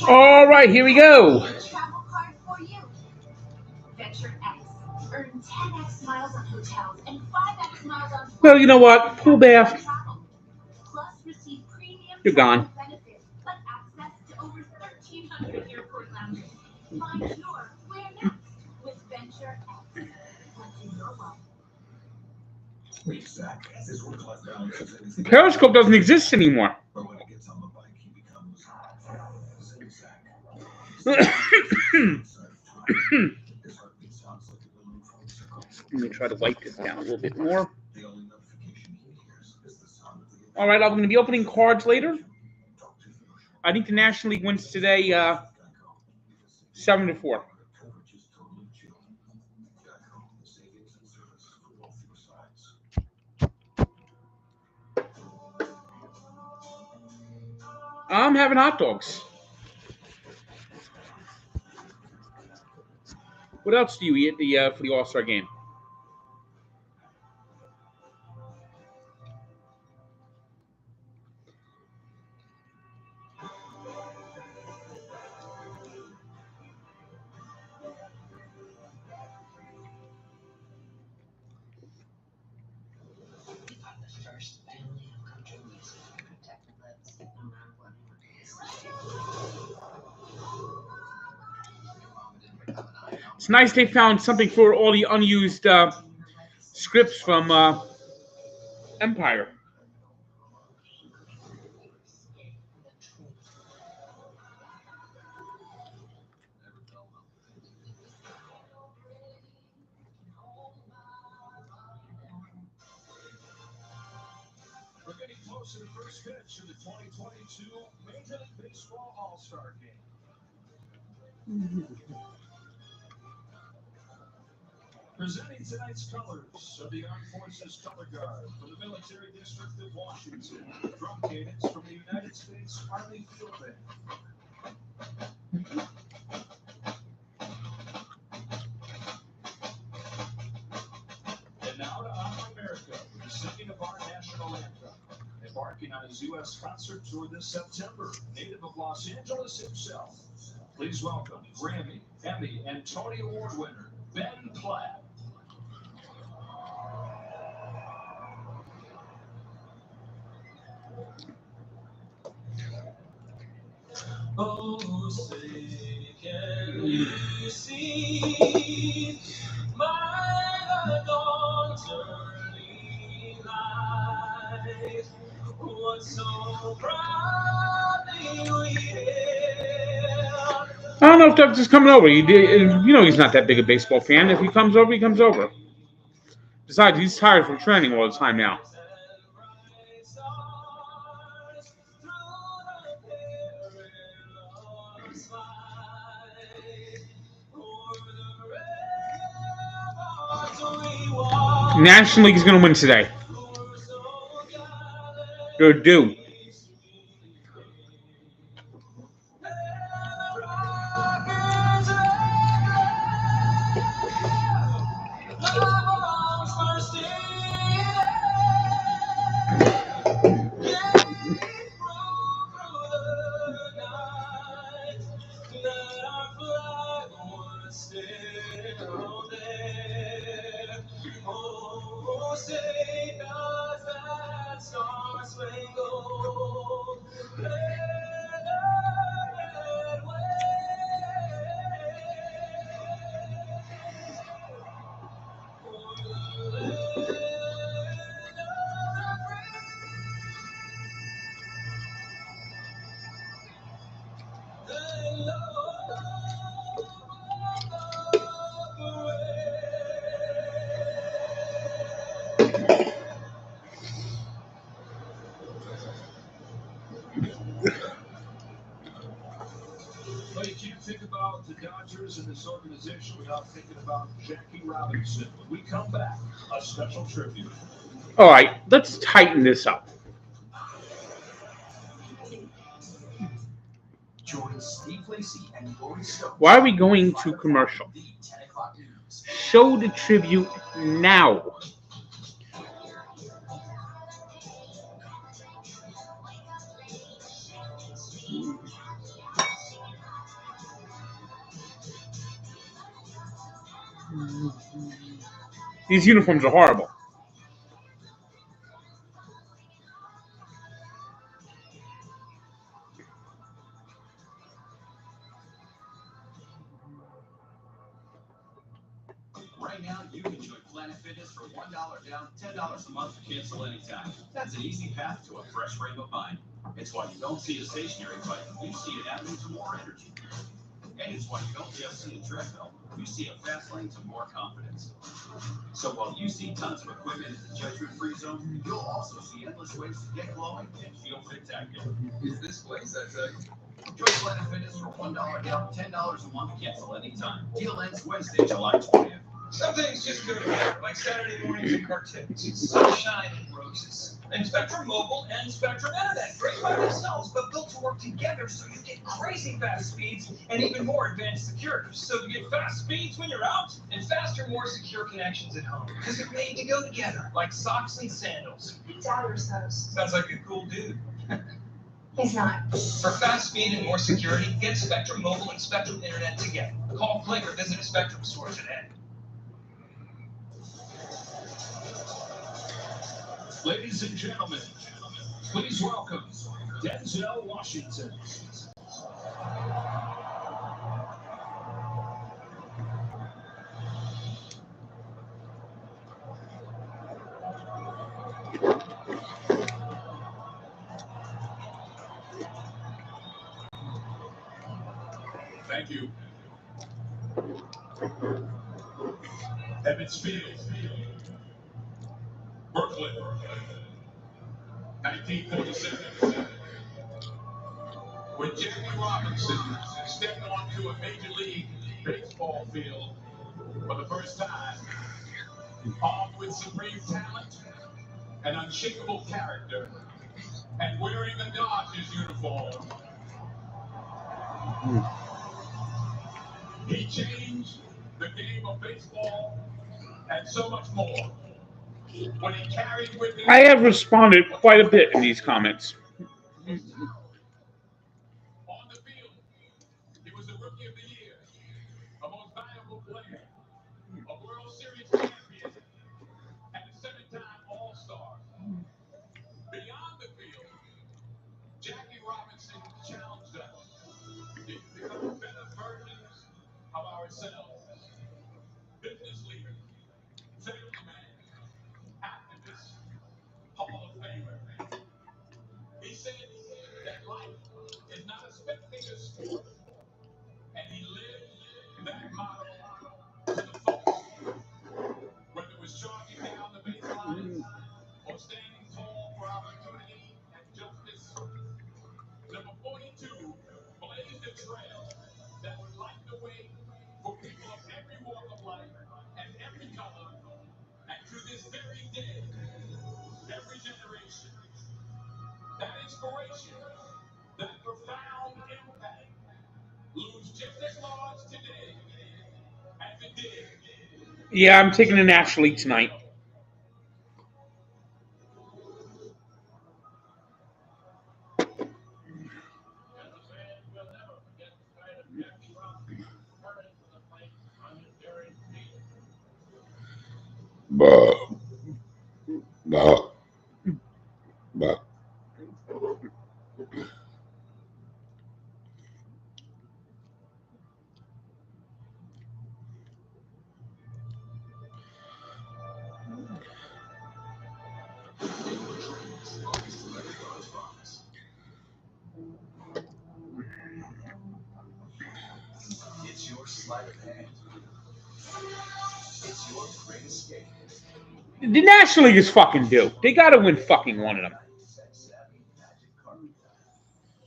All right, here we go. Well, you know what? Pool bath. You're gone. Periscope doesn't exist anymore. Let me try to wipe this down a little bit more. All right, I'm going to be opening cards later. I think the National League wins today 7-4. I'm having hot dogs. What else do you eat for the All-Star game? It's nice they found something for all the unused scripts from Empire. We're getting close to the first pitch of the 2022 Major League Baseball All-Star Game. Presenting tonight's colors of the Armed Forces Color Guard from the Military District of Washington, drum cadence from the United States Army Field Band. And now to honor America with the singing of our national anthem. Embarking on his U.S. concert tour this September, native of Los Angeles himself. Please welcome Grammy, Emmy, and Tony Award winner, Ben Platt. Oh, say, can you see my dawn's early light? What so proudly we hailed. I don't know if Doug's just coming over. You know he's not that big a baseball fan. If he comes over, he comes over. Besides, he's tired from training all the time now. National League is going to win today. They're due. Well, you can't think about the Dodgers and this organization without thinking about Jackie Robinson. When we come back, a special tribute. All right, let's tighten this up. Why are we going to commercial? Show the tribute now. These uniforms are horrible. Right now, you can join Planet Fitness for $1 down, $10 a month, cancel anytime. That's an easy path to a fresh frame of mind. It's why you don't see a stationary bike, you see an avenue to more energy. And it's why you don't just see a treadmill, you see a fast lane to more confidence. So while you see tons of equipment in the judgment-free zone, you'll also see endless ways to get glowing and feel spectacular. Is this place that's Join Planet Fitness for $1 down, $10 a month, cancel anytime. Deal ends Wednesday, July 20th. Some things just go together, like Saturday mornings and cartoons, sunshine and roses. And Spectrum Mobile and Spectrum Internet, great by themselves, but built to work together so you get crazy fast speeds and even more advanced security. So you get fast speeds when you're out and faster, more secure connections at home. Because they're made to go together, like socks and sandals. It's Tyler's house. Sounds like a cool dude. He's not. For fast speed and more security, get Spectrum Mobile and Spectrum Internet together. Call, click, or visit a Spectrum store today. Ladies and gentlemen, please welcome Denzel Washington. Thank you. Evans Field, Brooklyn, 1947. When Jackie Robinson stepped onto a Major League Baseball field for the first time, armed with supreme talent and unshakable character, and wearing a Dodgers uniform, he changed the game of baseball and so much more. When he carried with him, I have responded quite a bit in these comments. on the field, he was the Rookie of the Year, a most valuable player, a World Series champion, and a 7-time All-Star. Beyond the field, Jackie Robinson challenged us to become better versions of ourselves. Business leader, family man, activist, Hall of Famer. He said that life is not a spectator sport, and he lived that motto to the fullest. Whether it was charging down the baseline or standing tall for opportunity and justice, number 42 blazed a trail that would light the way for people of every walk of life and every color, and to this very day, every generation. That inspiration, that profound impact, looms just as large today as it did. Yeah, I'm taking the National League tonight. It's your sleight of hand. It's your great escape. The National League is fucking due. They gotta win fucking one of them.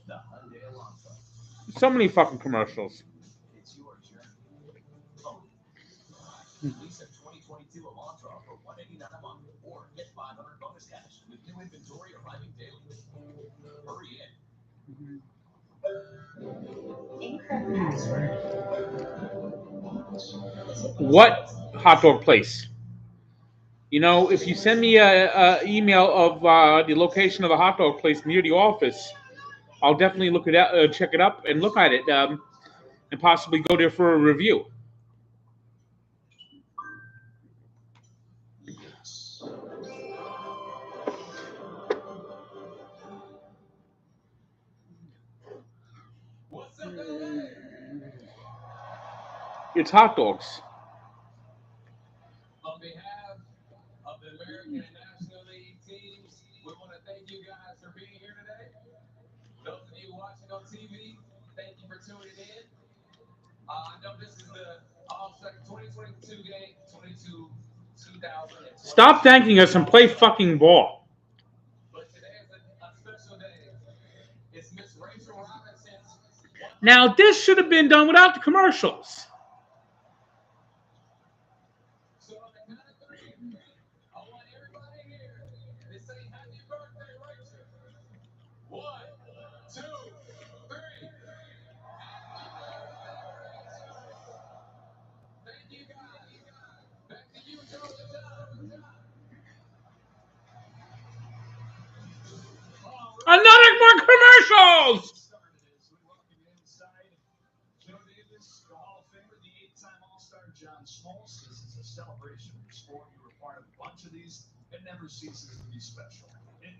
The Hyundai Elantra. So many fucking commercials. It's your journey. Lease a 2022 Elantra for $189 a month, or get $500 bonus cash with new inventory arriving daily. Hurry in. Incorrect password. What hot dog place? You know, if you send me a email of the location of the hot dog place near the office, I'll definitely look it out, check it up, and look at it, and possibly go there for a review. It's hot dogs. On behalf of the American and National League teams, we want to thank you guys for being here today. Those of you watching on TV, thank you for tuning in. I know this is the All-Star 2022 game, 2020. Stop thanking us and play fucking ball. But today is a special day. It's Miss Rachel Robinson's. Now, this should have been done without the commercials. So on the count of three, I want everybody here to say happy birthday, Rachel. 1, 2, 3. Thank you, guys. Back to you, Joe. Another more commercials. Started as we welcome you inside. Joe Davis, the Hall of Famer, the 8-time All-Star John Smoltz. This is a celebration of the sport. You were part of a bunch of these. It never ceases to be special.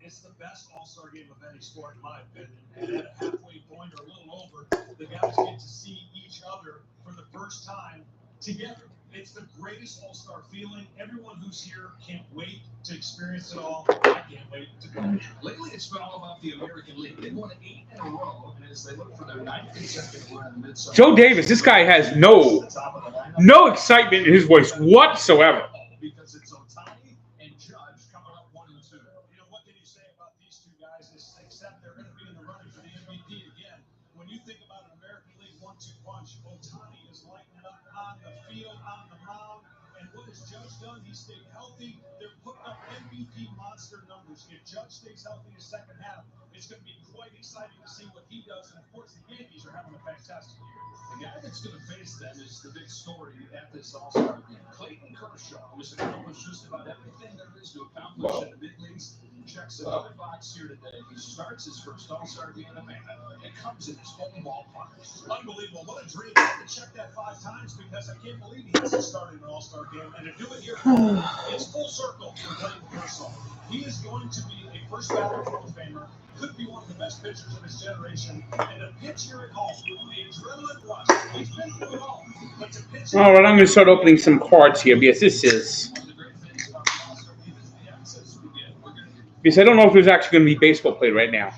It's the best All-Star game of any sport, in my opinion. And at a halfway point or a little over, the guys get to see each other for the first time together. It's the greatest All-Star feeling. Everyone who's here can't wait to experience it all. I can't wait to go. Lately, it's been all about the American League. They've won 8 in a row, and as they look for their 9th consecutive run in the midsummer. Joe Davis, this guy has no excitement in his voice whatsoever. Because it's Ohtani and Judge coming up 1 and 2. You know, what can you say about these two guys except they're going to be in the running for the MVP again? When you think about an American League 1-2 punch, Ohtani is lighting it up on the field, on the mound. And what has Judge done? He stayed healthy. They're putting up MVP monster numbers. If Judge stays healthy the second half, it's going to be quite exciting to see what he does. And of course, the Yankees are having a fantastic year. The guy that's going to face them is the big story at this All-Star game. Clayton Kershaw, who's accomplished just about everything there is to accomplish in the big leagues, checks another box here today. He starts his first All-Star game in Atlanta. It comes in his home ballpark. Unbelievable. What a dream. I had to check that 5 times because I can't believe he hasn't started an All-Star game. And to do it here, it's full circle for Clayton Kershaw. He is going to be a first ballot Hall of Famer, could be one of the best pitchers of his generation, and a pitch here at home, the adrenaline rush. He's been through it all, but to pitch. All right, I'm going to start opening some cards here because I don't know if there's actually going to be baseball played right now.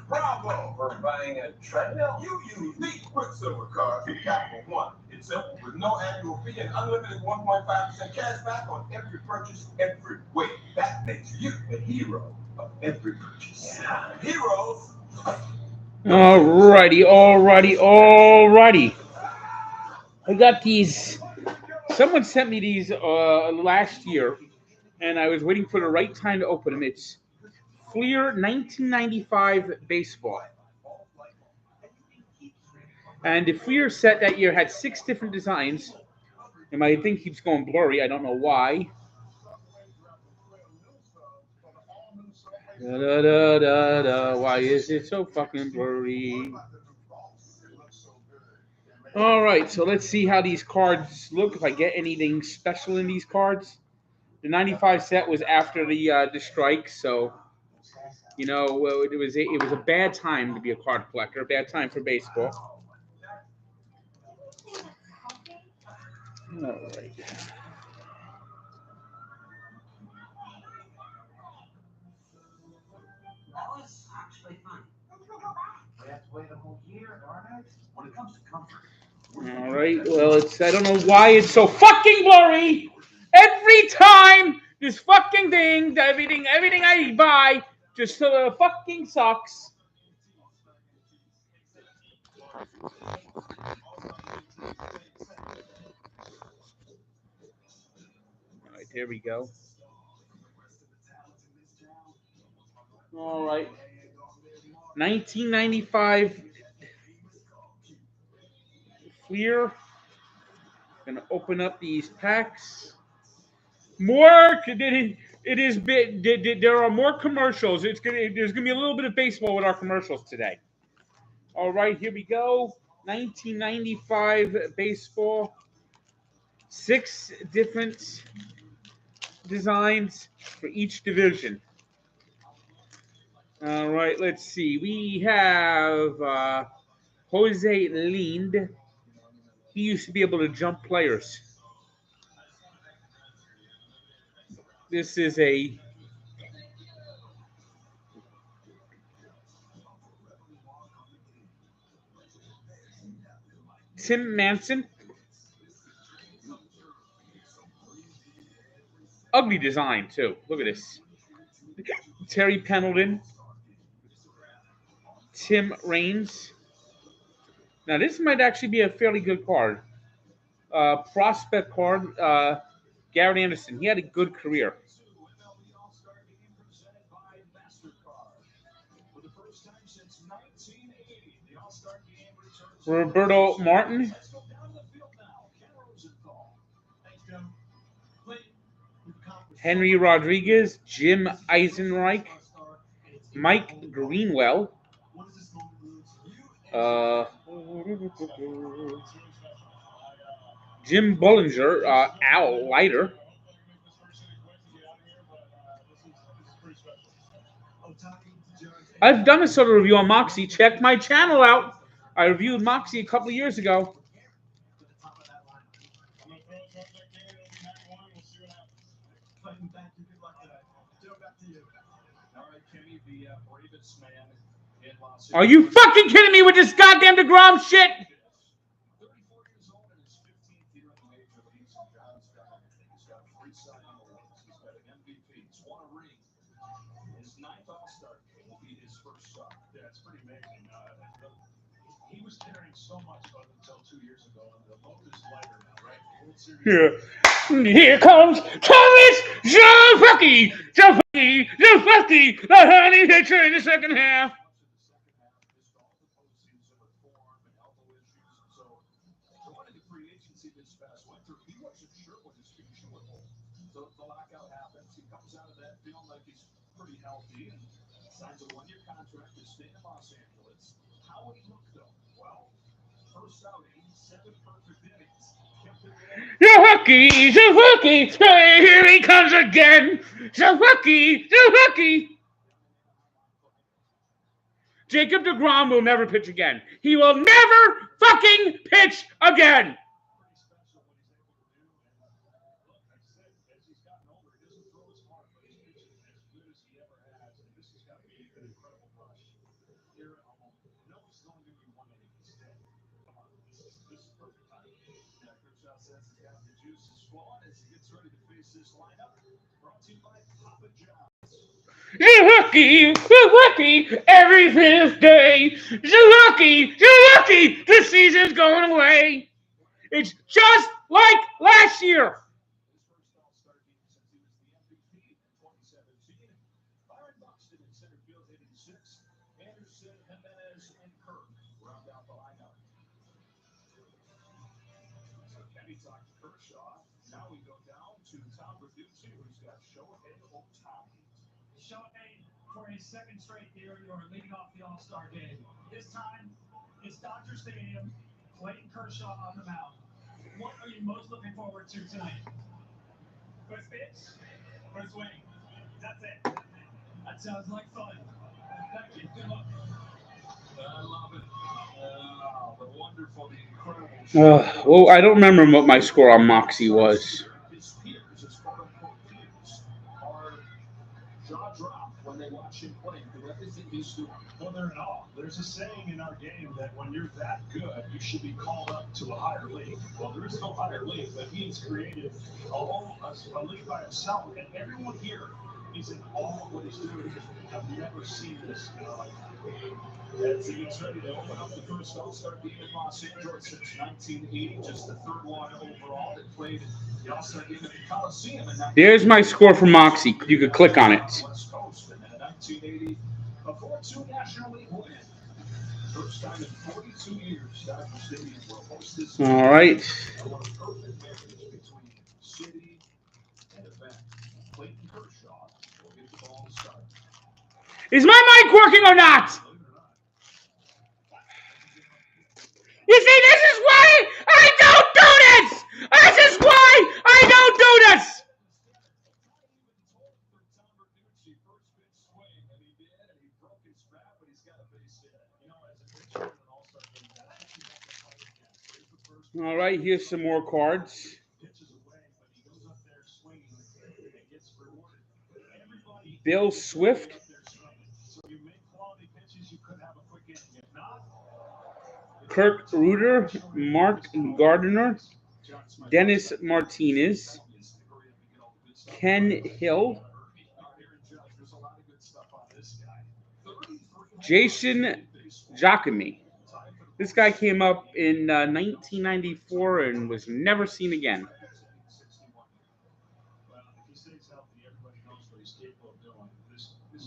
Bravo for buying a treadmill. You use the Quicksilver card for Capital One. It's simple with no annual fee and unlimited 1.5% cash back on every purchase every week. That makes you the hero of every purchase. Yeah. Heroes. Alrighty. I got these. Someone sent me these last year, and I was waiting for the right time to open them. It's Fleer 1995 baseball. And the Fleer set that year had 6 different designs. And my thing keeps going blurry. I don't know why. Why is it so fucking blurry? All right, so let's see how these cards look. If I get anything special in these cards. The 95 set was after the strike, so you know it was a bad time to be a card collector. A bad time for baseball. All right. That was actually fun. We have to wait a whole year, darn it. When it comes to comfort. All right. Well, I don't know why it's so fucking blurry. Every time this fucking thing, everything I buy just fucking sucks. All right, there we go. All right. 1995 clear. Gonna open up these packs. More. It is. There are more commercials. There's gonna be a little bit of baseball with our commercials today. All right, here we go. 1995 baseball. 6 different designs for each division. All right, let's see. We have Jose Lind. He used to be able to jump players. This is a Tim Manson. Ugly design, too. Look at this. Terry Pendleton. Tim Raines. Now, this might actually be a fairly good card. Prospect card. Garrett Anderson. He had a good career. MLB All-Star Game presented by MasterCard. For the first time since 1980, the All-Star Game returns. Roberto Martin. Let's go down to the field now. Ken Rosenthal. Thanks, Jim. Henry Rodriguez. Jim Eisenreich. Mike Greenwell. Jim Bollinger. Al Leiter. I've done a sort of review on Moxie. Check my channel out. I reviewed Moxie a couple of years ago. Are you fucking kidding me with this goddamn DeGrom shit? 34 years old in his 15th year in the major leagues. He's got 3 Cy Young awards. He's got an MVP. He's won a ring. His 9th All-Star game will be his first start. Yeah, it's pretty amazing. He was carrying so much up until 2 years ago, and the load is lighter now, right? World Series. Yeah. Here comes Thomas Jafecki. Jafecki, the honey pitcher in the second half. The lockout happens. He comes out of that feeling like he's pretty healthy and signs a 1-year contract to stay in Los Angeles. How would he look, though? Well, first outing, 7 perfect innings. Jafecki, here he comes again. Jafecki. Jacob DeGrom will never pitch again. He will never fucking pitch again. Jafecki, every fifth day. Jafecki, the season's going away. It's just like last year. Now we go down to Tom Verducci, who's got Shohei Ohtani. Shohei, for his 2nd straight year, you're leading off the All-Star game. This time, it's Dodger Stadium, Clayton Kershaw on the mound. What are you most looking forward to tonight? First pitch, first swing. That's it. That sounds like fun. Thank you. Good luck. I love it. The wonderful, the incredible. Well, I don't remember what my score on Moxie was. His peers, his quote-unquote peers, are jaw-dropped when they watch him play. Everything he's doing. Well, they're in awe. There's a saying in our game that when you're that good, you should be called up to a higher league. Well, there is no higher league, but he's created a league by himself, and everyone here is in awe of what he's doing. I've never seen this like As he gets ready to open up the first All-Star game in Los Angeles since 1980, just the 3rd one overall that played the All-Star game at the Coliseum in Here's my score for Moxie. You could click on it. West Coast, and in 1980, a 4-2 National League win. First time in 42 years, Dodger Stadium will host this. All right. And what a perfect marriage between city and event. Clayton Kershaw will get the ball to start. Is my mic working or not? Believe it or not. You see, this is why I don't do this. This is why I don't do this. All right, here's some more cards. Bill Swift. Kirk Reuter, Mark Gardner, Dennis Martinez, Ken Hill, Jason Giacomi. This guy came up in 1994 and was never seen again.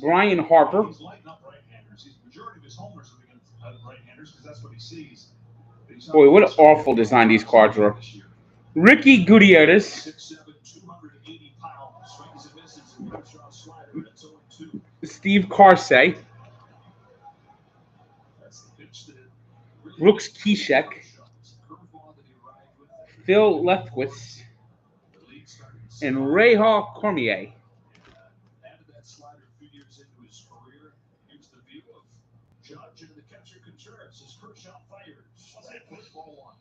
Brian Harper. Boy, what an awful design these cards were. Ricky Gutierrez. Steve Carsey. Brooks Keshek. Phil Lefkowitz. And Rahal Cormier. Judge and the catcher Contreras as Kershaw fires. Ball one.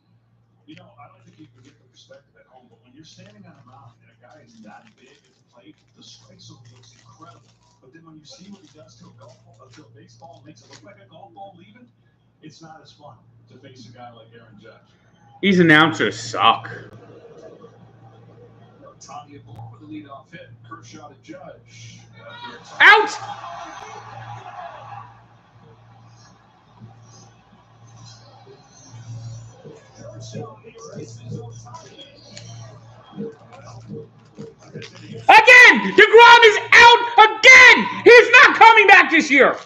You know, I don't think you can get the perspective at home, but when you're standing on a mound and a guy is that big at the plate, the strike zone looks incredible. But then when you see what he does to a golf ball, to a baseball, and makes it look like a golf ball leaving, it's not as fun to face a guy like Aaron Judge. These announcers suck. Tanya Moore with the leadoff hit. Kershaw to Judge. Out! Again! DeGrom is out again! He's not coming back this year!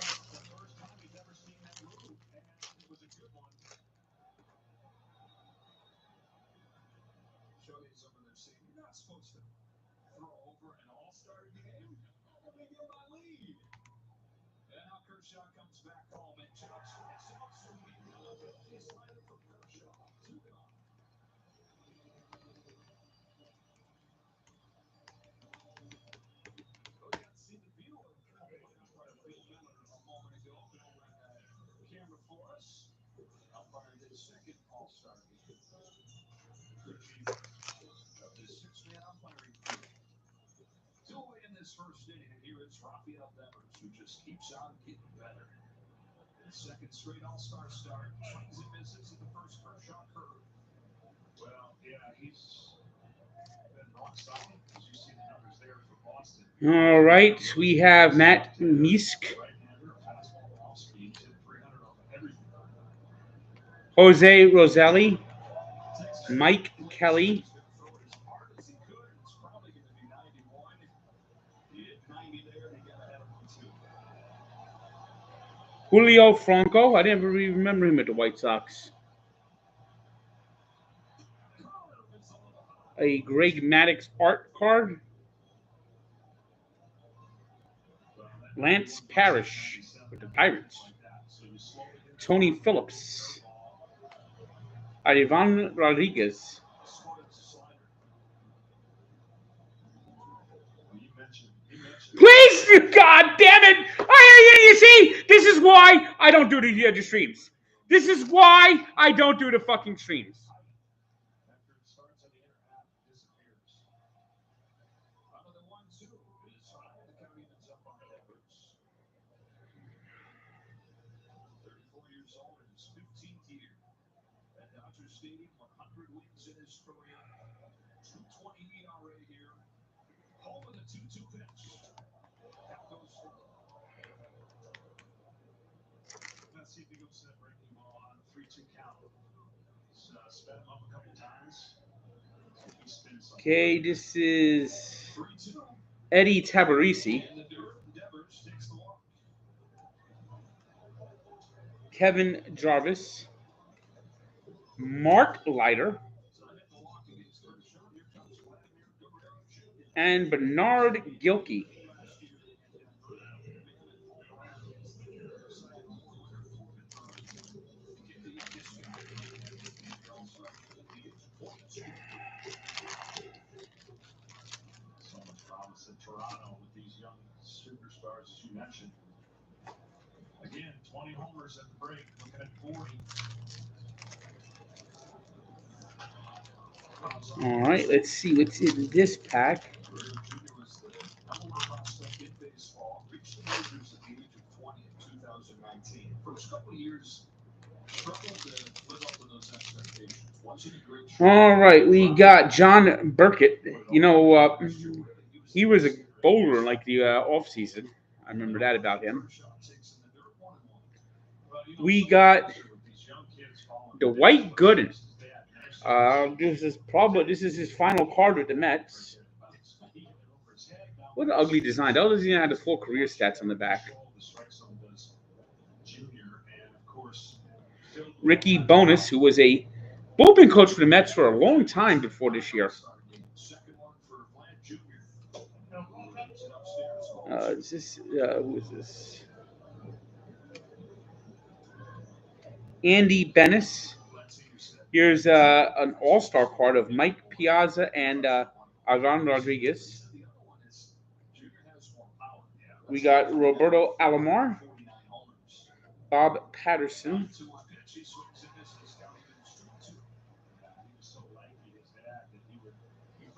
First inning, and here it's Rafael Devers, who just keeps on getting better. His second straight All-Star start, swings and misses at the first Kershaw curve. Well, yeah, he's been rock solid, as you see the numbers there for Boston. All right, we have Matt Misk, Jose Roselli, Mike Kelly, Julio Franco. I didn't really remember him at the White Sox. A Greg Maddux art card. Lance Parrish with the Pirates. Tony Phillips. Ivan Rodriguez. Please, God damn it! You see, this is why I don't do the streams. This is why I don't do the fucking streams. Stadium, 100 wins in his career, 2.20 ERA here. Home with a 2-2 pitch. That goes for. Let's see if he goes to that breaking ball on 3-2 count. He's sped him up a couple times. Okay, this is Eddie Tabarisi. Kevin Jarvis, Mark Leiter, and Bernard Gilkey. So much promise in Toronto with these young superstars, as you mentioned. Again, 20 homers at the break, looking at 40. All right, let's see what's in this pack. Guerrero Jr. was the number one prospect in baseball, reached the majors at the age of 20 in 2019. First couple of years, struggled to live up to those expectations. Wasn't a great shot. All right, we got John Burkett. You know, he was a bowler like the off season. I remember that about him. We got Dwight Gooden. This is his final card with the Mets. What an ugly design. That doesn't even have the full career stats on the back. Ricky Bonus, who was a bullpen coach for the Mets for a long time before this year. Who is this? Andy Bennis. Here's an all-star card of Mike Piazza and Ivan Rodriguez. We got Roberto Alomar, Bob Patterson.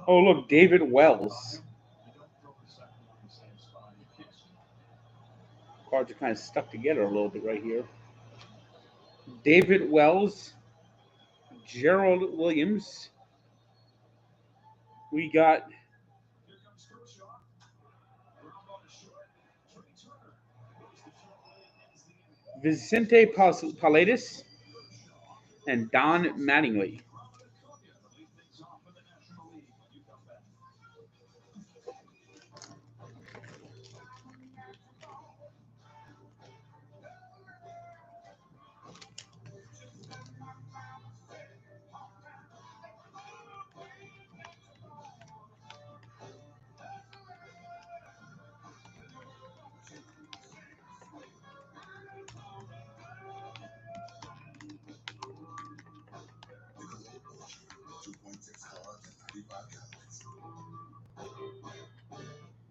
Oh, look, David Wells. Cards are kind of stuck together a little bit right here. David Wells, Gerald Williams. We got Vicente Paredes and Don Mattingly.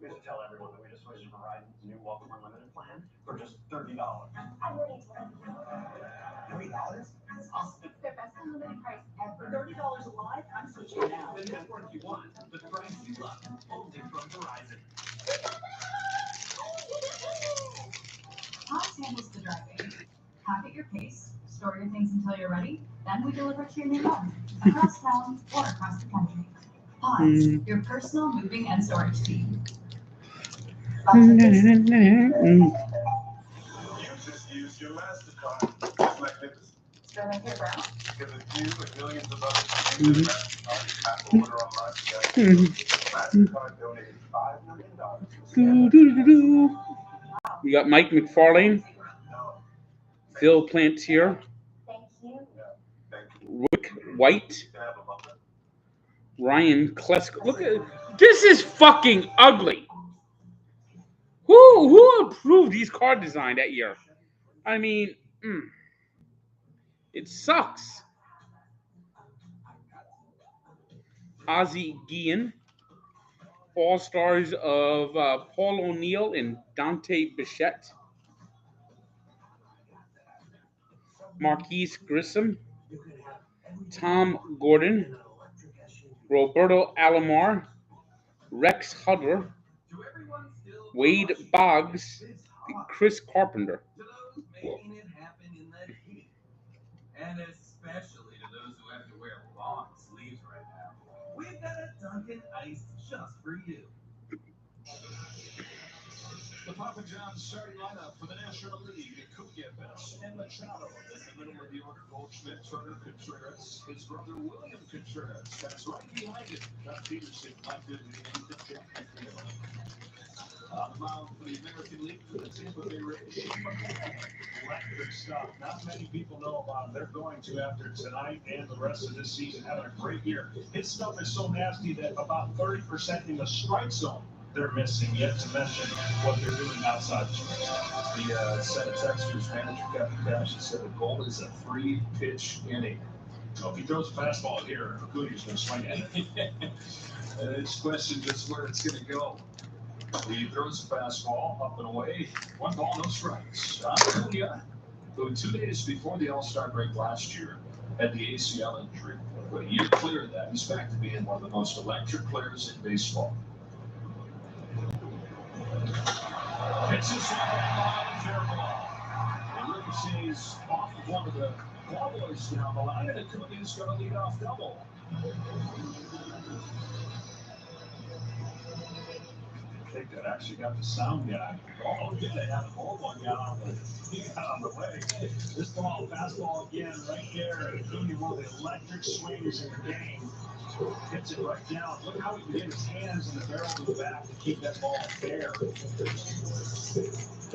We have to tell everyone that we just switched to Verizon's new Welcome Unlimited plan for just $30. I already told you. $30? That's awesome. It's their best unlimited price ever. $30 a month? I'm switching now. The network you want, the price you love, only from Verizon. Pops handles the driving. Pack at your pace, store your things until you're ready, then we deliver to your new home, across town or across the country. Pods, your personal moving and storage team. You just use your MasterCard, just like Nicholas. Sterling K. Brown. Because it's you and millions of others who use MasterCard, Apple order online together. MasterCard donated $5 million. We got Mike McFarlane, Phil Plantier, Thank you. Rick White, Ryan Klesko. Look at this is fucking ugly. Who approved these card design that year? I mean, it sucks. Ozzie Guillen, All Stars of Paul O'Neill and Dante Bichette, Marquise Grissom, Tom Gordon, Roberto Alomar, Rex Hudler, Wade Boggs, and Chris Carpenter. To those making it happen in the heat, and especially to those who have to wear long sleeves right now, we've got a Dunkin' Ice just for you. The Papa John's starting lineup for the National League: Kukia, Betts, and Machado. In the middle of the order, Goldschmidt, Turner, Contreras, his brother William Contreras. That's right behind him. Doug Peterson, Mike Goodwin, and Jack McNeil. On the mound for the American League for the Tampa Bay Rays. Electric stuff. Not many people know about it. They're going to after tonight and the rest of this season, having a great year. His stuff is so nasty that about 30% in the strike zone they're missing, yet to mention what they're doing outside the strike. The set of texters manager Kevin Cash said the goal is a 3-pitch inning. So if he throws a fastball here, Acuna's going to swing at it. This question just where it's going to go. He throws a fastball up and away. 1 ball, no strikes. Acuna, who 2 days before the All-Star break last year had the ACL injury. But a year clear of that, he's back to being one of the most electric players in baseball. Pitches line, fair ball. And Ricochet's off of one of the ball boys down the line, and Acuna's going to lead off double. I think that actually got the sound guy. Oh, did they have the ball one got on the way? This ball, fastball again, right there. Acuna, one of the electric swings in the game. Hits it right down. Look how he can get his hands in the barrel to the back to keep that ball fair. And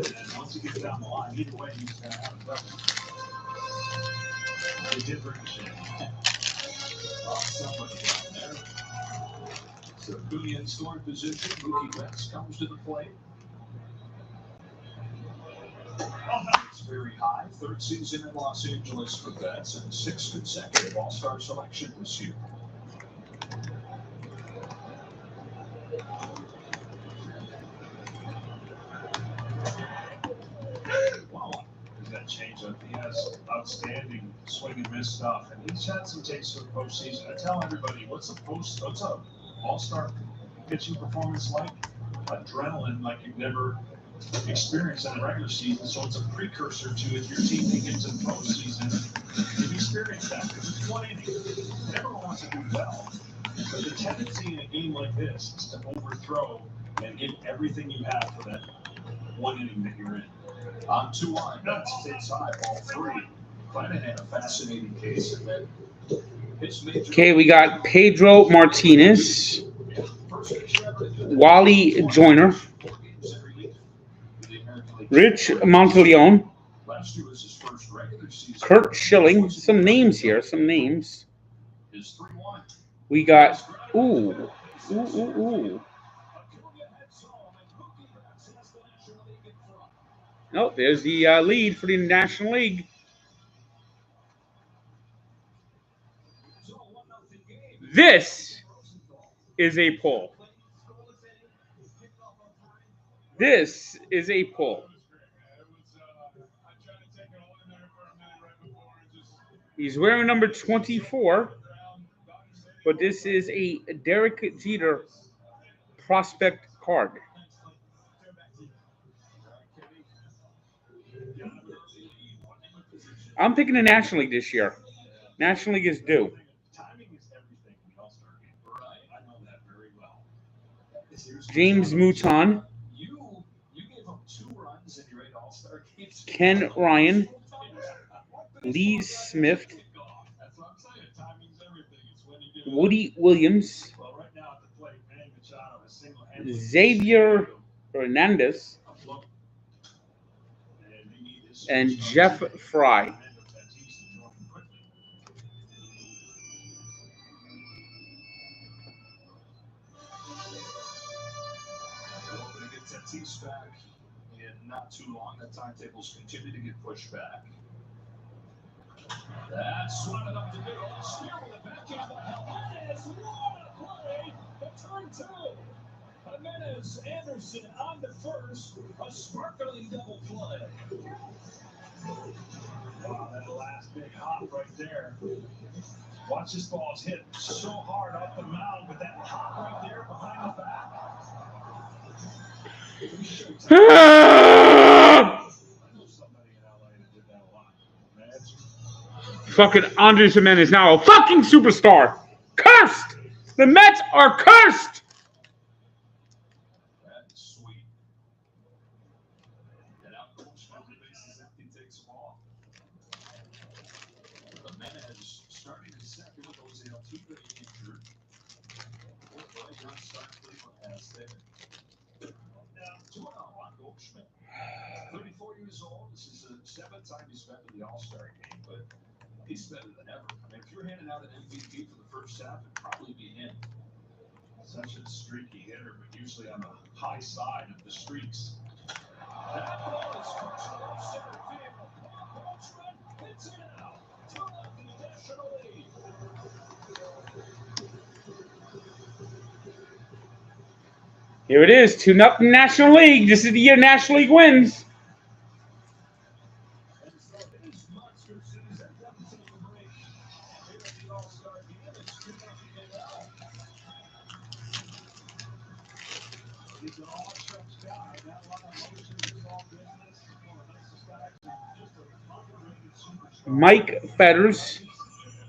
then once he gets down the line, either way, he's going to have a double. They did ricochet. Oh, somebody down there. So Acuna in scoring position. Mookie Betts comes to the plate. It's very high. 3rd season in Los Angeles for Betts and 6th consecutive All-Star selection this year. Wow. That changeup. He has outstanding swing and miss stuff, and he's had some takes for the postseason. I tell everybody, what's a All-Star pitching performance like? Adrenaline like you've never experienced in the regular season. So it's a precursor to if your team can get to the postseason, you've experienced that. It's 1 inning. Everyone wants to do well, but the tendency in a game like this is to overthrow and give everything you have for that 1 inning that you're in. On 2-1, Betts takes high, ball 3. Clement had a fascinating case, and then his major. Okay, we got Pedro Martinez, Wally Joyner, Rich Monteleone, Last year was his first regular season. Kurt Schilling. Some names here, some names. Is 3-1. We got, ooh. Oh, there's the lead for the National League. This is a pull. This is a pull. He's wearing number 24, but this is a Derek Jeter prospect card. I'm picking the National League this year. National League is due. Timing is everything in the All-Star game. Right. I know that very well. James Mouton, You gave up 2 runs in your 8 All-Star games. Ken Ryan, Lee Smith, That's what I'm saying. Timing's everything. It's when you get Woody Williams, well, right now at the plate, Manny Machado is single-handedly Xavier Hernandez, and Jeff Fry. Hoping to get Tatis back in not too long. The timetables continue to get pushed back. That's what enough to do. Steer with the backhand by Jimenez. What a play! The turn 2. Jimenez Anderson on the first. A sparkling double play. Wow, that last big hop right there. Watch this ball's hit so hard off the mound, but that hop right there behind the back. Somebody in LA that did that a lot. Magic. Fucking Andres Gimenez now a fucking superstar. Cursed! The Mets are cursed! That's sweet. And out coach on the bases empty takes them off. Jimenez starting his second with Jose Altuve injured. What a great start Cleveland has there. Now, 2-0. seventh time he spent in the All-Star game, but he's better than ever. I mean, if you're handing out an MVP for the first half, it'd probably be him. Such a streaky hitter, but usually on the high side of the streaks. That ball is crushed over center field. Walsh hits it out. 2-0 National League. Here it is, 2-0 National League. This is the year National League wins. And so his monster season doesn't take a break. Here at the All-Star game, it's 2-0 NL. He's an all-access guy. Not a lot of motion, just all business. One of the nicest guys. Just an underrated superstar. Mike Fetters.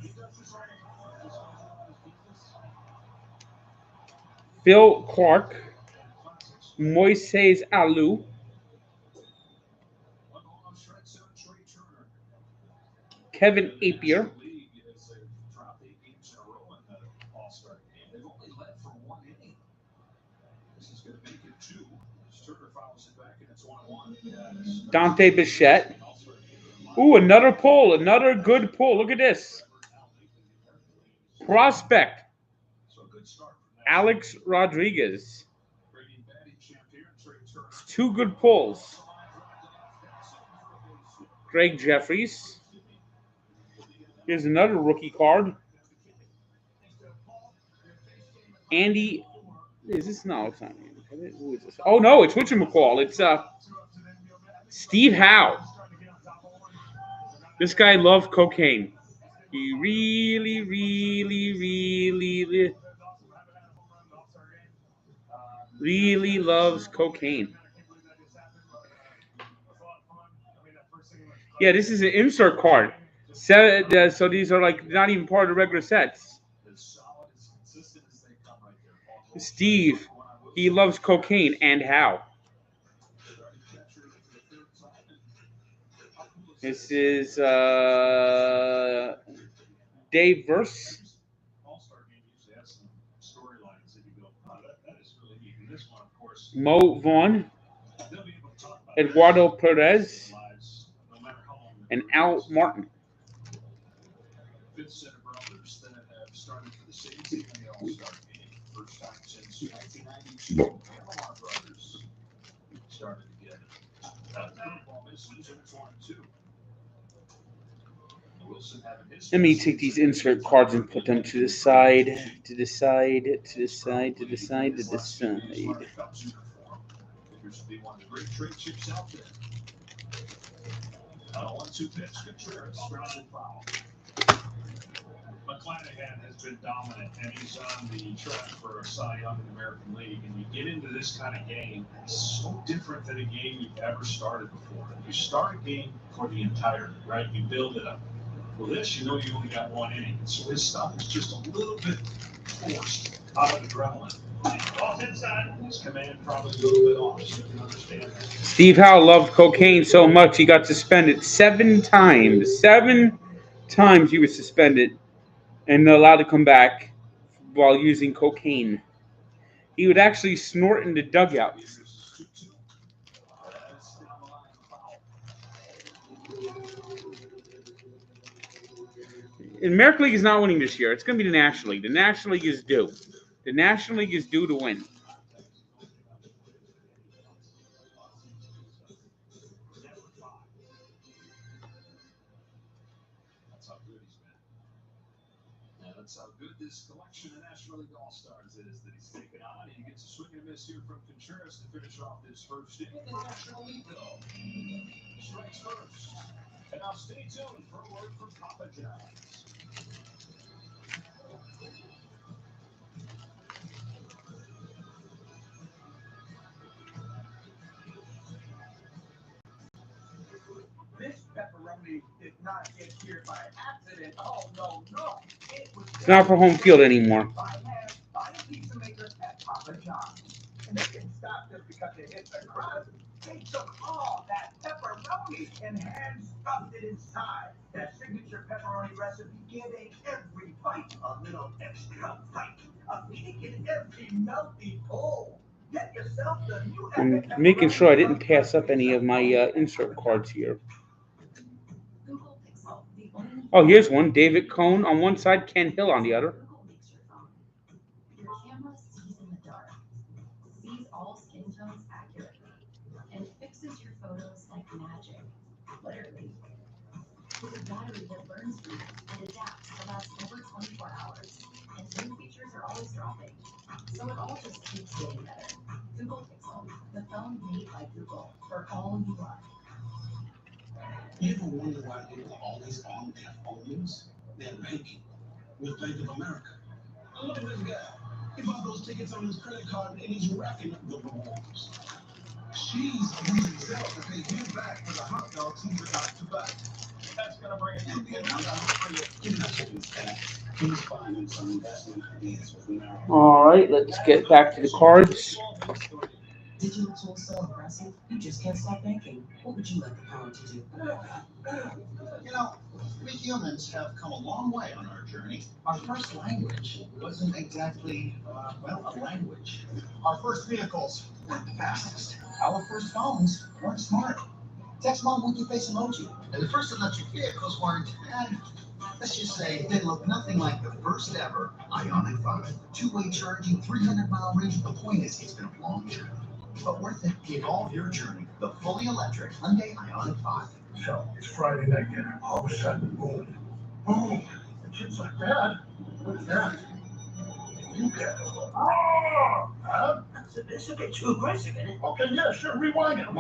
He does this all the time. Just goes about his business. Phil Clark. And classics. Moises Alou. One home run strike center, Trey Turner. Kevin The Apier. National League has dropped 8 games in a row in the All-Star game. They've only led for 1 inning. This is going to make it 2. Turner fouls it back, and it's 1-1. Dante Bichette. Ooh, another pull. Another good pull. Look at this. Prospect. So a good start from that. Alex Rodriguez. Brady batting champion, Trey Turner. 2 good pulls. Greg Jeffries. Here's another rookie card. Andy. Is this? No, it's not. Who is this? Oh, no, it's whatchamacall. It's Steve Howe. This guy loved cocaine. He really, really loves cocaine. Yeah, this is an insert card. So these are like not even part of the regular sets. As solid, as consistent as they come right there. Steve, he loves cocaine and how. This is Dave Verse. All-Star game usually has some storylines that you go, oh, that is really neat. And this one, of course, Mo Vaughn, they'll be able to talk about Eduardo Perez, their lives, no matter how long and Al Martin. Fifth center brothers that have started for the same team in the All-Star game. First time since 1992. Panama brothers started together. That curveball misses, and it's 1-2. Wilson having his Let me take these insert cards and put them to the side, to the side, to the side, to the side, to the side. Appears to be one of the great trade chips out there. On a 1-2 pitch, Contreras grounded foul. McClanahan has been dominant, and he's on the track for a Cy Young in the American League. And you get into this kind of game, it's so different than a game you've ever started before. You start a game for the entirety, right? You build it up. Well, this, you know, you only got 1 inning, so his stuff is just a little bit forced out of adrenaline. Off inside, his command probably a little bit off, so you can understand that. Steve Howe loved cocaine so much he got suspended 7 times. 7 times he was suspended and allowed to come back while using cocaine. He would actually snort in the dugout. The American League is not winning this year. It's going to be the National League. The National League is due. The National League is due to win. That's how good he's been. And that's how good this collection of National League All-Stars is that he's taken on. He gets a swing and a miss here from Contreras to finish off his first inning in the National League, though. Strikes first. And now stay tuned for a word from Papa John's. This pepperoni did not get here by accident. Oh, no, no. It was It's not for home field anymore. by hand by a pizza maker at Papa John's. And they didn't stop just because they hit the crust. They took all that pepperoni and hand stuffed it inside. That signature pepperoni recipe giving every bite a little extra bite. A kick in every melty pull. Get yourself the new I'm making sure I didn't pass up any of my insert cards here. Oh, here's one. David Cohn on one side, Ken Hill on the other. Google makes your phone. Your camera sees in the dark, sees all skin tones accurately, and fixes your photos like magic, literally. With a battery that burns for you and adapts to last over 24 hours, and new features are always dropping. So it all just keeps getting better. Google Pixel, the phone made by Google for all you love. You ever wonder why people always on their phones? They're banking with Bank of America. Look at this guy. He bought those tickets on his credit card and he's racking up the rewards. She's using Zelle to pay him back for the hot dogs he forgot to buy. That's gonna bring it to the amount. He's not getting fat. He's finding some investment ideas with America. All right, let's get back to the cards. Digital tools so impressive, you just can't stop banking. What would you like the power to do? You know, we humans have come a long way on our journey. Our first language wasn't exactly, a language. Our first vehicles weren't the fastest. Our first phones weren't smart. Text mom with your face emoji. And the first electric vehicles weren't, let's just say, they look nothing like the first ever Ioniq 5. Two-way charging, 300-mile range. The point is, it's been a long journey. But worth it. Give all of your journey the fully electric Hyundai Ioniq 5. So it's Friday night dinner. All of a sudden, boom. Boom. And shit's like, Dad, what's that? You get huh? It's a bit too aggressive, isn't it? Okay, yeah, sure, rewind it. How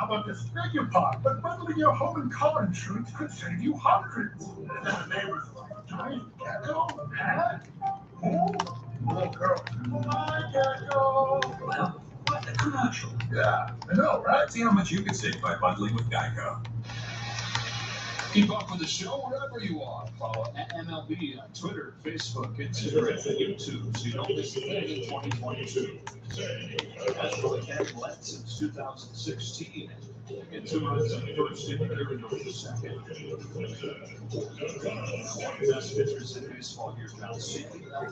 about this? Beg your pardon, but bundling your home and car insurance could save you hundreds. And then the neighbors are like, giant gecko? Huh? Oh, little girl. My gecko. Well, what a commercial. Yeah, I know, right? See how much you could save by bundling with Geico. Keep up with the show wherever you are. Follow MLB on Twitter, Facebook, Instagram, and YouTube so you don't miss a thing in 2022. That's really hadn't led since 2016. Get 2 runs in the first inning, here in the second. One of the best pitchers in baseball here, John Stanley. I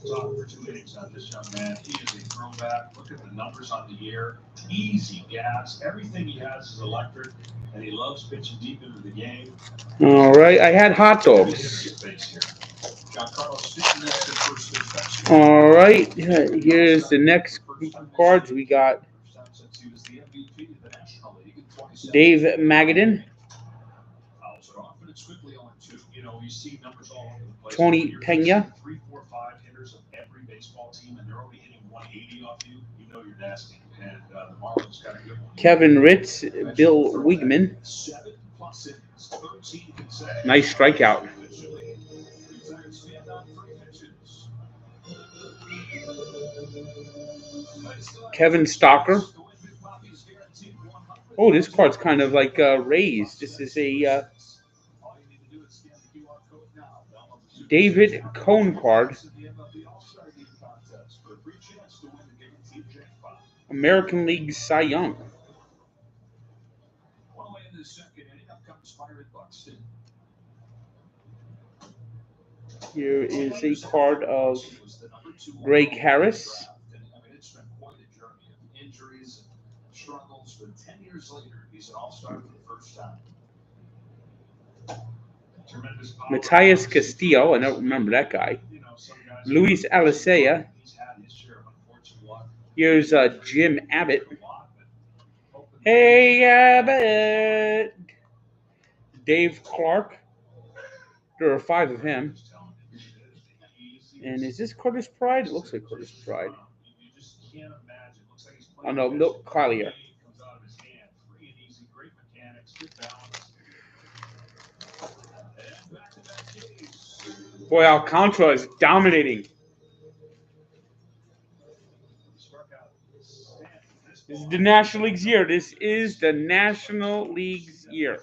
talked for 2 innings on this young man. He is a throwback. Look at the numbers on the year. Easy gas. Everything he has is electric. And he loves pitching deep into the game. All right, I had hot dogs. All right, here's the next group of cards. We got Dave Magadan, Tony Pena, Kevin Ritz, Bill Wigman. Nice strikeout. Kevin Stalker. Oh, this card's kind of like raised. This is a David Cohn card. American League Cy Young. Here is a card of Greg Harris. Matias Castillo, I don't remember that guy. Luis Alicea. Here's Jim Abbott. Hey, Abbott. Dave Clark. There are 5 of him. And is this Curtis Pride? It looks like Curtis Pride. Oh, no, Collier. Boy, Alcantara is dominating. This is the National League's year. This is the National League's year.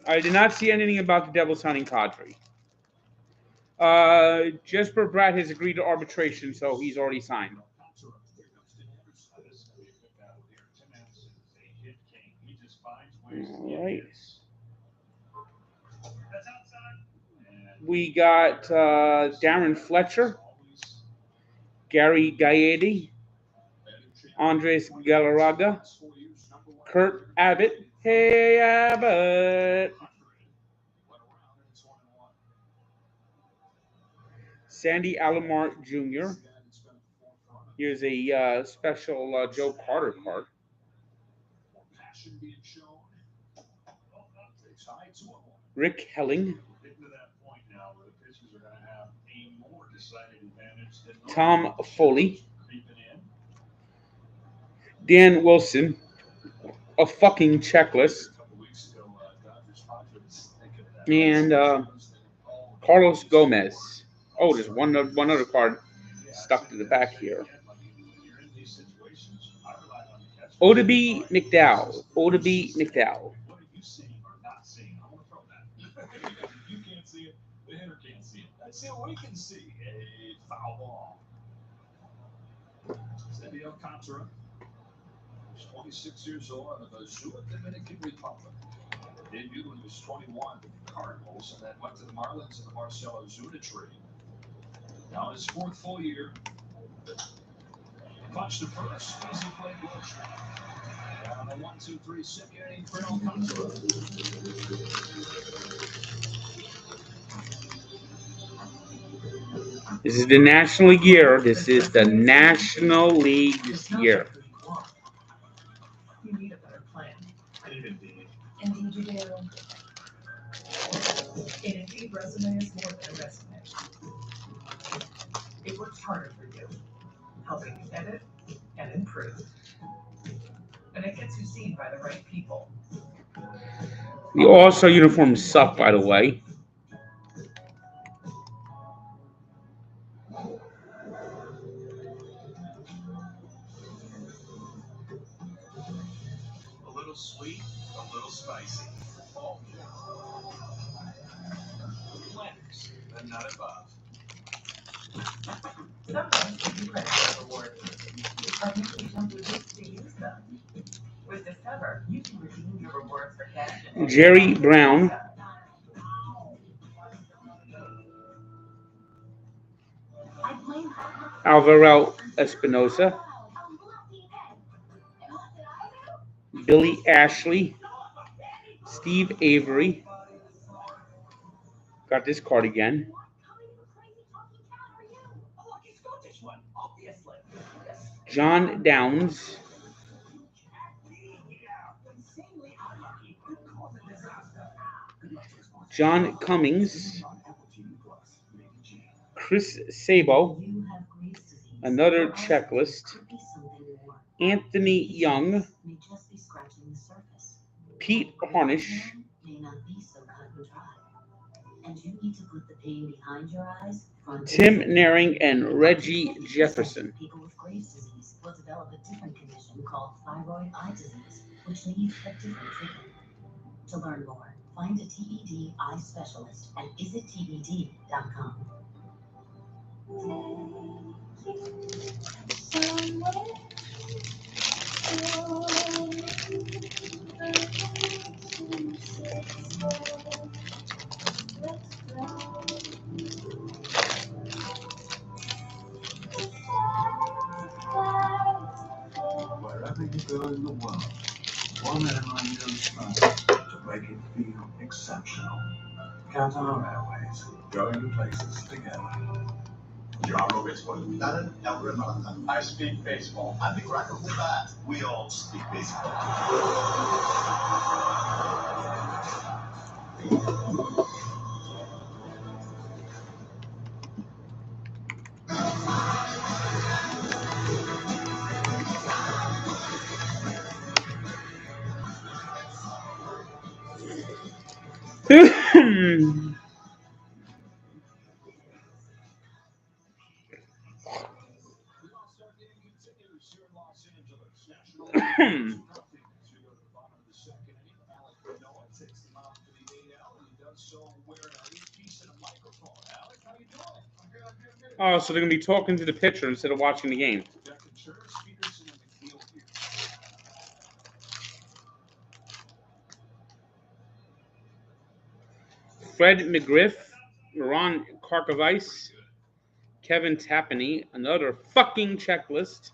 I did not see anything about the Devils signing Kadri. Jesper Bratt has agreed to arbitration, so he's already signed. All right. We got Darren Fletcher, Gary Gaetti, Andres Galarraga, Kurt Abbott. Hey, Abbott. Went around and it's 1-1. Sandy Alomar Jr. Guy that's been at the forefront of Here's a special Joe Carter card. more passion being shown. Takes high 2-1. Rick Helling. Getting to that point now where the pitchers are going to have a more decided advantage than Tom Foley. creeping in. Dan Wilson. A fucking checklist. A couple weeks ago, Dodgers Padres thinking of that. And Carlos Gomez. Oh, there's one other card stuck to the back here. You're in these situations. I rely on the catcher. Odabe McDowell. Odabe McDowell. What are you seeing or not seeing? I want to throw that. You can't see it. The hitter can't see it. Let's see what we can see. A foul ball. Sandy Alcantara. He's 26 years old out of Azua, Dominican Republic. Debuted when he was 21 with the Cardinals and then went to the Marlins in the Marcell Ozuna trade. Now in his fourth full year. Punch to first. Easy play, Bush. On the 1-2-3 second inning for Alcantara. This is the National League year. This is the National League's year. You need a better plan. I need Indeed. Indeed you do. An Indeed resume is more than a resume. It works harder for you, helping you edit and improve. And it gets you seen by the right people. The All-Star uniforms suck, by the way. A little sweet, a little spicy. Oh, Flanders, but not above. Sometimes you do credit for rewards, but you don't need to use them. With Discover, you can redeem your rewards for cash. Jerry Brown. Alvaro Espinosa. Billy Ashley. Steve Avery. Got this card again. John Downs. John Cummings. Chris Sabo. Another checklist. Anthony Young. Pete Harnish. Tim Naring and Reggie Jefferson. People with Graves' disease will develop a different condition called thyroid eye disease, which needs a different treatment. To learn more, find a TED eye specialist at isittbd.com. Wherever you go in the world, one airline goes first to make it feel exceptional. Qatar Airways, going places together. Chicago baseball. Darren Elmer Marathon. I speak baseball. I'm the crack of the bat. We all speak baseball. Oh, so they're going to be talking to the pitcher instead of watching the game. Fred McGriff, Ron Karkovice, Kevin Tapani, another fucking checklist.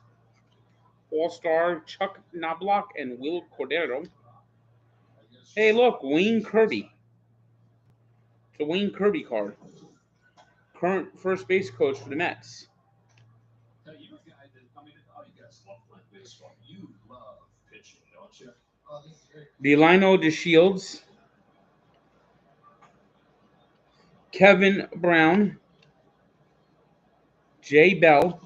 All-Star Chuck Knobloch and Will Cordero. Hey, look, Wayne Kirby. It's a Wayne Kirby card. Current first base coach for the Mets. Now, you're a guy that, I mean, all you guys love playing baseball. You love pitching, don't you? Delino DeShields. Kevin Brown. Jay Bell.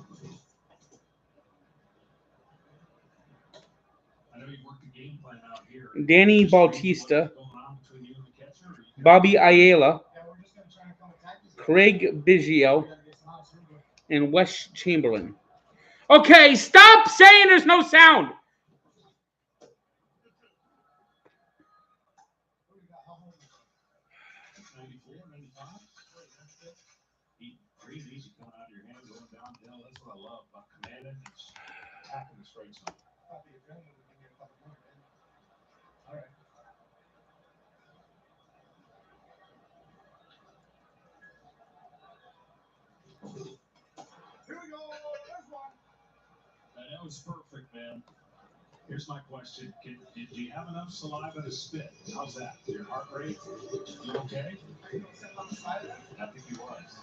I know you worked the game plan out here. Danny Bautista. Bobby Ayala. Craig Biggio. And Wes Chamberlain. Okay, stop saying there's no sound. Easy coming out of your hand, going downhill. That's what I love about commanding and attacking the strike zone. All right. Here we go. There's one. That was perfect, man. Here's my question. Do you have enough saliva to spit? How's that? Your heart rate? You okay? Are you going to sit on the side of it? I think he was.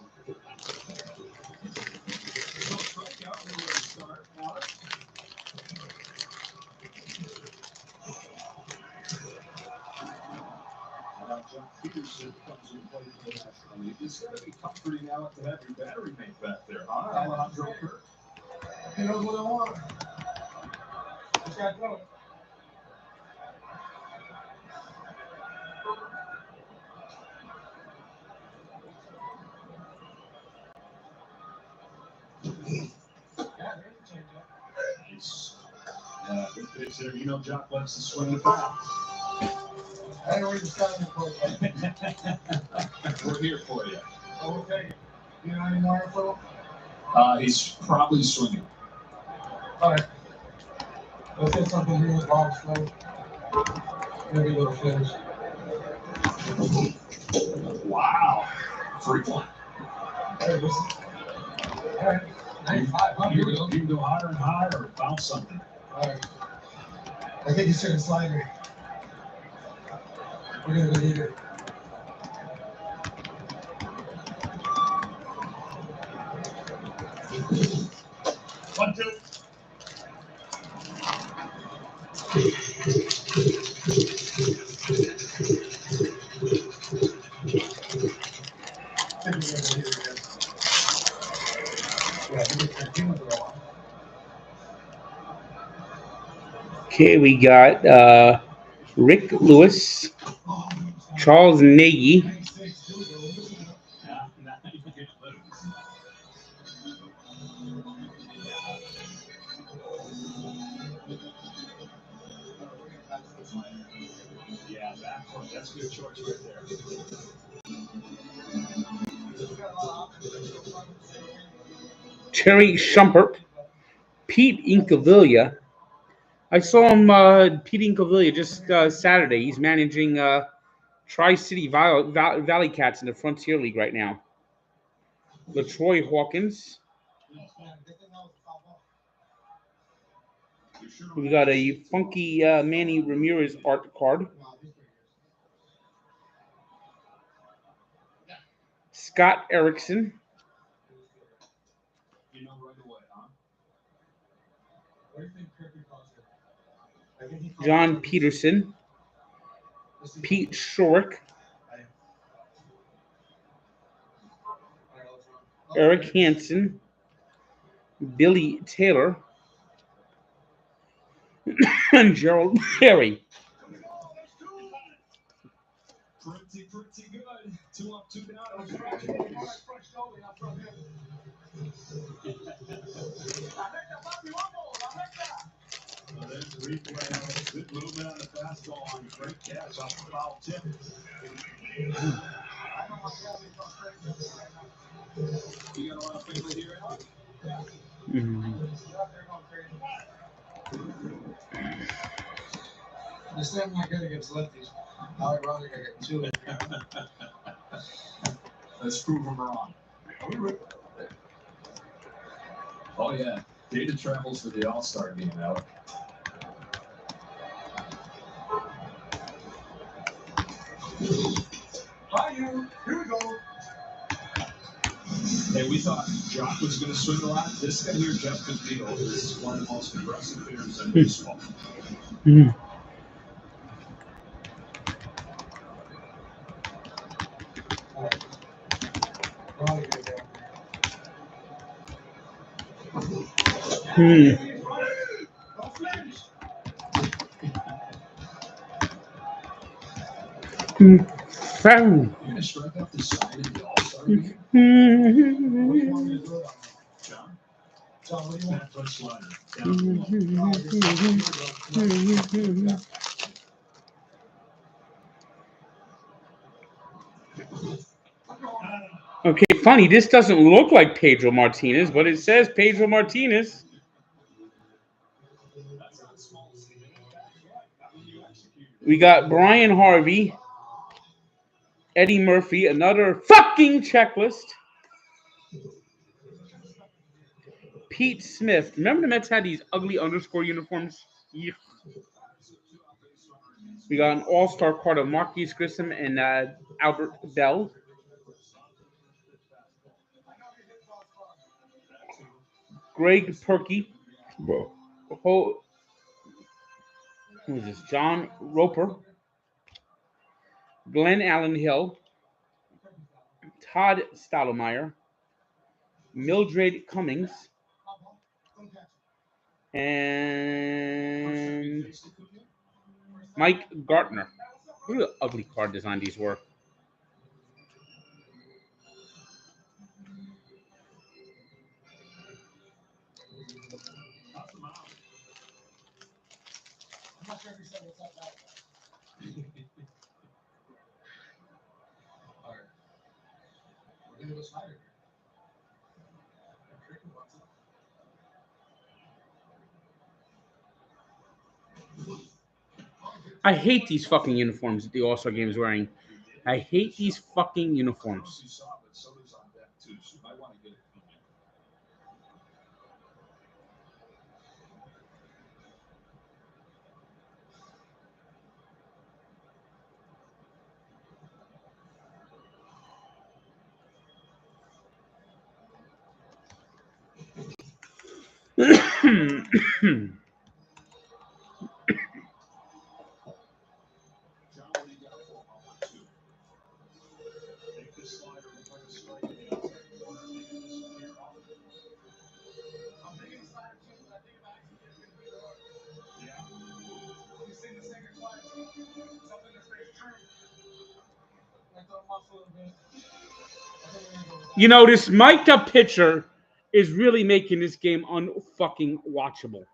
No strikeout. We're going to start. Alex. John Peterson comes in play for the National League. It's got to be comforting now to have your battery mate back there, huh? Alejandro Kirk. He knows what I want. Just got to go. Nice. Good pitch there. You know, Jock likes to swing the bat. I ain't ready to start the play. We're here for you. Oh, okay. You know any more info? He's probably swinging. All right. Let's get something here with Bob's flow. Maybe a little finish. Wow. Free one. Hey, listen. All right. 95. Huh? Here we go. You can go higher and higher or bounce something. All right. I think he's sitting slider. We're going to need it. One, two. Okay, we got Rick Lewis, Charles Nagy, Yeah, backcourt. That's a good choice right there. Terry Shumpert, Pete Incaviglia. I saw him, Pete Incaviglia, just Saturday. He's managing Tri-City Valley Cats in the Frontier League right now. LaTroy Hawkins. We got a funky Manny Ramirez art card. Scott Erickson. You know right away, huh? What do you think Kirby calls it? John Peterson. Pete Shorrock. Eric Hansen. Billy Taylor. And Gerald Perry. Pretty good. 2 up, 2 down. Well, there's the replay. Good movement on the fastball on a great catch off the foul tip. You got a lot of people here, Alex? This time not good against lefties. How ironic I got 2 in here. Let's prove them wrong. Oh, yeah. Data travels for the All-Star game out. Hi, you. Here we go. Hey, we thought Jock was going to swing a lot. This guy here, Jeff McNeil, is one of the most aggressive hitters in baseball. Seven. You're going to strike out the side of the All-Star game? What do you want me to do about it, John? John, what do you want? Foot slider. Down. Okay, funny. This doesn't look like Pedro Martinez, but it says Pedro Martinez. We got Brian Harvey, Eddie Murphy, another fucking checklist. Pete Smith. Remember the Mets had these ugly underscore uniforms? Yeah. We got an all-star card of Marquise Grissom and Albert Bell. Greg Perky. Who is this? John Roper. Glenn Allen Hill. Todd Stottlemyre. Mildred Cummings. And Mike Gartner. Look at the ugly card design these were. I hate these fucking uniforms that the All-Star game is wearing. I hate these fucking uniforms. You saw, but somebody's on deck too, so you might want to get it clean. John, what do you got for him on 1-2? Take this slider, look like a strike in the outside corner, make it disappear off. I'm thinking the slider too, but I think I'm actually getting a bit hard. Yeah. You've seen the second twice. Something that stays true. Like the muscle a bit. You know, this mic'd up pitcher is really making this game unfucking watchable.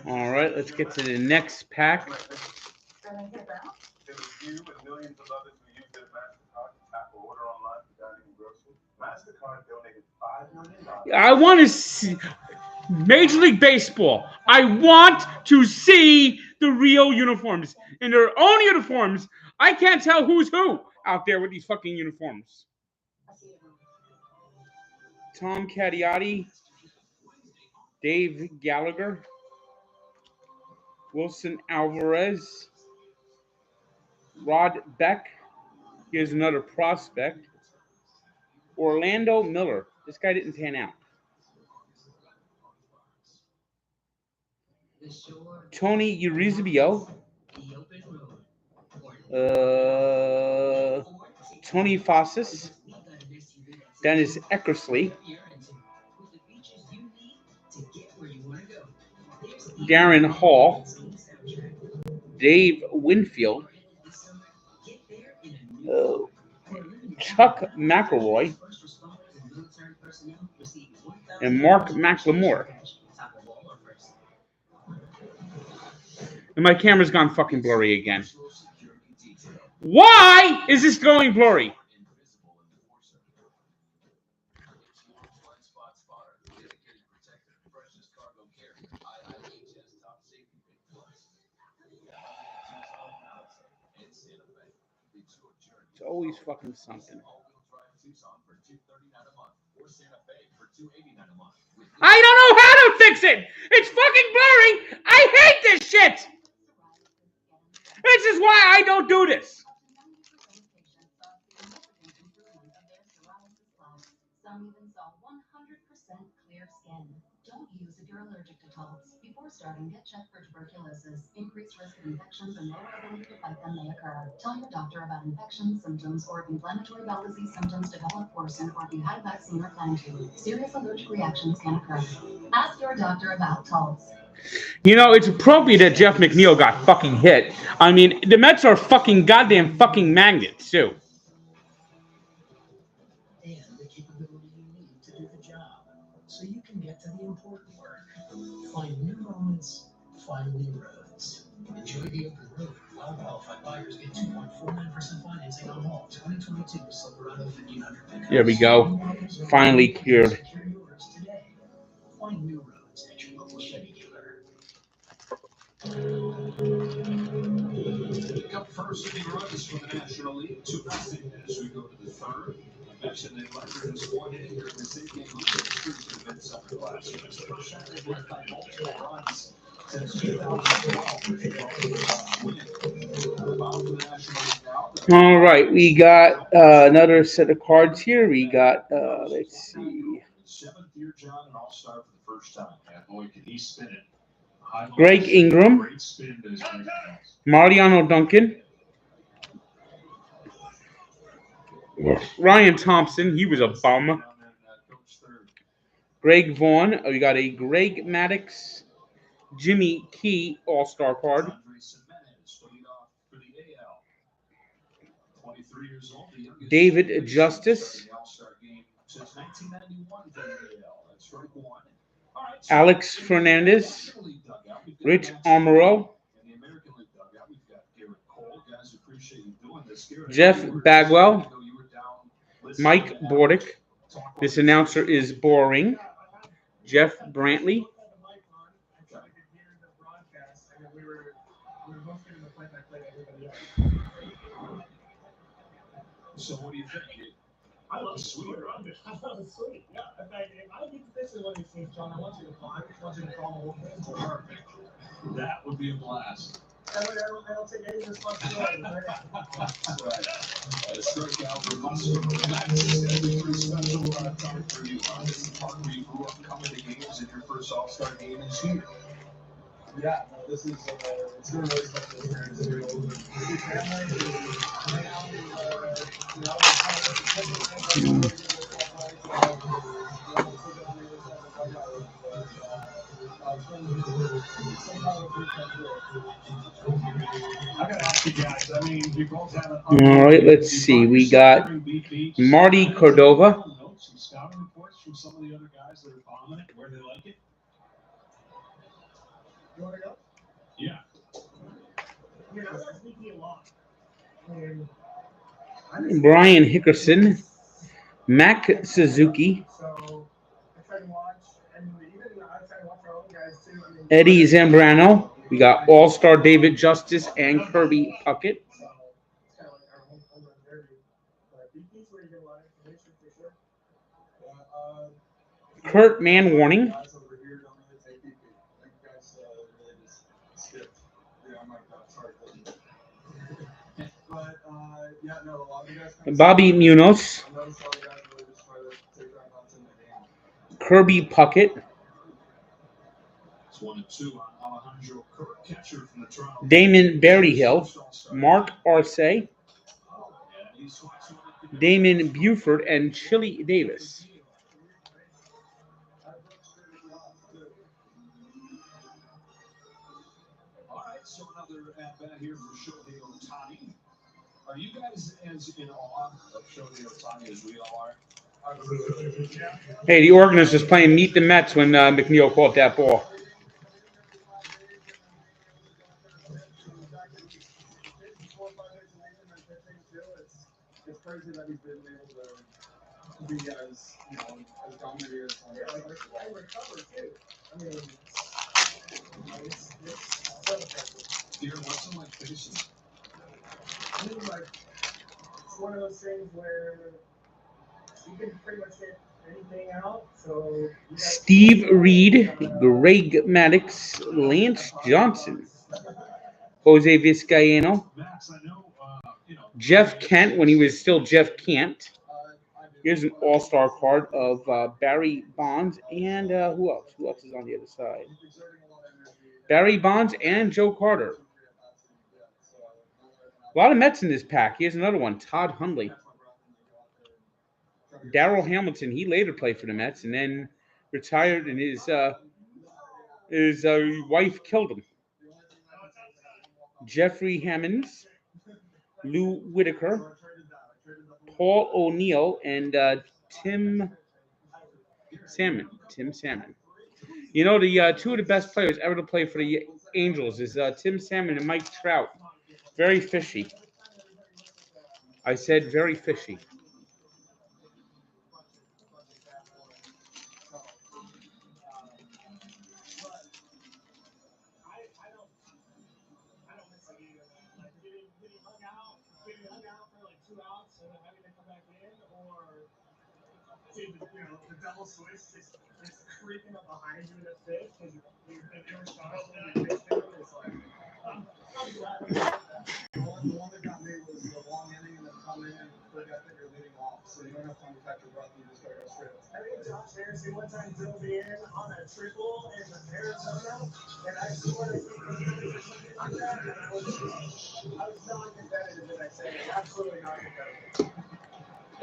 All right, let's get to the next pack. There was you and millions of others who used their MasterCard to tap or order online for dining and groceries. MasterCard donated $5 million. I want to see Major League Baseball. I want to see the real uniforms. In their own uniforms, I can't tell who's who out there with these fucking uniforms. Tom Cadiotti, Dave Gallagher, Wilson Alvarez, Rod Beck. Here's another prospect. Orlando Miller. This guy didn't pan out. Tony Urizabio. Tony Fossis. Dennis Eckersley. Darren Hall. Dave Winfield. Chuck McElroy. and Mark McLemore. And my camera's gone fucking blurry again. Why is this going blurry? It's always fucking something. I don't know how to fix it. It's fucking blurry. I hate this shit. This is why I don't do this. Some even saw 100% clear skin. Don't use if you're allergic to salts. Before starting, get checked for tuberculosis. Increased risk of infections and lower ability to fight them may occur. Tell your doctor about infections, symptoms, or if inflammatory bowel disease symptoms develop, worsen, or if you had a vaccine or plan to. Serious allergic reactions can occur. Ask your doctor about salts. You know, it's appropriate that Jeff McNeil got fucking hit. I mean, the Mets are fucking goddamn fucking magnets, too. And the capability you need to do the job, so you can get to the important work. Find new moments, find new roads. Enjoy the open road. Well-qualified buyers get 2.49% financing on all 2022 Silverado 1500 pickups. There we go. Finally cured. Secure yours today. Find new roads at your local Chevy dealer. Cup first inning runs for the National League, 2-0 as we go to the third. Mentioned that Leonard has won in here in the same game losing streak to the mid-summer class. It's the first time they've led by multiple runs since 2012, which is a win. Bound for the National League now. All right, we got another set of cards here. We got, let's see. Seventh year John, an all-star for the first time. And boy, can he spin it. High Greg balls, Ingram, great spin to his great balls. Mariano Duncan, Ryan Thompson, he was a bum. Greg Vaughn, we got a Greg Maddux, Jimmy Key all-star card. David Justice, Alex Fernandez, Rich Amaro, Jeff Bagwell, Mike Bordick. This announcer is boring. Jeff Brantley. So what do you think? I love sweet. I love it sweet. Yeah. In fact, I think this is what he sees, John. I want you to call the whole thing. Perfect. That would be a blast. I don't take any responsibility. That's right. A strikeout for Buster. That's going to be pretty special time for you. This is the part where you grew up coming to games, and your first All-Star game is here. Yeah, no, this is it's been a really special experience. You know, with your family, I gotta ask you guys. I mean, you both have an. All right, let's see. We got Marty Cordova. Some scouting reports from some of the other guys that are bombing it, where they like it. You want to go? Yeah. Yeah, that's VP a lot. Brian Hickerson, Mac Suzuki, So I try to watch, and even I try to watch our own guys too. I mean, Eddie Zambrano. We got All-Star David Justice and Kirby Puckett. so it's kind of like our home run derby. But VP's where you get a lot of information for sure. Kurt Manwarning, Guys over here don't really take VP. You guys really just skipped. Yeah, I'm like, sorry. But yeah, no, a lot of you guys. Bobby Munoz, I noticed a lot of guys really just try to take that onto the game. Kirby Puckett, It's 1-2 on Alejandro Kirk, catcher from the Toronto. Damon Berryhill, Mark Arce, Damon Buford, and Chili Davis. All right, so another at-bat here for Shohei Ohtani. Are you guys as in awe of Shohei Ohtani as we all are? Hey, the organist was playing Meet the Mets when McNeil caught that ball. It's crazy that he's been able to be as dominant as I recover too. I mean, it's so impressive. What's it like facing? I mean, like, it's one of those things where you can pretty much get anything out. So Steve Reed, Greg Maddox, Lance Johnson, Jose Vizcaino, Max, I know, Jeff Kent when he was still Jeff Kent. Here's an all-star card of Barry Bonds and who else? Who else is on the other side? Barry Bonds and Joe Carter. A lot of Mets in this pack. Here's another one, Todd Hundley. Darrell Hamilton, he later played for the Mets and then retired, and his wife killed him. Jeffrey Hammonds, Lou Whitaker, Paul O'Neill, and Tim Salmon. You know, the two of the best players ever to play for the Angels is Tim Salmon and Mike Trout. Very fishy. I said very fishy. The double switch just creeping up behind you in the pitch because you've been irresponsible and pitched it. It's like, I'm glad we got that. The one that got me was the long inning and then come in and forget that you're leading off. So you don't have time to catch your breath and you just gotta go straight. I think Josh Harrison one time drilled me in on a triple in Arizona, and I scored a something like that, and I was not competitive in that setting. Absolutely not competitive.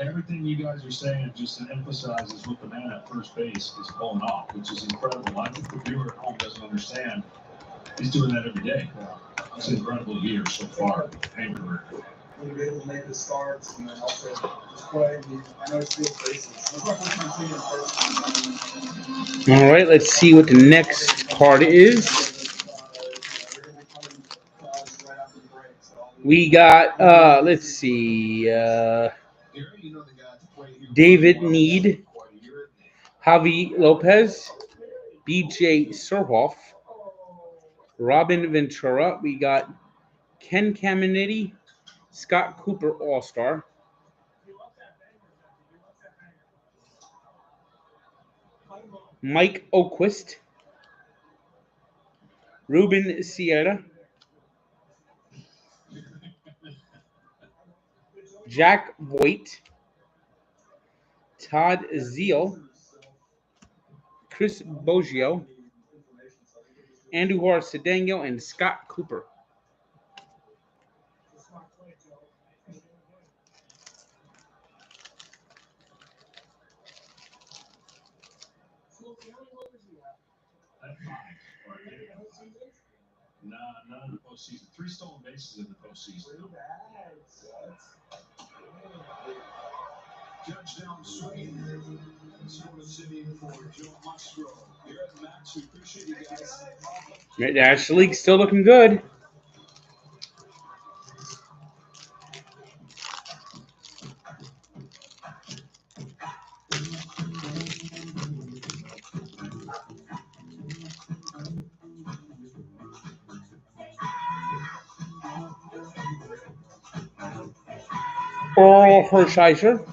everything you guys are saying just emphasizes what the man at first base is pulling off, which is incredible. I think the viewer at home doesn't understand. He's doing that every day. It's an incredible year so far. Hamburger. When you're able to make the starts and then also just play, I know it's steals bases. That's my first time seeing him personally. All right, let's see what the next card is. We got, let's see, David Need, Javi Lopez, BJ Surhoff, Robin Ventura. We got Ken Caminiti, Scott Cooper All-Star, Mike Oquist, Ruben Sierra, Jack Voigt, Todd Zeal, Chris Boggio, Andujar Cedeno, and Scott Cooper. None in the postseason. 3 stolen bases in the postseason. Touchdown swing. Silver City for Joe Musgrove. Here at the match, we appreciate you guys. The National League still looking good. Earl Hershiser,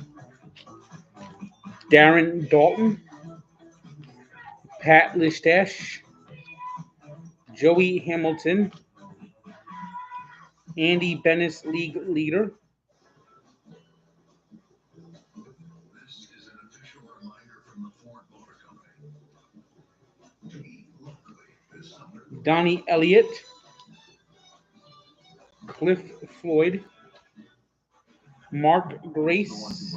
Darren Dalton, Pat Listash, Joey Hamilton, Andy Bennis, league leader. This is an official reminder from the Ford Motor Company. Locally this summer. Donnie Elliott, Cliff Floyd, Mark Grace,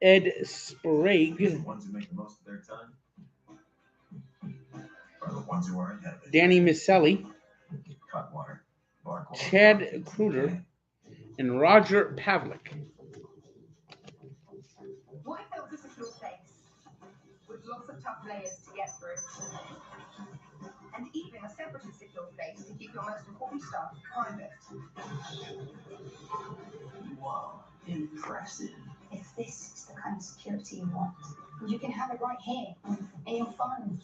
Ed Sprague, Danny Miceli, Chad Kruger, and Roger Pavlik. layers to get through. And even a separately secured place to keep your most important stuff private. Whoa, impressive. If this is the kind of security you want, you can have it right here in your phone.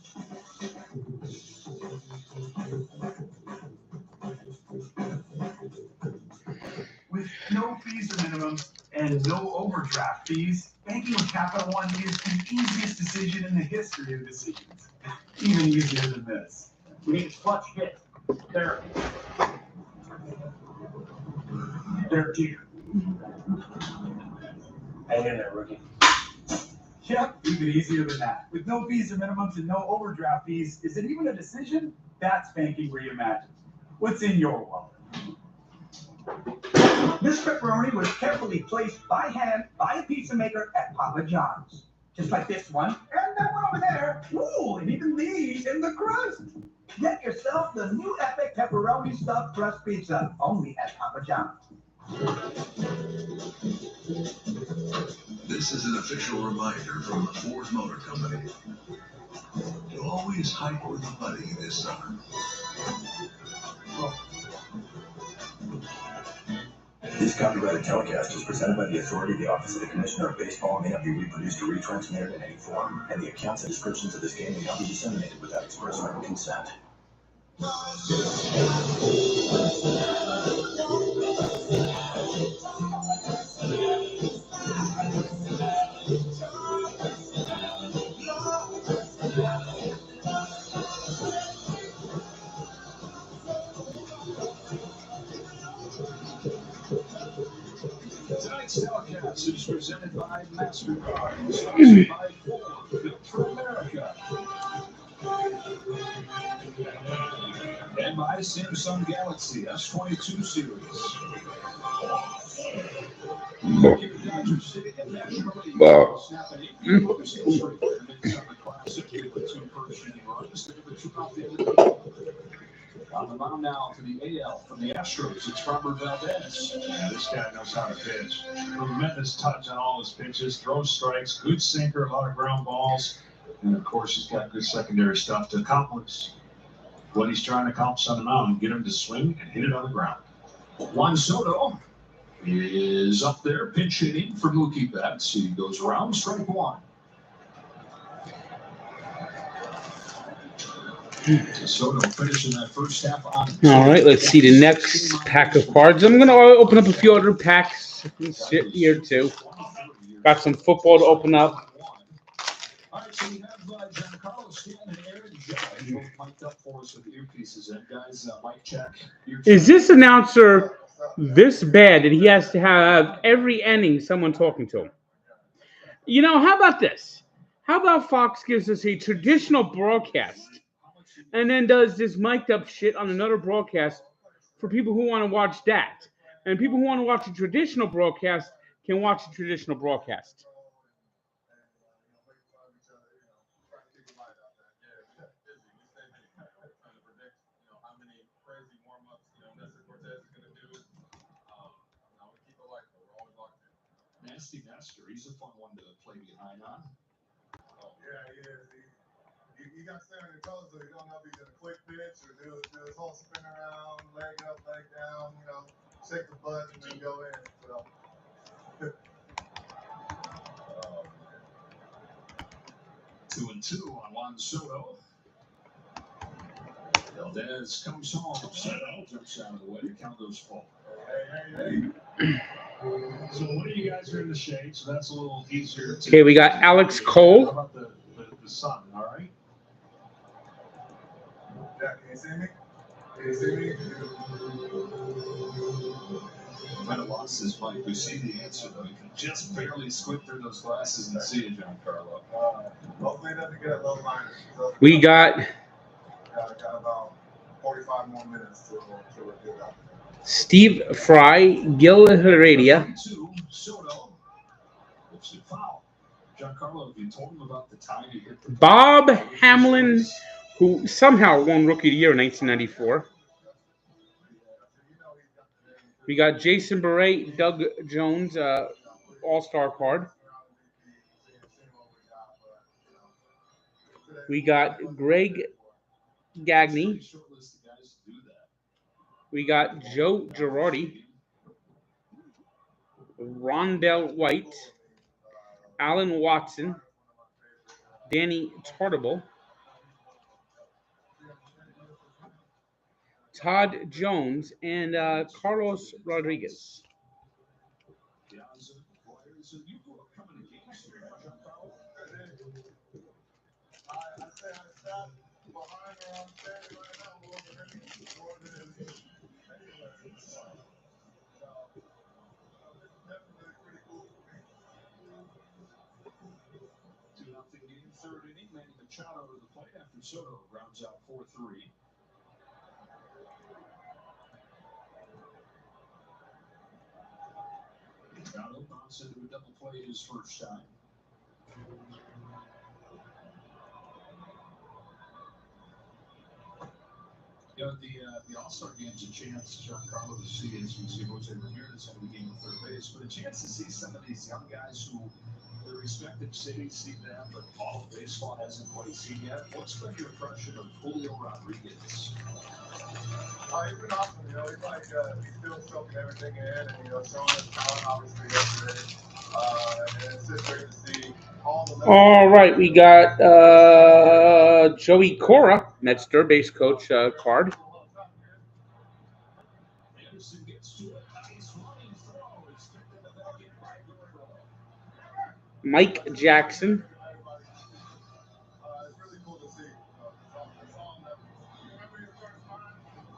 With no fees or minimums and no overdraft fees, banking with Capital One is the easiest decision in the history of decisions. Even easier than this. We need a clutch hit. There. There, dear. Hang in there, rookie. Yep, even easier than that. With no fees or minimums and no overdraft fees, is it even a decision? That's banking reimagined. What's in your wallet? This pepperoni was carefully placed by hand by a pizza maker at Papa John's. Just like this one, and that one over there. Ooh, and even these in the crust. Get yourself the new epic pepperoni stuffed crust pizza, only at Papa John's. This is an official reminder from the Ford Motor Company to always hike with a buddy this summer. This copyrighted telecast is presented by the authority of the Office of the Commissioner of Baseball and may not be reproduced or retransmitted in any form, and the accounts and descriptions of this game may not be disseminated without express written consent. Tonight's telecast is presented by MasterCard, sponsored by Ford, built for America, and by Samsung Galaxy S22 series. Here at Dodger Stadium, National League, snap an 8-game streak for the Midsummer Classic with a 2 first-inning runs. They're the 2-0 lead. On the mound now for the AL from the Astros, it's Robert Valdez. Yeah, this guy knows how to pitch. Tremendous touch on all his pitches, throws strikes, good sinker, a lot of ground balls. And of course, he's got good secondary stuff to accomplish what he's trying to accomplish on the mound, get him to swing and hit it on the ground. Juan Soto is up there, pinch hitting for Mookie Betts. He goes around, strike one. Soto finishing that first half on. All right, let's see the next pack of cards. I'm going to open up a few other packs here too. Got some football to open up. All right, so we have Giancarlo Stanton and Aaron Judge both mic'd up for us with earpieces in. Guys, mic check. Is this announcer this bad that he has to have every inning someone talking to him? You know, how about this? How about Fox gives us a traditional broadcast and then does this mic'd up shit on another broadcast for people who want to watch that? And people who want to watch a traditional broadcast can watch a traditional broadcast. Nasty Nestor, he's a fun one to play behind on. Yeah, he is. You got to stay on your toes, so you don't know if he's going to quick pitch or do his whole spin around, leg up, leg down, shake the butt and then go in. So. 2-2 on Juan Soto. Valdez comes home. Soto jumps out of the way. Count goes full. Hey. So one of you guys are in the shade, so that's a little easier. Okay, we got Alex Cole. How about the sun, all right? Yeah, can you see me? Can you see me? Might have lost his mic. We see the answer, though. You can just barely squint through those glasses and see it, Giancarlo. Hopefully it doesn't get a low line. We got Got about 45 more minutes till we're good out. Steve Fry, Gil Heredia. Soto. Looks to foul. Giancarlo, if you told him about the time he hit the Bob Hamlin, who somehow won Rookie of the Year in 1994. We got Jason Beret, Doug Jones, All-Star card. We got Greg Gagne. We got Joe Girardi, Rondell White, Alan Watson, Danny Tartable, Todd Jones, and Carlos Rodriguez. Third inning, Manny Machado to the plate after Soto rounds out 4-3. Machado bounces into a double play his first time. You know, the All-Star game's a chance, Giancarlo, to see, as we see Jose Ramirez have the game of third base, but a chance to see some of these young guys who their respective cities see them, but all of baseball hasn't quite seen yet. What's been your impression of Julio Rodriguez? He's been awesome, you know, he's still soaking everything in and, showing his talent, obviously, yesterday. And it's just great to see all the... All right, we got Joey Cora, Mets third base coach card. Mike Jackson.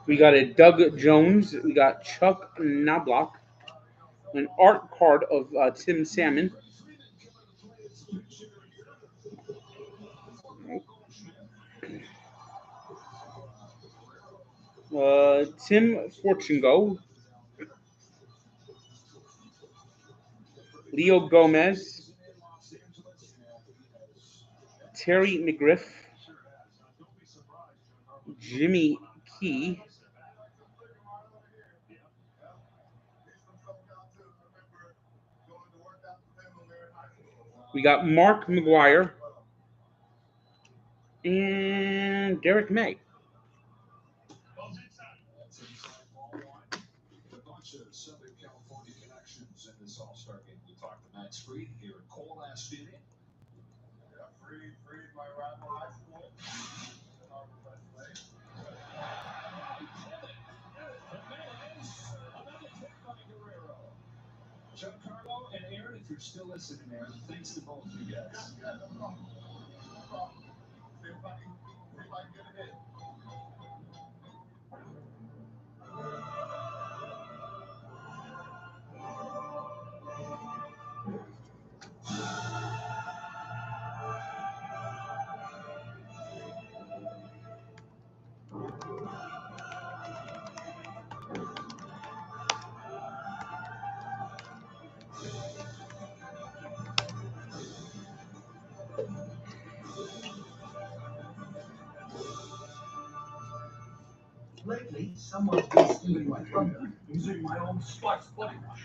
We got a Doug Jones. We got Chuck Knobloch. An art card of Tim Salmon. Tim Fortungo. Leo Gomez. Terry McGriff. Jimmy Key. We got Mark McGuire and Derek May. A bunch of Southern California connections in this All-Star game. We talked to Max Fried here at Cole last inning. Yeah, Fried, my rival high school. Giancarlo and Aaron, if you're still listening, Aaron, thanks to both of you guys. Yeah, no problem. No problem. See if I can get a hit. Lately, someone's been stealing my thunder using my own Spice Body Wash.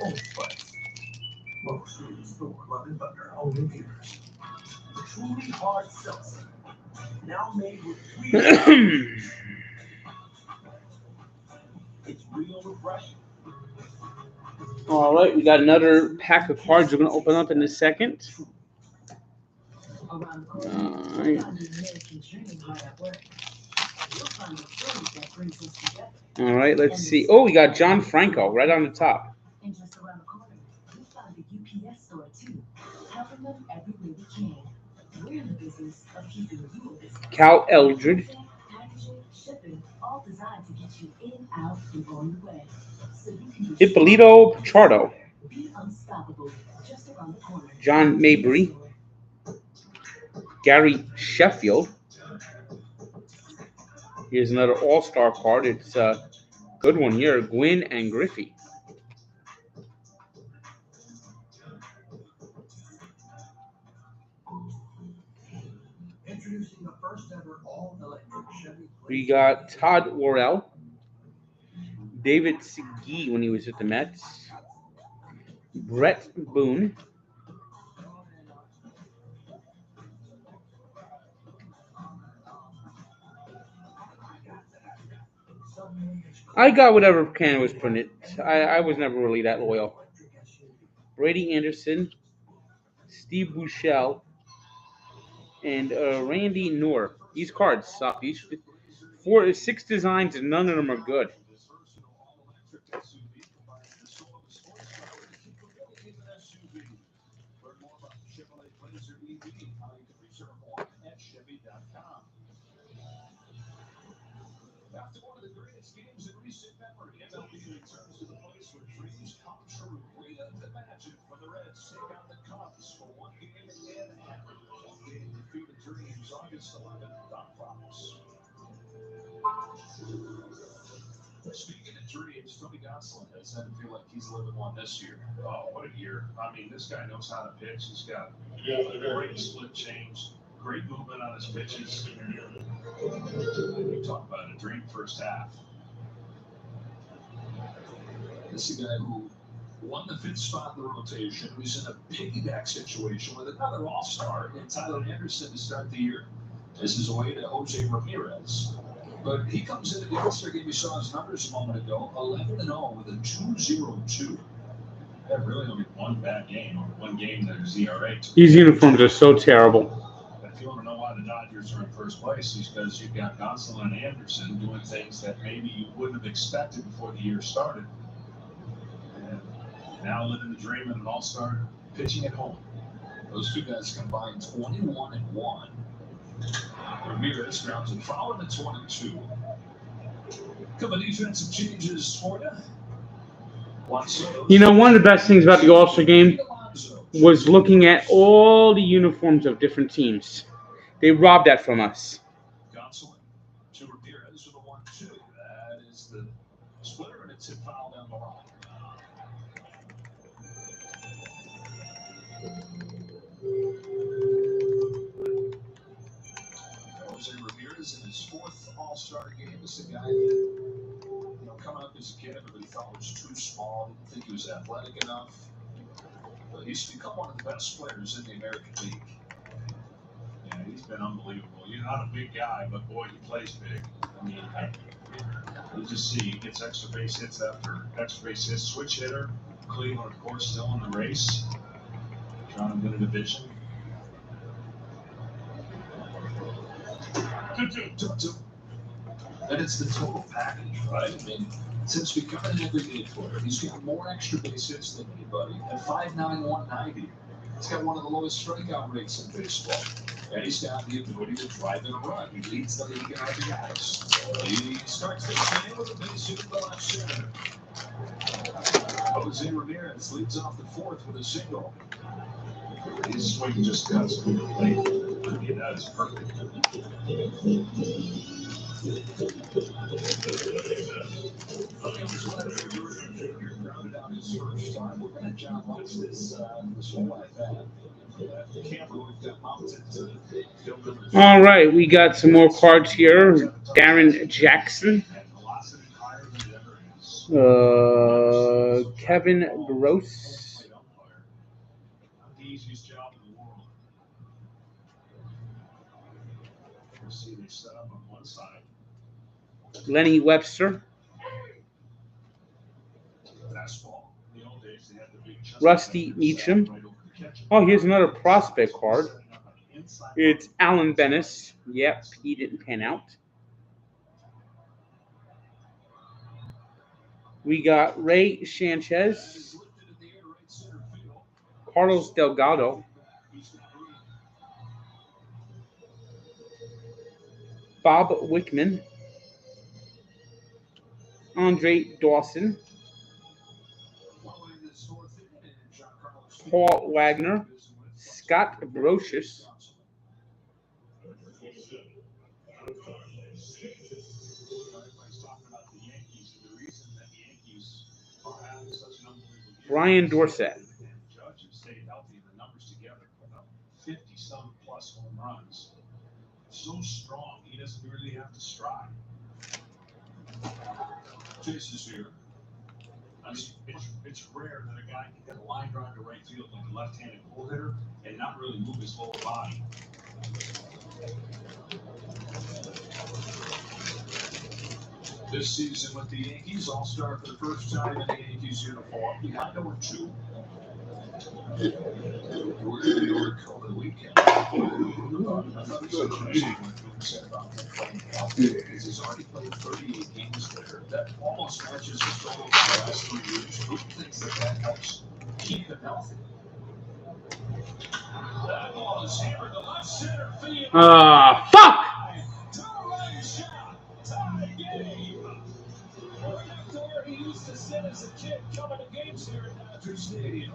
Old Spice. Most students store love and thunder only beers. The truly hard seltzer. Now made with it's real refreshing. All right, we got another pack of cards we're going to open up in a second. All right. All right, let's see. Oh, we got John Franco right on the top. And just around the corner, we found a UPS store too, helping them every way we can. We're in the business of keeping you a business. Cal Eldred. Packaging, shipping, all designed to get you in, out, and on the way. So you can Hippolito Pichardo. be unstoppable just around the corner. John Mabry. Gary Sheffield. Here's another all-star card. It's a good one here. Gwynn and Griffey. Introducing the first ever all-electric Chevy. We got Todd Worrell. David Segui when he was at the Mets. Brett Boone. I got whatever can was printed. I was never really that loyal. Brady Anderson, Steve Bushell, and Randy Noor. These cards suck. These 6 designs and none of them are good. Learn more about the Chevrolet Blazer EV, how you can reserve one at Chevy.com. After one of the greatest games in recent memory, MLB returns to the place where dreams come true. Relive the magic when the Reds take on the Cubs for one game in Manhattan. One game to feed the dreams, August 11th on Fox. Speaking of dreams, Tony Gonsolin has had to feel like he's living one this year. Oh, what a year. I mean, this guy knows how to pitch. He's got a great split change, great movement on his pitches. You talk about a dream first half. This is a guy who won the 5th spot in the rotation. He's in a piggyback situation with another all-star in Tyler Anderson to start the year. This is away to Jose Ramirez. But he comes into the All-Star game. We saw his numbers a moment ago, 11-0 with a 2.02. That really only one bad game, or one game that his ERA. These uniforms are so terrible. If you want to know why the Dodgers are in first place, it's because you've got Gonsolin and Anderson doing things that maybe you wouldn't have expected before the year started. And now living the dream in an all-star pitching at home. Those two guys combined 21-1. Ramirez grounds and foul at 22. Couple defensive changes for you. You know, one of the best things about the All-Star game was looking at all the uniforms of different teams. They robbed that from us. Gonsolin to Ramirez with a 1-2. That is the splitter, and it's hit foul down the line. Jose Ramirez in his 4th All-Star game. This is a guy that, coming up as a kid, everybody thought was too small. Didn't think he was athletic enough. But he's become one of the best players in the American League. Yeah, he's been unbelievable. He's not a big guy, but boy, he plays big. I mean, you just see he gets extra base hits after extra base hits. Switch hitter. Cleveland, of course, still in the race. Trying to win a division. 2-2. And it's the total package, right? I mean, since becoming an everyday player, he's got more extra base hits than anybody at 5'9", 190. He's got one of the lowest strikeout rates in baseball. And he's got the ability to drive in a run. He leads the league in RBIs. He starts this game with a base hit in the left center. Jose Ramirez leads off the 4th with a single. His swing just cuts through the plate. I mean, that is perfect. Grounded out his first time. We're going to John watch this whole iPad. The camera we've got mounted to film. All right, we got some more cards here. Darren Jackson. Kevin Gross. The easiest job in the world. You see, they set up on one side. Lenny Webster. Fastball. In the old days, they had the big Rusty Meacham. Oh, here's another prospect card. It's Alan Bennis. Yep, he didn't pan out. We got Ray Sanchez. Carlos Delgado. Bob Wickman. Andre Dawson. Paul Wagner. Scott Brocious. Brian Dorsett. Judge has stayed healthy, the numbers together, 50-some plus home runs. So strong, he doesn't really have to stride. Chase is here. It's rare that a guy can get a line drive to right field like a left-handed pull hitter and not really move his lower body. This season with the Yankees, All-Star for the first time in the Yankees uniform. Behind number 2. We're in New York over the weekend. Another situation said about him playing California is he's already played 38 games there. That almost matches his total for the last 3 years. Who thinks that helps keep him healthy? That ball is hammered to left center field. Fuck! Two-run shot. Tie game. Right after where he used to sit as a kid coming to games here at Dodger Stadium.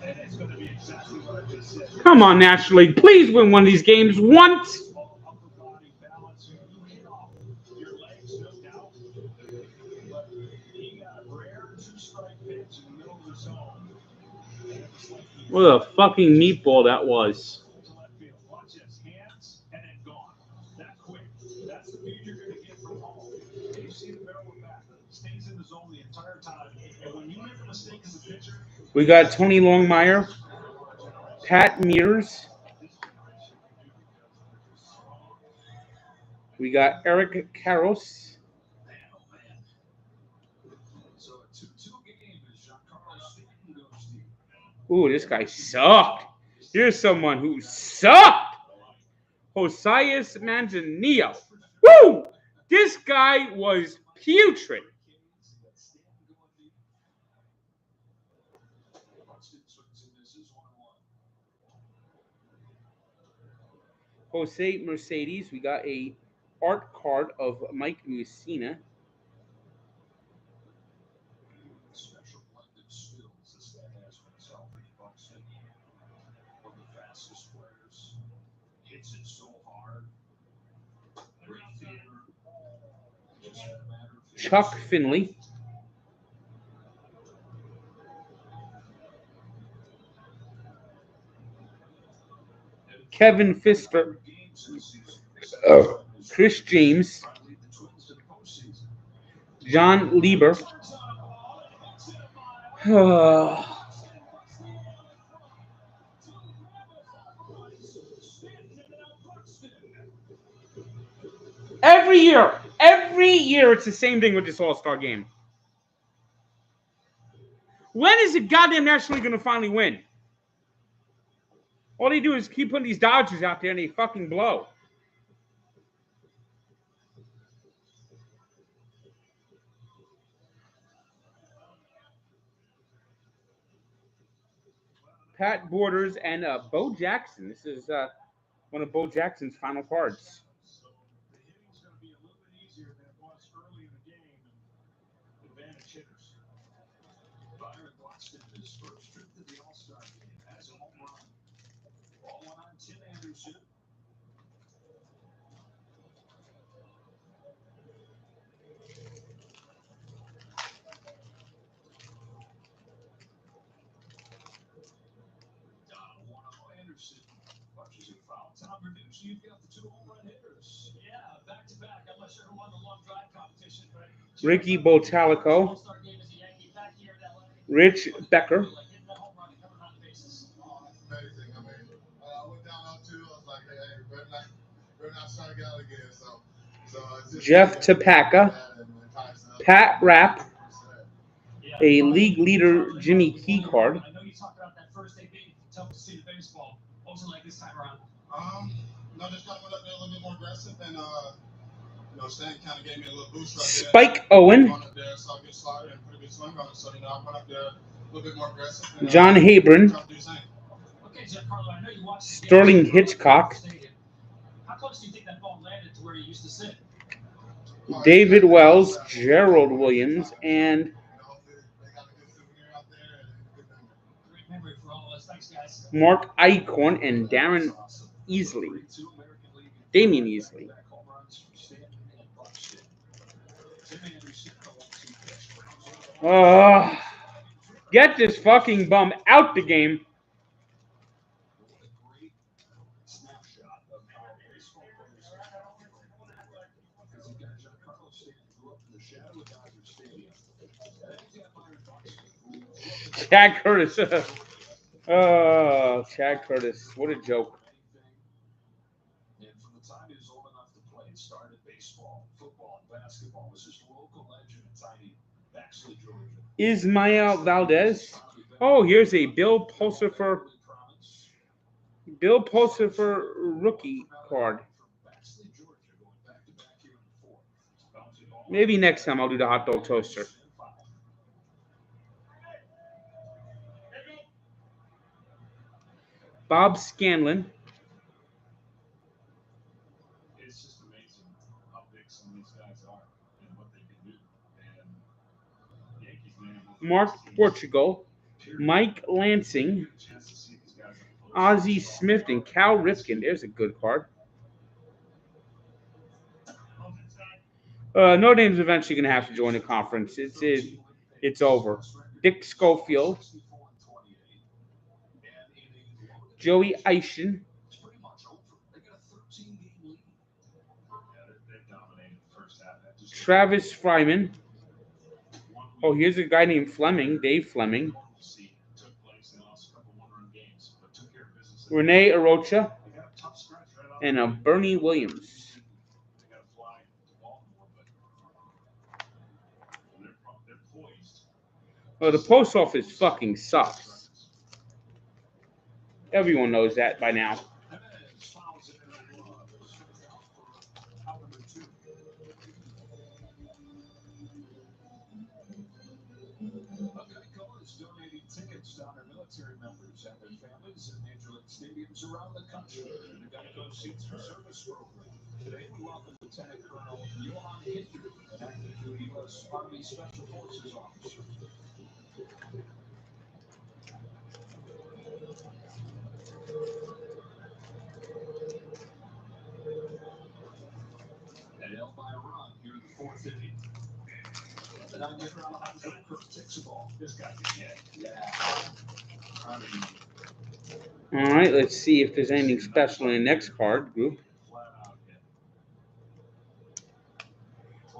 And it's going to be exactly what I just said. Come on, National League. Please win one of these games once. Upper body balance. You hit off your legs, no doubt. But he got a rare 2-strike pitch in the middle of the zone. What a fucking meatball that was. Watch his hands and then gone. That quick. That's the feed you're going to get from home. You see the barrel back. Stays in the zone the entire time. And when you make a mistake as a pitcher, We got Tony Longmire, Pat Mears. We got Eric Karros. so a 2-2 game as Giancarlo Stanton goes deep. Ooh, this guy sucked. Here's someone who sucked. Josias Manzanillo. Woo! This guy was putrid. Jose Mercedes. We got a art card of Mike Mussina. Special blended skills this guy has when he's healthy. Buxton, one of the fastest players, hits it so hard. Great theater. Just a matter of Chuck Finley. Kevin Fister. Chris James. John Lieber. Every year, it's the same thing with this All-Star game. When is the goddamn National League going to finally win? All they do is keep putting these Dodgers out there and they fucking blow. Pat Borders and Bo Jackson. This is one of Bo Jackson's final cards. the hitting's going to be a little bit easier than it was early in the game. And advantage hitters. Byron Buxton, his first trip to the All-Star game, has a home run. Ball one on Tim Anderson. Anderson punches it foul. Tom Verducci, you've got the 2 home run hitters. Yeah, back to back. I'm not sure who won the long drive competition, but Ricky Botalico. All-Star game is a Yankee back here in LA. Rich Becker. Like hitting that home run and coming around the bases. Amazing. I mean, I went down 0-2. I was like, hey, better not try to get out again. So it's just Jeff Tapaka. Pat Rapp. A league leader Jimmy Key card. I know you talked about that first day being tough to see the baseball. What was it like this time around? No, just kind of went up there a little bit more aggressive, and Stan kind of gave me a little boost right there. Spike Owen. Up there, saw a good slider and put a good swing on it, so I went up there a little bit more aggressive. And, John Habron. tried to do the same. Okay, Giancarlo, I know you watched the game. Sterling Hitchcock. How close do you think that ball landed to where you used to sit? David Wells. Gerald Williams. And Hopefully they got a good souvenir out there and a good memory. Great memory for all of us. Thanks, guys. Mark Eichhorn and Darren Easley. Damian Easley. Get this fucking bum out the game. Chad Curtis. Oh, Chad Curtis. What a joke. And from the time he was old enough to play, it started baseball, football, and basketball. Was his local legend in tiny Baxley, Georgia. Ismael Valdez. Oh, here's a Bill Pulsifer rookie card. Maybe next time I'll do the hot dog toaster. Bob Scanlon. It's just amazing how big some of these guys are and what they can do. And Yankees Mark Portugal. Mike Lansing. Ozzie Smith and Cal Ripken. There's a good card. Notre Dame's eventually going to have to join the conference. It's over. Dick Schofield. Joey Eischen. Travis Fryman. Oh, here's a guy named Fleming, Dave Fleming. Rene Arocha. And Bernie Williams. Oh, the post office fucking sucks. Everyone knows that by now. Donating tickets to honor military members and their families in major league stadiums around the country. The Geico Seats for Service program. Today we welcome Lieutenant Colonel Johan Hitler, an active duty U.S. Army Special Forces officer. At El Byron here in the fourth inning. And I'm getting around the hot dog. Kirk takes the ball. This guy's a kid. Yeah. All right, let's see if there's anything special in the next card group.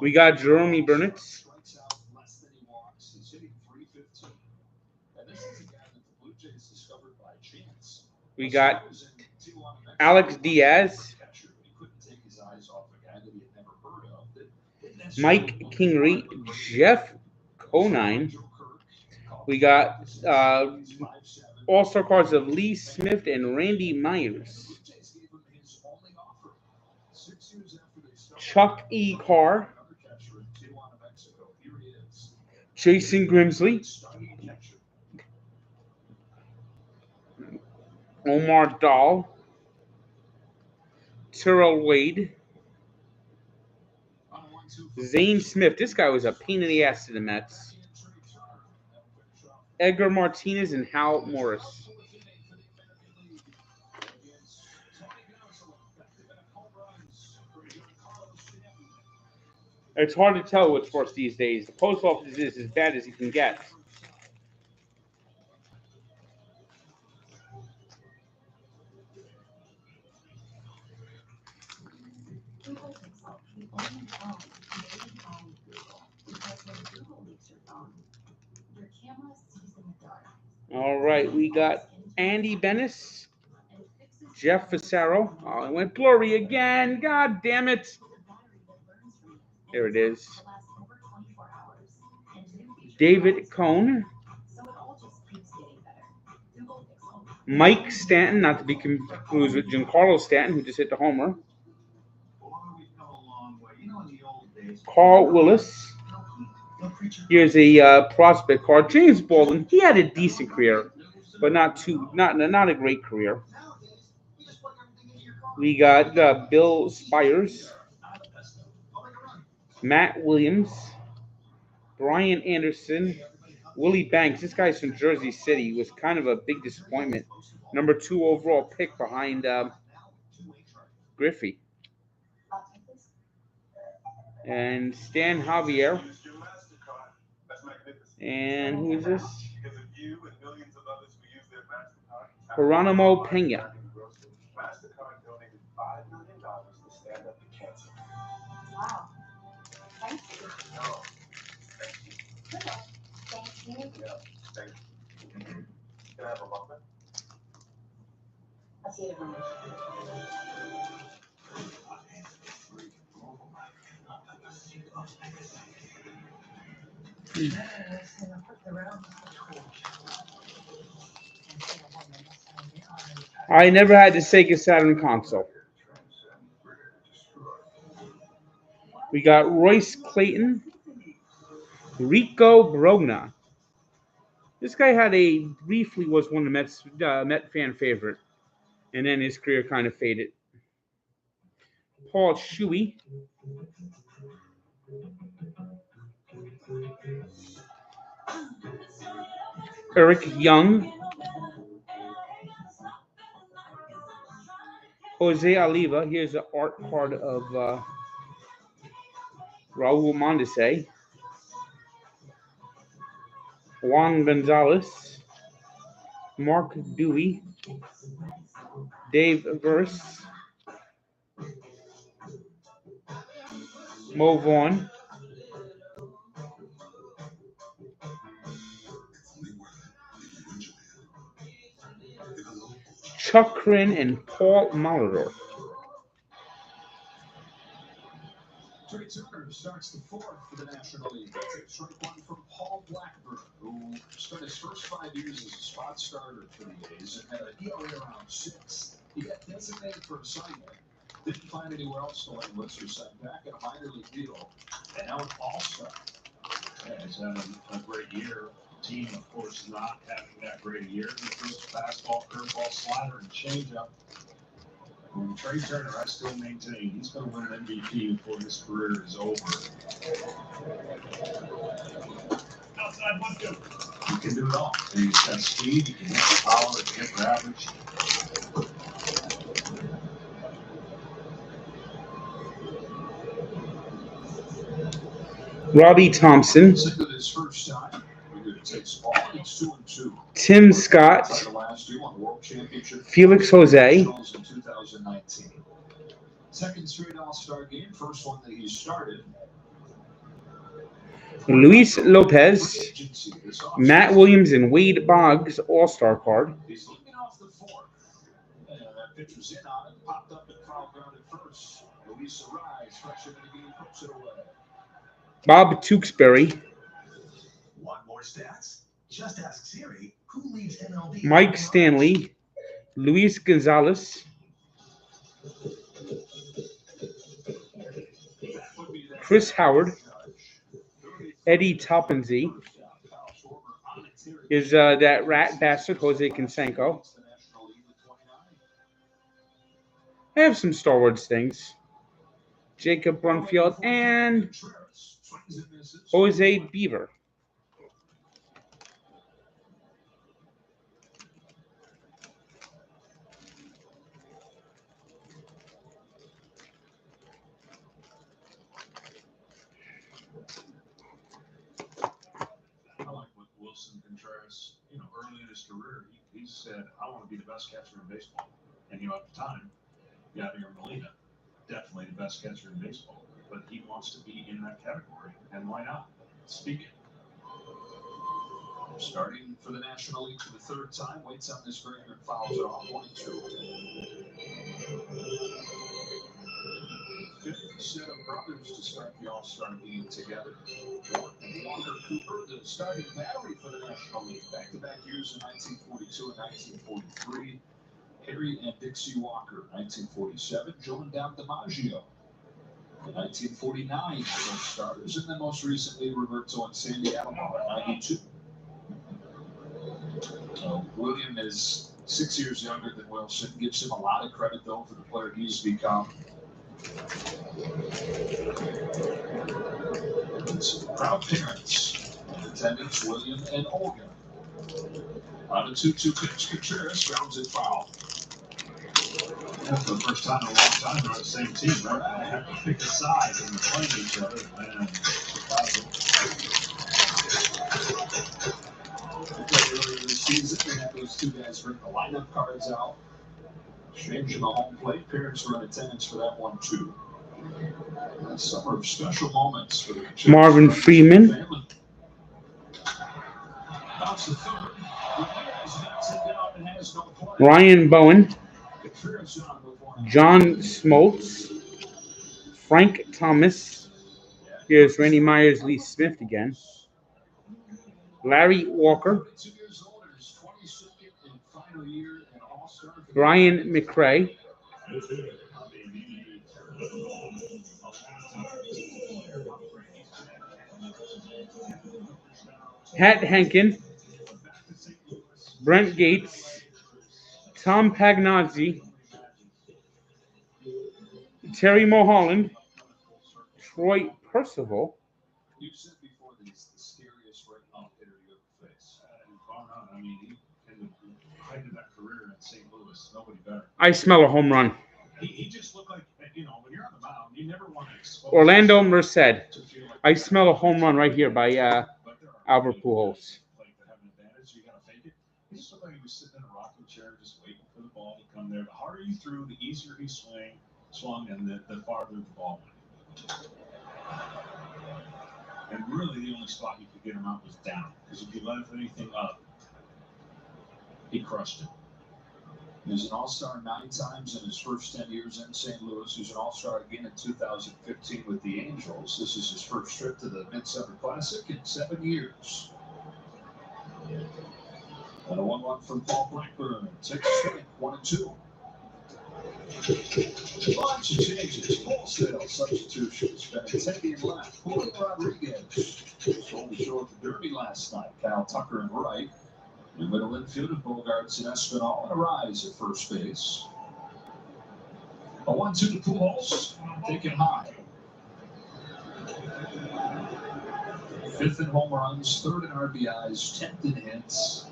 We got Jeremy Burnett. We got Alex Diaz. Mike Kingery. Jeff Conine. We got all-star cards of Lee Smith and Randy Myers. Chuck E. Carr. Jason Grimsley. Omar Dahl. Terrell Wade. Zane Smith. This guy was a pain in the ass to the Mets. Edgar Martinez and Hal Morris. It's hard to tell what's worse these days. The post office is as bad as you can get. Google Pixel, the only phone made by Google. Because when Google leaves your phone, your camera sees in the dark. All right, we got Andy Bennis. Jeff Fasaro. Oh, it went blurry again. God damn it. There it is. David Cohn. Mike Stanton, not to be confused with Giancarlo Stanton, who just hit the homer. Carl Willis. Here's a prospect card. James Baldwin. He had a decent career, but not a great career. We got Bill Spires, Matt Williams, Brian Anderson, Willie Banks. This guy's from Jersey City. Was kind of a big disappointment. Number 2 overall pick behind Griffey. And Stan Javier. And who is this? Geronimo Pena. $5 million to stand up to cancer. Wow. Thank you. No. Thank you. Good luck. Thank you. Yeah, thank you. I have a muffin? I'll see you tomorrow. I never had the Sega Saturn console. We got Royce Clayton, Rico Brogna. This guy briefly was one of the Met fan favorite, and then his career kind of faded. Paul Shuey, Eric Young, Jose Oliva. Here's the art card of Raul Mondesi, Juan Gonzalez, Mark Dewey, Dave Verse, Mo Vaughn, Chuck Crin, and Paul Molitor. Trey Turner starts the fourth for the National League. Takes strike one from Paul Blackburn, who spent his first 5 years as a spot starter for the A's and had an ERA around 6. He got designated for assignment. Didn't find anywhere else to land with, so signed back in a minor league deal, and now an all-star. Yeah, he's having a great year. Team, of course, not having that great a year. He throws fastball, curveball, slider, and changeup. And Trey Turner, I still maintain he's going to win an MVP before his career is over. Outside 1-2. He can do it all. And he's got speed, he can hit the power, he can hit for average. Robbie Thompson, This is his first time. It takes ball, it's 2-2. Tim Scott, Last year won World Championship Felix Jose, in 2019. Second straight All-Star game, first one that he started. Luis Lopez, Agency this offseason. Matt Williams, and Wade Boggs All-Star card. He's looking off the fourth. And that pitch was in on it, popped up and foul ground at first. Luis Arise, freshman in the game, puts it away. Bob Tewksbury, Want more stats? Just ask Siri who leads MLB. Mike Stanley, Luis Gonzalez, Chris Howard, Eddie Toppensee, is that rat bastard Jose Canseco. I have some Star Wars things. Jacob Brunfield and Jose Beaver. I like what Wilson Contreras, early in his career, he said, I want to be the best catcher in baseball. And, at the time, Yadier Molina, definitely the best catcher in baseball. But he wants to be in that category. And why not? Speaking. Starting for the National League for the third time, waits on this breaker and fouls it off 1-2. Fifth set of brothers to start the All-Star game together. And Walker Cooper, the starting battery for the National League, back-to-back years in 1942 and 1943. Harry and Dixie Walker, 1947. Joe and Dom DiMaggio. In 1949, both starters, and then most recently Roberto and Sandy Alomar, 92. William is 6 years younger than Wilson. Gives him a lot of credit, though, for the player he's become. Proud parents in attendance, William and Olga. On a 2-2 pitch, Contreras grounds it foul. That's the first time in a long time they're on the same team, right? I have to pick a side and they're playing each other. Man, Earlier this season, they had those two guys bring the lineup cards out. Changing the home plate. Parents were in attendance for that one, too. A summer of special moments for the Marvin Freeman, family. Bounce the third. Ramirez knocks it down and has no play. Ryan Bowen, Contreras on with one. John Smoltz, Frank Thomas. Here's Randy Myers, Lee Smith again. Larry Walker, 42 years old in his 22nd and final year and All-Star. Brian McRae, Pat Henkin, Brent Gates, Tom Pagnozzi, Terry Mulholland, Troy Percival, You said before that he's the scariest right-hand hitter you ever faced. Bar none. I mean, in the height of that career in St. Louis, nobody better. I smell a home run. He just looked like, when you're on the mound, you never want to expose Orlando yourself Merced, to feel like I smell a home run right here by but there are Albert Pujols. like that have an advantage, so you gotta fake it. He just looked like he was sitting in a rocking chair just waiting for the ball to come there. The harder you threw, the easier he swung, and the farther the ball went. And really, the only spot you could get him out was down. Because if you let anything up, he crushed it. He was an All-Star 9 times in his first 10 years in St. Louis. He was an All-Star again in 2015 with the Angels. This is his first trip to the Midsummer Classic in 7 years. And a 1-1 from Paul Blackburn. Takes a strike, 1-2. Bunch of changes, wholesale substitutions. Benintendi in left, Julio Rodriguez. Sold the show at the Derby last night. Kyle Tucker in right. In middle infield of Bogarts and Espinal, and a rise at first base. A 1-2 to Pujols, taken high. 5th in home runs, 3rd in RBIs, 10th in hits.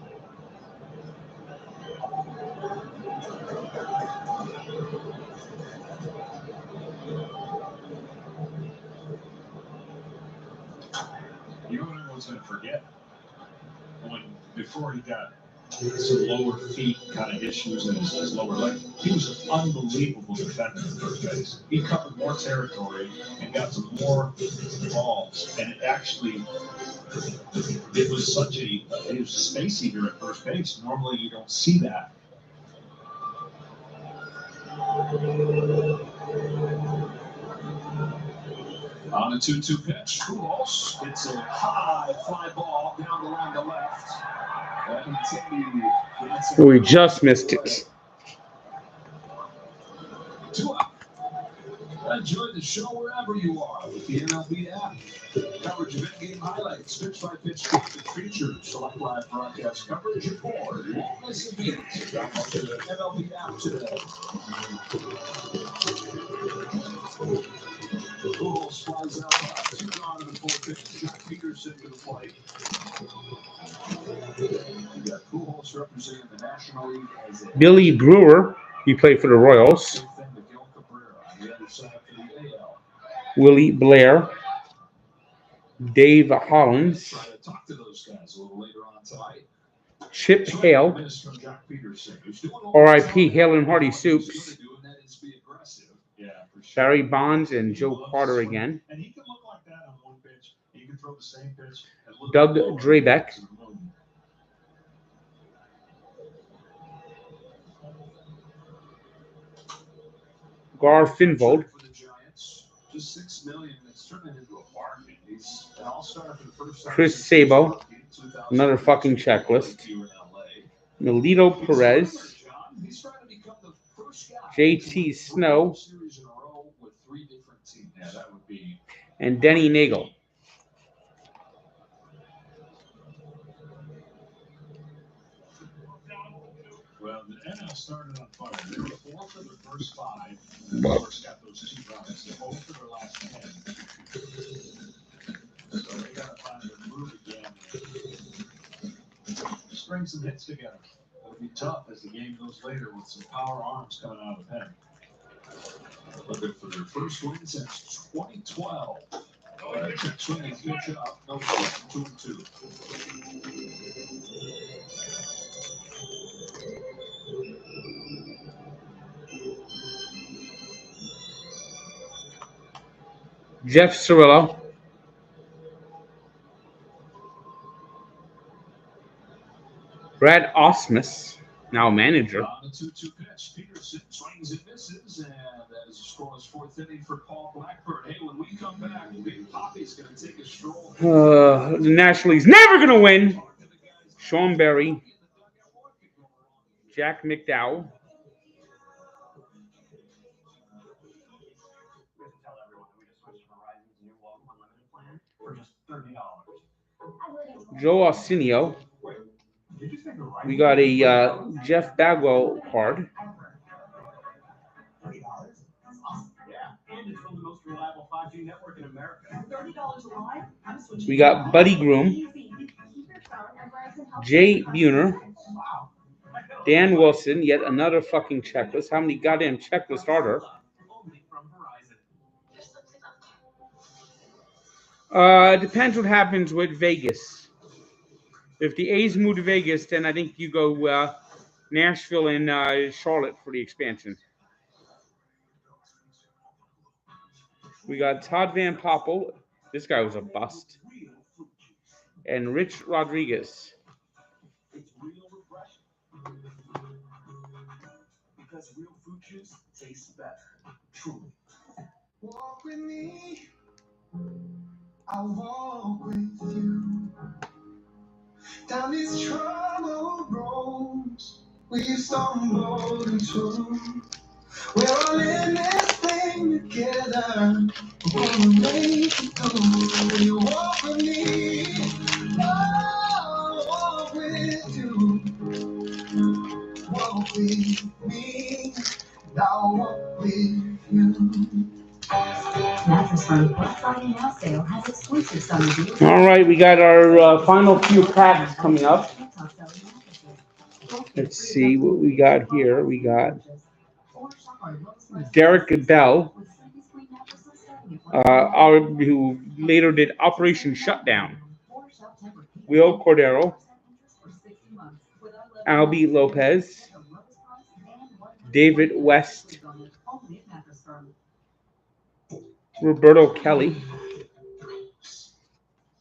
You know what everyone's going to forget? Before he got some lower feet kind of issues in his lower leg, he was an unbelievable defender at first base. He covered more territory and got some more balls. And it was he was a space eater at first base. Normally you don't see that. On a 2-2 pitch, Pujols hits a high fly ball down the line to left. We just missed it. 2 up. Enjoy the show wherever you are with the MLB app. Coverage of in-game highlights, pitch-by-pitch features, select live broadcast coverage, and more. You won't miss a beat. Download the MLB app today. Pujols flies out high. 2 gone in the 4th pitch. Jack Peterson to the plate. You got Pujols representing the National League as a Billy Brewer, he played for the Royals. same thing with Gil Cabrera on the other side for the AL. Willie Blair, Dave Hollins, Try to talk to those guys a little later on tonight. Chip Hale, Miss from Jack Peterson, who's doing R.I.P. Hale and Hardy What he's gonna Soups, do, and that is be aggressive. Yeah, for sure. Barry Bonds, and Joe Carter again. And he can look like that on one pitch. He can throw the same pitch. And look Doug lower Drabeck, to the moon. Gar Finvold, For the Giants, just $6 million. It's turning into a bargain. He's an all-star for the first time. Chris since Sabo, 2000. another fucking checklist. Here in LA. Melito Perez, He's trying to become the first guy JT Snow, series in a row with 3 different teams. Yeah, that would be. and Denny Nagel. Well, the NL started on fire. They were 4 for their first 5. And of course, got those 2 runs. They're 0 for their last 10. So they got to find their move again. Just bring some hits together. It'll be tough as the game goes later with some power arms coming out of the pen. Looking for their first win since 2012. Swinging pitch up. No shit. 2-2. Jeff Cirillo, Brad Osmus, now manager. On the 2-2 pitch, Peterson swings and misses, and that is a scoreless fourth inning for Paul Blackburn. Hey, when we come back, Big Poppy's going to take a stroll. The National League's never going to win. Sean Berry, Jack McDowell. Joe Arsenio. We got a Jeff Bagwell card. We got Buddy Groom, Jay Buhner, Dan Wilson, yet another fucking checklist. How many goddamn checklists are there? Depends what happens with Vegas. If the A's move to Vegas, then I think you go Nashville and Charlotte for the expansion. We got Todd Van Poppel. This guy was a bust. And Rich Rodriguez. It's real refreshing. Because real fruit juice tastes better. Truly. Walk with me. I'll walk with you. Down these troubled roads we stumbled into. We're all in this thing together. We're gonna make it through. You walk with me. I'll walk with you. Walk with me. I'll walk with you. Mattress Firm Black Friday Now sale has exclusive summer deals. All right, we got our final few packs coming up. Let's see what we got here. We got Derek Bell, who later did Operation Shutdown. Will Cordero, Albie Lopez, David West, Roberto Kelly,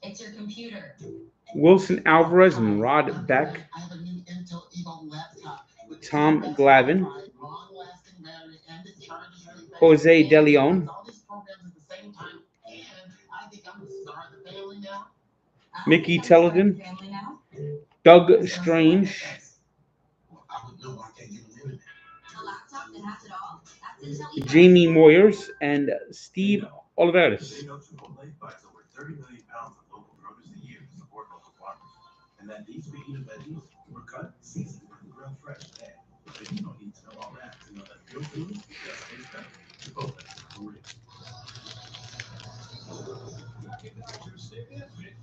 It's your computer. Wilson Alvarez and Rod Beck, Tom Glavine, Jose De Leon, Mickey Teledin, Doug Strange, Jamie Moyers, and Steve Olivares. And that these beans and veggies were cut, seasoned, and grilled fresh today. But you don't need to know all that to know that real food just tastes better. Chipotle, for real. Big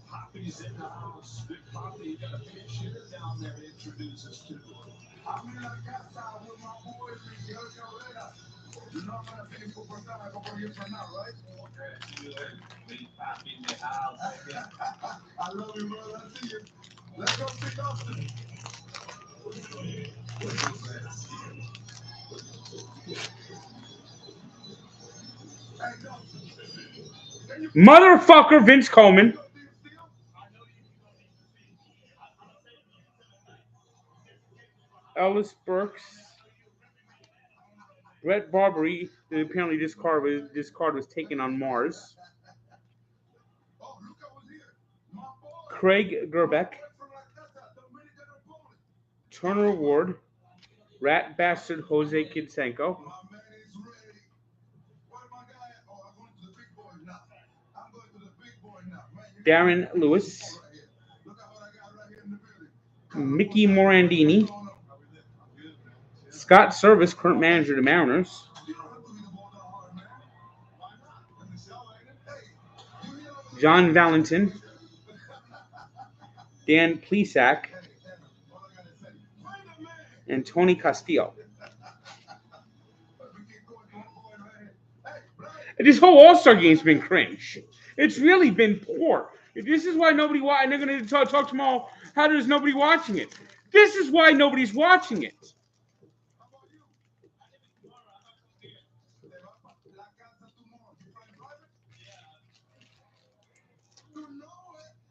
Poppy's in the house. Big Poppy, you got a pitch hitter down there to introduce us to. I'm in la casa with my boy Miguel Cabrera. You know I'm gonna finish for Portana a couple years from now, right? Okay, Big Poppy in the house. I love you, brother. I see you. Let's go see Austin. Motherfucker Vince Coleman. Ellis Burks. Brett Barbary. Apparently this card was taken on Mars. Craig Gerbeck. Turner Ward. Rat Bastard Jose Canseco. Darren Lewis. Mickey Morandini. Scott Service, current manager of the Mariners. John Valentin. Dan Plesac. And Tony Castillo. This whole All-Star game's been cringe. It's really been poor. This is why nobody watch. And they're going to talk tomorrow. How there's nobody watching it? This is why nobody's watching it.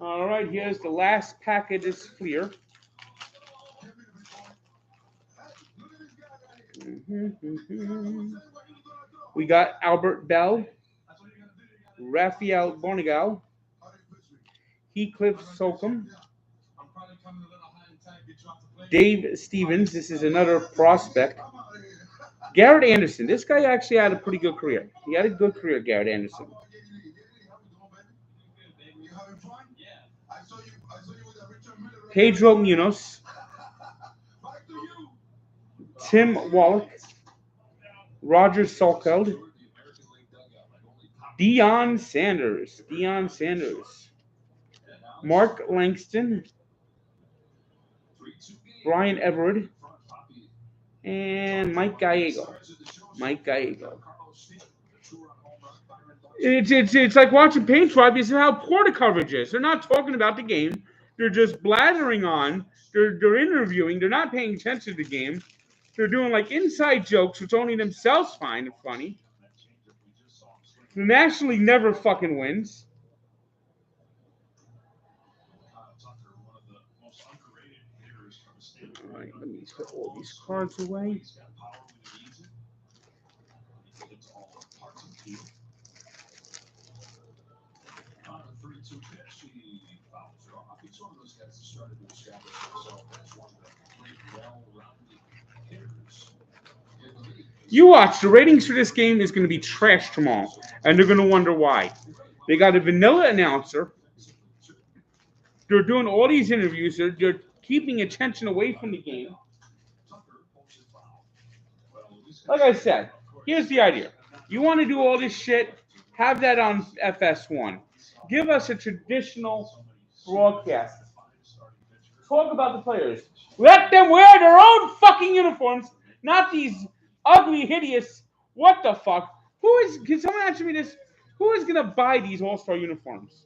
All right, here's the last pack of this Fleer. We got Albert Bell, Rafael Bonigal, Heathcliff Slocum, Dave Stevens. This is another prospect. Garrett Anderson. This guy actually had a pretty good career. He had a good career, Garrett Anderson. Pedro Munoz, Tim Wallach, Roger Salkeld, Deion Sanders, Mark Langston, Brian Everett, and Mike Gallego. It's like watching paint dry because of how poor the coverage is. They're not talking about the game. They're just blathering on. They're interviewing. They're not paying attention to the game. They're doing like inside jokes, which only themselves find funny. The National League never fucking wins. All right, let me put all these cards away. You watch, the ratings for this game is going to be trash tomorrow, and they're going to wonder why. They got a vanilla announcer. They're doing all these interviews. They're keeping attention away from the game. Like I said, here's the idea. You want to do all this shit, have that on FS1. Give us a traditional broadcast. Talk about the players. Let them wear their own fucking uniforms, not these ugly, hideous. What the fuck? Can someone answer me this? Who is going to buy these All-Star uniforms?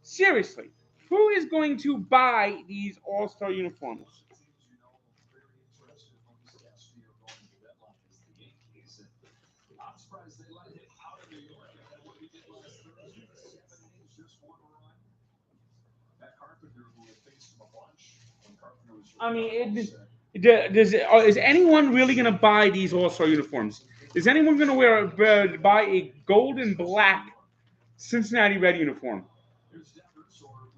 Seriously. Who is going to buy these All-Star uniforms? I mean, is anyone really going to buy these All-Star uniforms? Is anyone going to buy a gold and black Cincinnati Red uniform?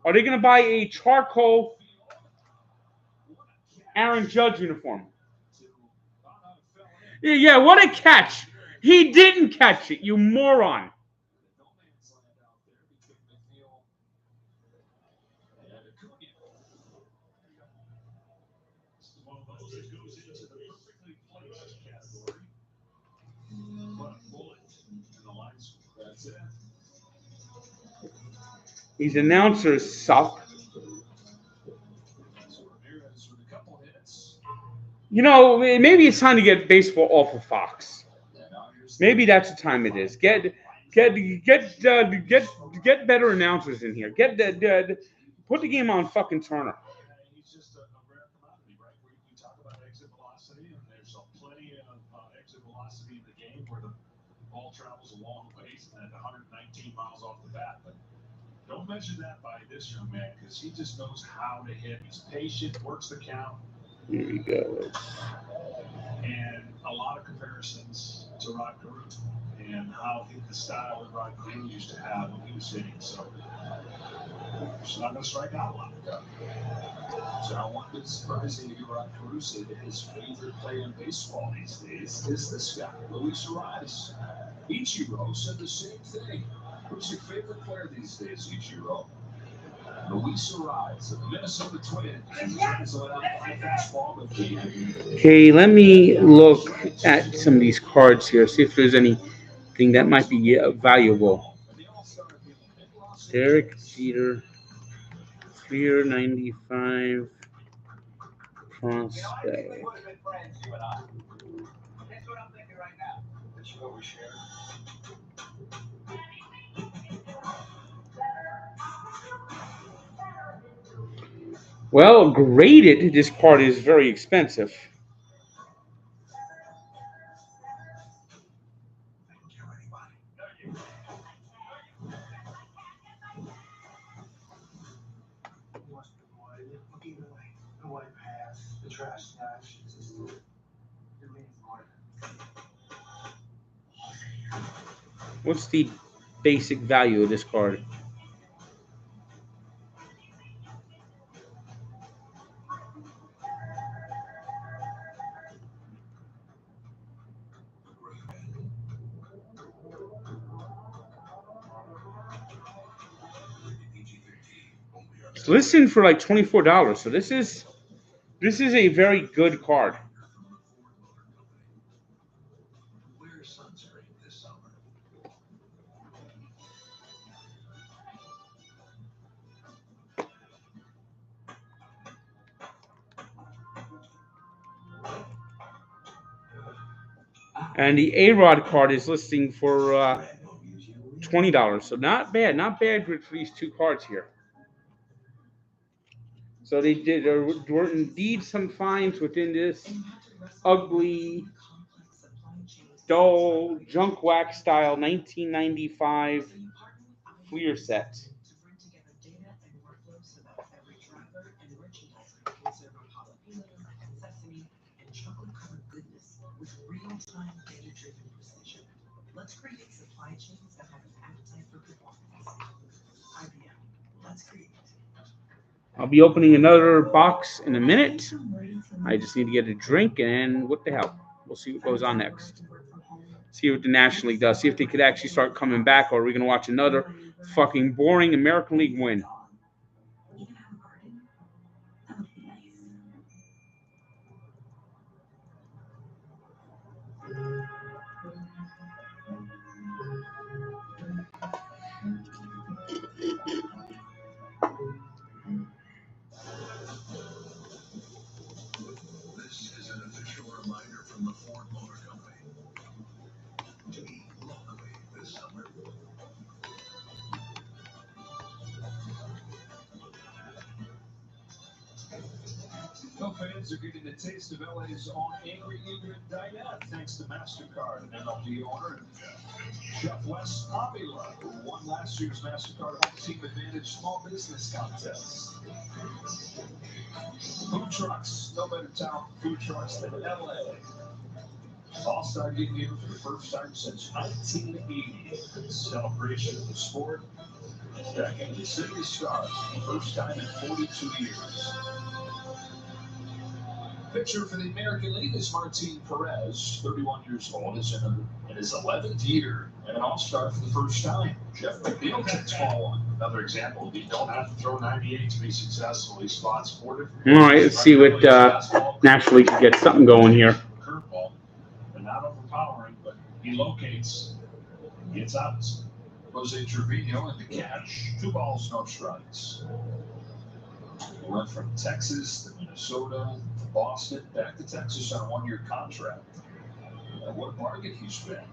Are they going to buy a charcoal Aaron Judge uniform? Yeah, what a catch! He didn't catch it, you moron. These announcers suck. You know, maybe it's time to get baseball off of Fox. Maybe that's the time it is. Get better announcers in here. Put the game on fucking Turner. Travels a long ways and at 119 miles off the bat, but don't measure that by this young man because he just knows how to hit. He's patient, works the count. Here we go. And a lot of comparisons to Rod Carew and how the style that Rod Carew used to have when he was hitting. So he's not going to strike out a lot. So I want to be surprising to hear Rod Carew say that his favorite player in baseball these days is this guy, Luis Arias. Ichiro said the same thing. Who's your favorite player these days, Ichiro? Luis Arias of the Minnesota Twins. Okay, let me look at some of these cards here, see if there's anything that might be valuable. Derek Jeter, Clear 95, Prospect. Well, graded, this card is very expensive. What's the basic value of this card? It's listed for like $24. So this is a very good card. Wear sunscreen this summer. And the A-Rod card is listing for $20. So not bad for these two cards here. So there were indeed some finds within this ugly, dull, junk wax style 1995 Fleer set. Real-time data-driven precision. Let's create supply chains that have an appetite for performance. IBM. Let's create. I'll be opening another box in a minute. I just need to get a drink, and what the hell? We'll see what goes on next. See what the National League does. See if they could actually start coming back, or are we going to watch another fucking boring American League win? You can have a garden. That would be nice. This is an official reminder from the Ford Motor Company to eat locally this summer. Well, fans are getting a taste of LA's own Angry Ingrid Dinette thanks to MasterCard and MLB owner Chef Wes Avila, who won last year's MasterCard Home Team Advantage Small Business Contest. Food trucks, no better town for food trucks than LA. All-Star Game here for the first time since 1980. Celebration of the sport. Back into the City of Stars for the first time in 42 years. Pitcher for the American League is Martin Perez, 31 years old, is in his 11th year and an all-star for the first time. Jeff McNeil takes ball one. Another example, you don't have to throw 98 to be successful. He spots 4 different. All right, let's see what National League can get something going here. Curveball, but not overpowering, but he locates, gets out. Jose Trevino in the catch. 2 balls, no strikes. He went from Texas to Minnesota to Boston, back to Texas on a 1-year contract. And what a bargain he's been.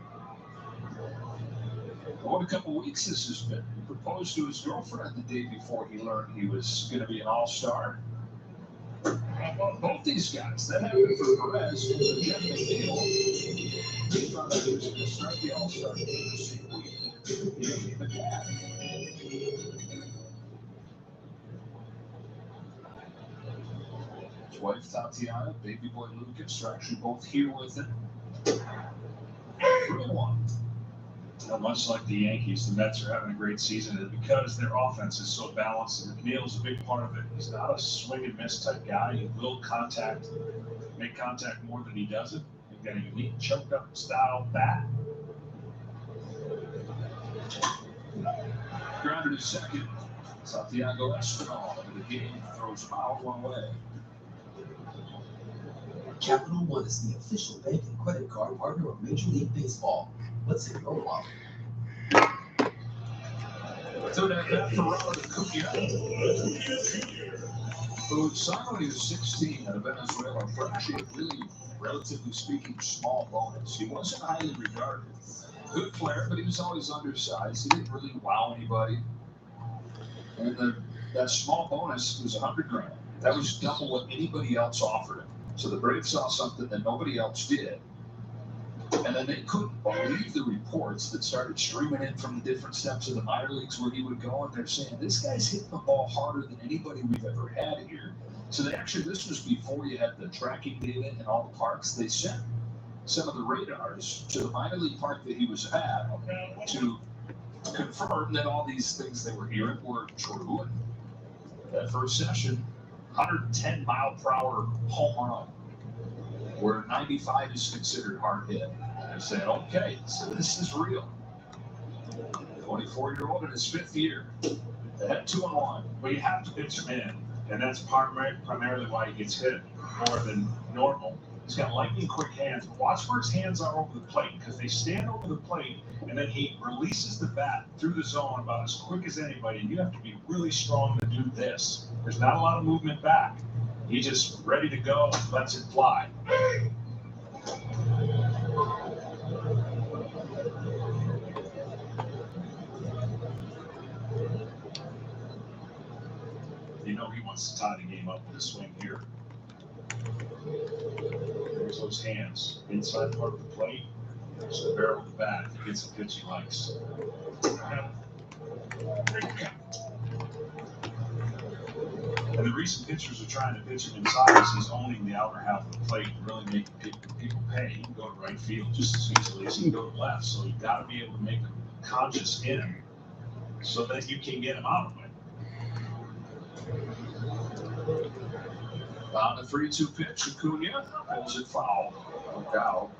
What a couple weeks this has been. He proposed to his girlfriend the day before he learned he was going to be an all-star. Both these guys, that happened for Perez and for Jeff McNeil. They thought that he was going to start the all-star game the same week. He became a dad. His wife Tatiana, baby boy Lucas, are actually both here with him. 3-1. Much like the Yankees, the Mets are having a great season, and because their offense is so balanced, and McNeil's a big part of it. He's not a swing and miss type guy. He will make contact more than he doesn't. He's got a unique choked up style bat. Grounded to second. Santiago Espinal into the game, throws him out one way. Capital One is the official bank and credit card partner of Major League Baseball. What's in your wallet? Third at bat for Ronald Acuna, who signed when he was 16 out of Venezuela for actually a really, relatively speaking, small bonus. He wasn't highly regarded. Good player, but he was always undersized. He didn't really wow anybody. And that small bonus was $100,000. That was double what anybody else offered him. So the Braves saw something that nobody else did. And then they couldn't believe the reports that started streaming in from the different steps of the minor leagues where he would go. And they're saying, this guy's hitting the ball harder than anybody we've ever had here. So this was before you had the tracking data and all the parks. They sent some of the radars to the minor league park that he was at to confirm that all these things they were hearing were true. And that first session, 110-mile-per-hour home run, where 95 is considered hard hit. I said, okay, so this is real. 24-year-old in his 5th year. They had 2-1. Well, you have to pitch him in, and that's primarily why he gets hit more than normal. He's got lightning quick hands. But watch where his hands are over the plate, because they stand over the plate, and then he releases the bat through the zone about as quick as anybody. And you have to be really strong to do this. There's not a lot of movement back. He's just ready to go, lets it fly. You know he wants to tie the game up with a swing here. There's those hands inside part of the plate. There's the barrel of the bat. He gets the pitch he likes. And the reason pitchers are trying to pitch him inside is he's owning the outer half of the plate and really making people pay. He can go to right field just as easily as he can go to left. So you've got to be able to make a conscious in so that you can get him out of it. On the 3-2 pitch, Acuna pulls it foul. Look out.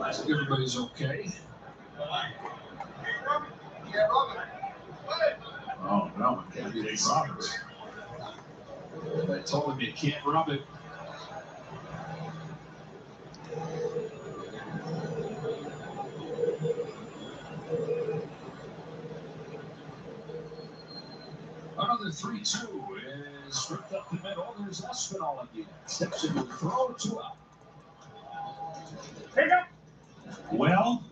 I think everybody's okay. Oh, no, it can't be Dave Roberts. They told him you can't rub it. Another 3-2 is stripped up the middle. There's Espinal again. Steps into the throw to up. Pick up. Well,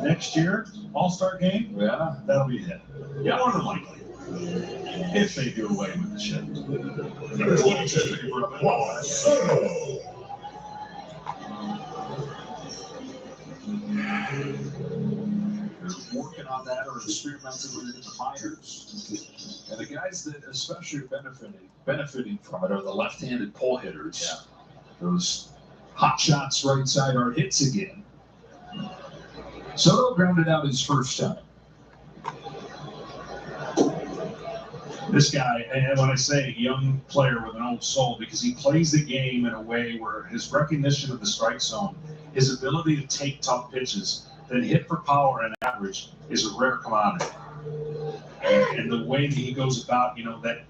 next year, All-Star game, Yeah. that'll be it. Yeah. More than likely. If they do away with the shift. They're working on that or experimenting with it in the minors. And the guys that especially are benefiting from it are the left-handed pull hitters. Yeah. Those hot shots right side are hits again. Soto grounded out his first time. This guy, and when I say young player with an old soul, because he plays the game in a way where his recognition of the strike zone, his ability to take tough pitches, then hit for power and average is a rare commodity. And the way that he goes about,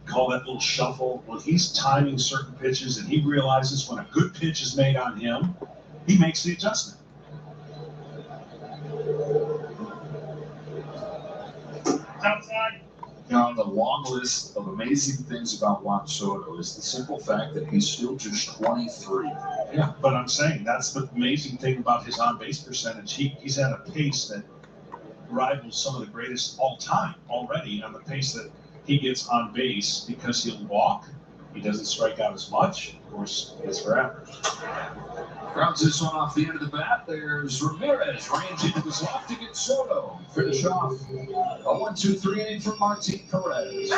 call that little shuffle, well, he's timing certain pitches, and he realizes when a good pitch is made on him, he makes the adjustment. Outside. Now, on the long list of amazing things about Juan Soto is the simple fact that he's still just 23. Yeah, but I'm saying that's the amazing thing about his on-base percentage. He's at a pace that rivals some of the greatest all time already on the pace that he gets on base because he'll walk. He doesn't strike out as much. Of course, it's for average. Grounds this one off the end of the bat. There's Ramirez range into his left to get Soto. Finish off a 1-2-3 inning from Martin Perez.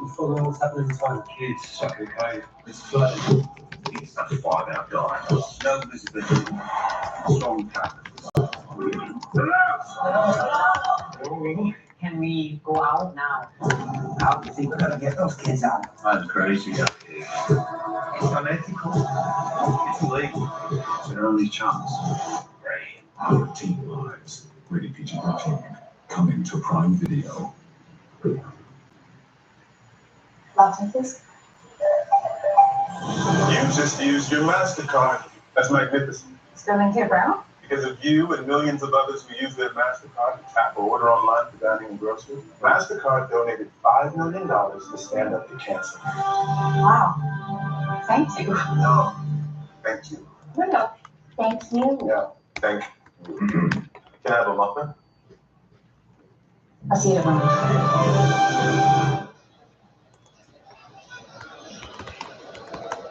Before what's happening inside, kids suck a cave. It's flooded. It's such a fire outdoor. No visibility. Strong tap. Can we go out now? Out? You think we're gonna get those kids out? I'm crazy up here. It's unethical. It's illegal. It's their only chance. Our Teen Lives. Rated PG-13. Coming to Prime Video. Licenses? You just used your MasterCard. That's magnificent. Sterling K. Brown? Because of you and millions of others who use their MasterCard to tap or order online for dining and groceries, MasterCard donated $5 million to Stand Up to Cancer. Wow. Thank you. No, thank you. No. Thank you. Yeah, thank you. Can I have a muffin? I'll see you tomorrow.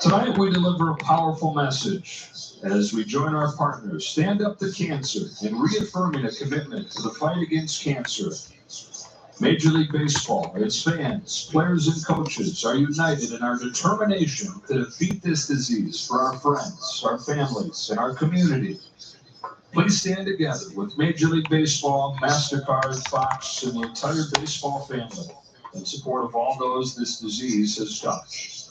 Tonight we deliver a powerful message as we join our partners, Stand Up to Cancer, in reaffirming a commitment to the fight against cancer. Major League Baseball, its fans, players, and coaches are united in our determination to defeat this disease for our friends, our families, and our community. Please stand together with Major League Baseball, MasterCard, Fox, and the entire baseball family in support of all those this disease has touched.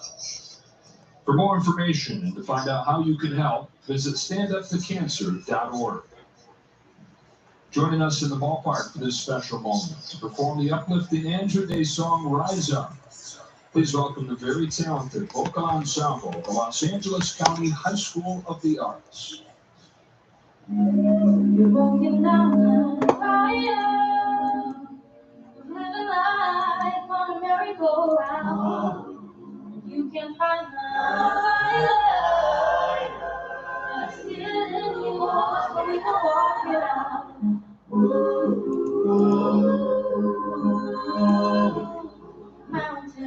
For more information and to find out how you can help, visit standuptocancer.org. Joining us in the ballpark for this special moment to perform the uplifting Andrew Day song Rise Up, please welcome the very talented vocal ensemble of the Los Angeles County High School of the Arts. You're walking down the fire, living life on a merry-go-round. You can find the fire that's still in you, so we can walk it out. Mountains,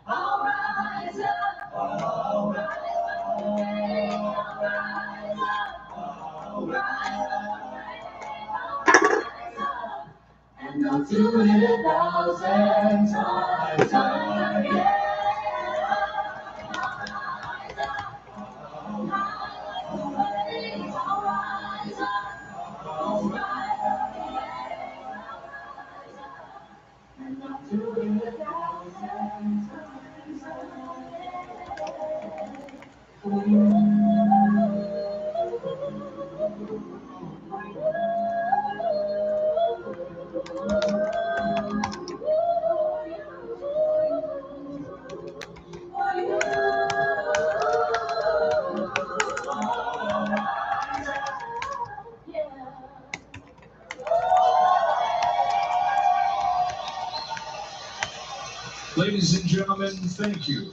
I'll rise up, I'll rise up, and I'll do it 1,000 times again. Ladies and gentlemen, thank you.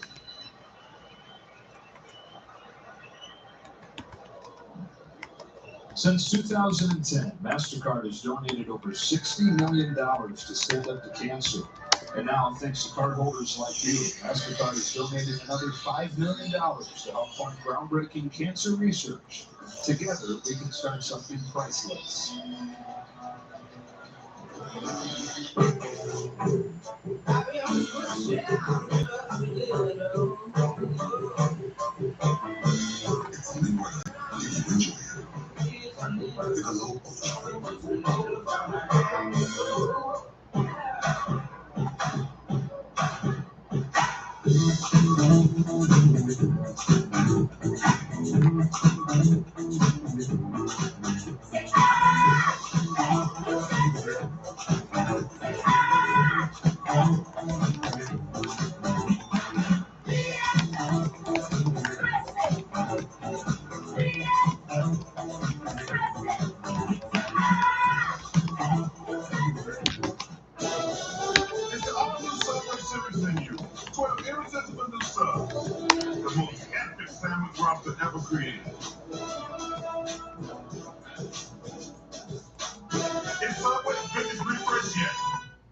Since 2010, MasterCard has donated over $60 million to Stand Up to Cancer. And now, thanks to cardholders like you, MasterCard has donated another $5 million to help fund groundbreaking cancer research. Together, we can start something priceless. It's the all-new Subway Series menu. 12 irresistible new subs. The most epic sandwich roster ever created. Is Subway's biggest refresh yet?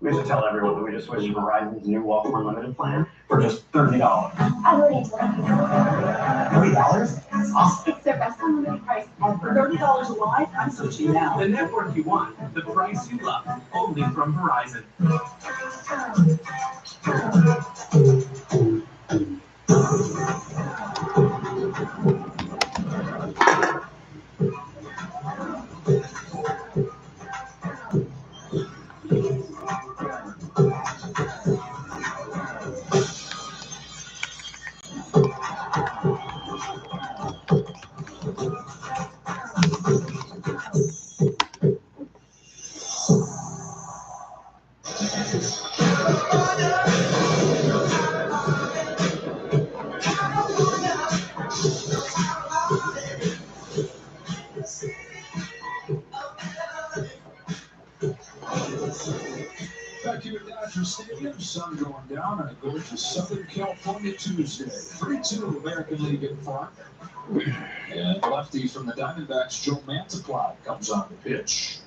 We have to tell everyone that we just switched to Verizon's new Welcome Unlimited plan for just $30. I'm ready to $30? That's awesome. It's their best unlimited price ever. $30 a line? I'm switching now. The network you want, the price you love, only from Verizon. Back here at Dodger Stadium, sun going down on a gorgeous Southern California Tuesday. 3-2 American League in front. And lefty from the Diamondbacks, Joe Mantiply, comes on the pitch.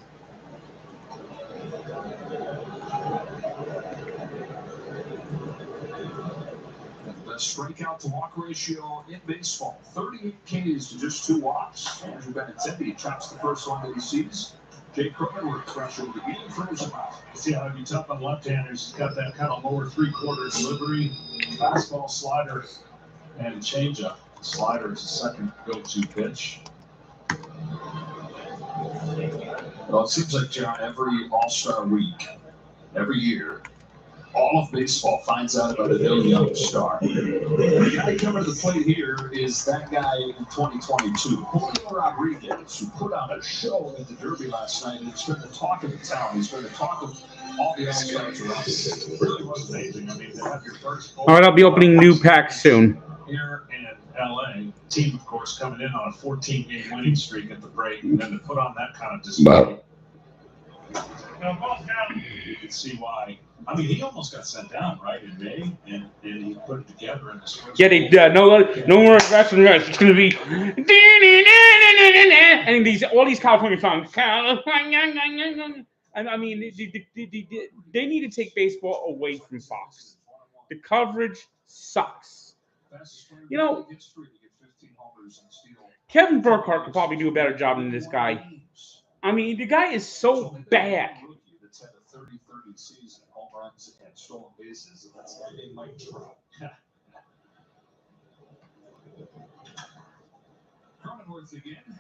The best best strikeout to walk ratio in baseball. 38 Ks to just 2 walks. Andrew Benintendi chops the first one that he sees. Jake Cronenworth pressure with the game throws him out. See how you tough on left-handers. He's got that kind of lower three-quarter delivery, fastball, slider, and changeup. Slider is the second go-to pitch. Well, it seems like, John, every All-Star week, every year, all of baseball finds out about a new young star. The guy coming to the plate here is that guy in 2022, Julio Rodriguez, who put on a show at the Derby last night, and he's been the talk of the town. He's been the talk of all the All-Stars around. It really was amazing. I mean, to have your first All right, I'll be opening new packs soon. here in LA, team, of course, coming in on a 14-game winning streak at the break, and then to put on that kind of display. You can see why. I mean, he almost got sent down, right, in May, and he put it together in the spring. Yeah, they no more wrestling rest. It's gonna be and all these California songs. And I mean, they need to take baseball away from Fox. The coverage sucks. You know, Kevin Burkhardt could probably do a better job than this guy. I mean, the guy is so bad. That's had a 30-30 season, home runs and stolen bases, and that's why they might drop. Cronenworth again.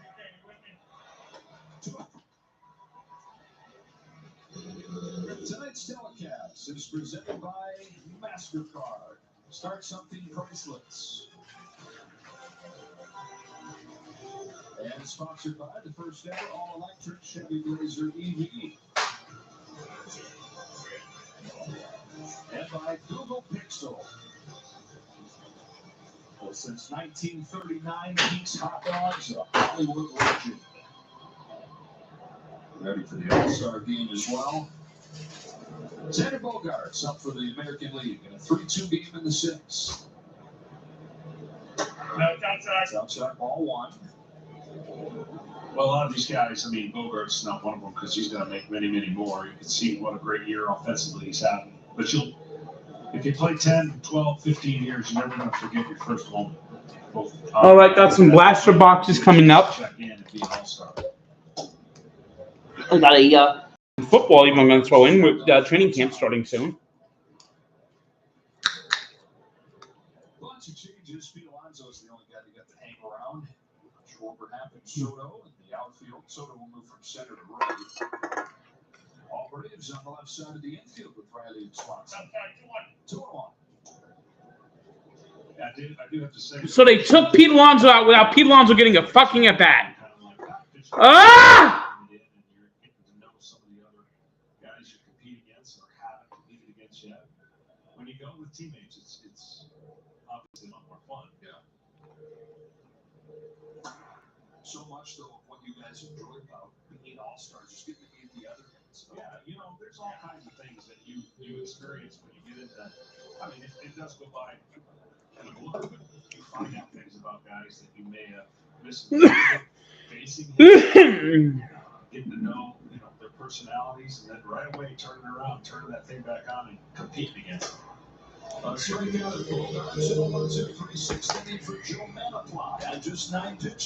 Tonight's telecast is presented by MasterCard. Start something priceless. And sponsored by the first ever all-electric Chevy Blazer EV. And by Google Pixel. Well, since 1939, Pete's Hot Dogs, a Hollywood legend. Ready for the All-Star game as well. Xander Bogaerts up for the American League in a 3-2 game in the 6th. No, outside ball 1. Well, a lot of these guys, I mean, Bogart's not one of them because he's going to make many, many more. You can see what a great year offensively he's having. But if you play 10, 12, 15 years, you're never going to forget your first moment. All right, got some blaster boxes coming up. Check in and be an all-star. I got a football even I'm going to throw in with training camp starting soon. Lots of changes. Pete Alonso's the only guy that got to hang around. Schwarber happened Soto in the outfield. Soto will move from center to right. All Braves on the left side of the infield with Riley and Swanson. 2-1. I do have to say. So they took Pete Alonso out without Pete Alonso getting a fucking at bat. Ah! When you go with teammates, it's obviously a lot more fun. Yeah. So much though of what you guys enjoy about being all-stars, just getting to be at the other end. So. Yeah, you know, there's all kinds of things that you experience when you get into that. I mean, it does go by in a blur, but you find out things about guys that you may have missed facing him, getting to know, their personalities, and then right away turning around, turning that thing back on and competing against them.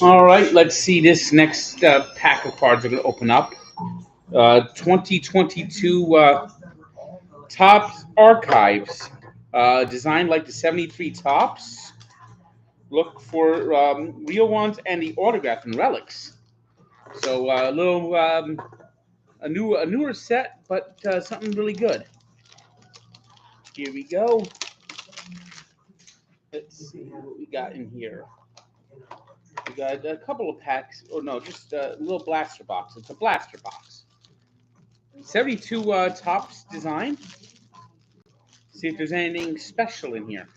All right, let's see this next pack of cards are going to open up. 2022 Topps Archives, designed like the 73 Topps. Look for real ones and the autograph and relics. So a little a newer set, but something really good. Here we go. Let's see what we got in here. We got a couple of packs, or no, just a little blaster box. It's a blaster box. 72 Topps design. See if there's anything special in here.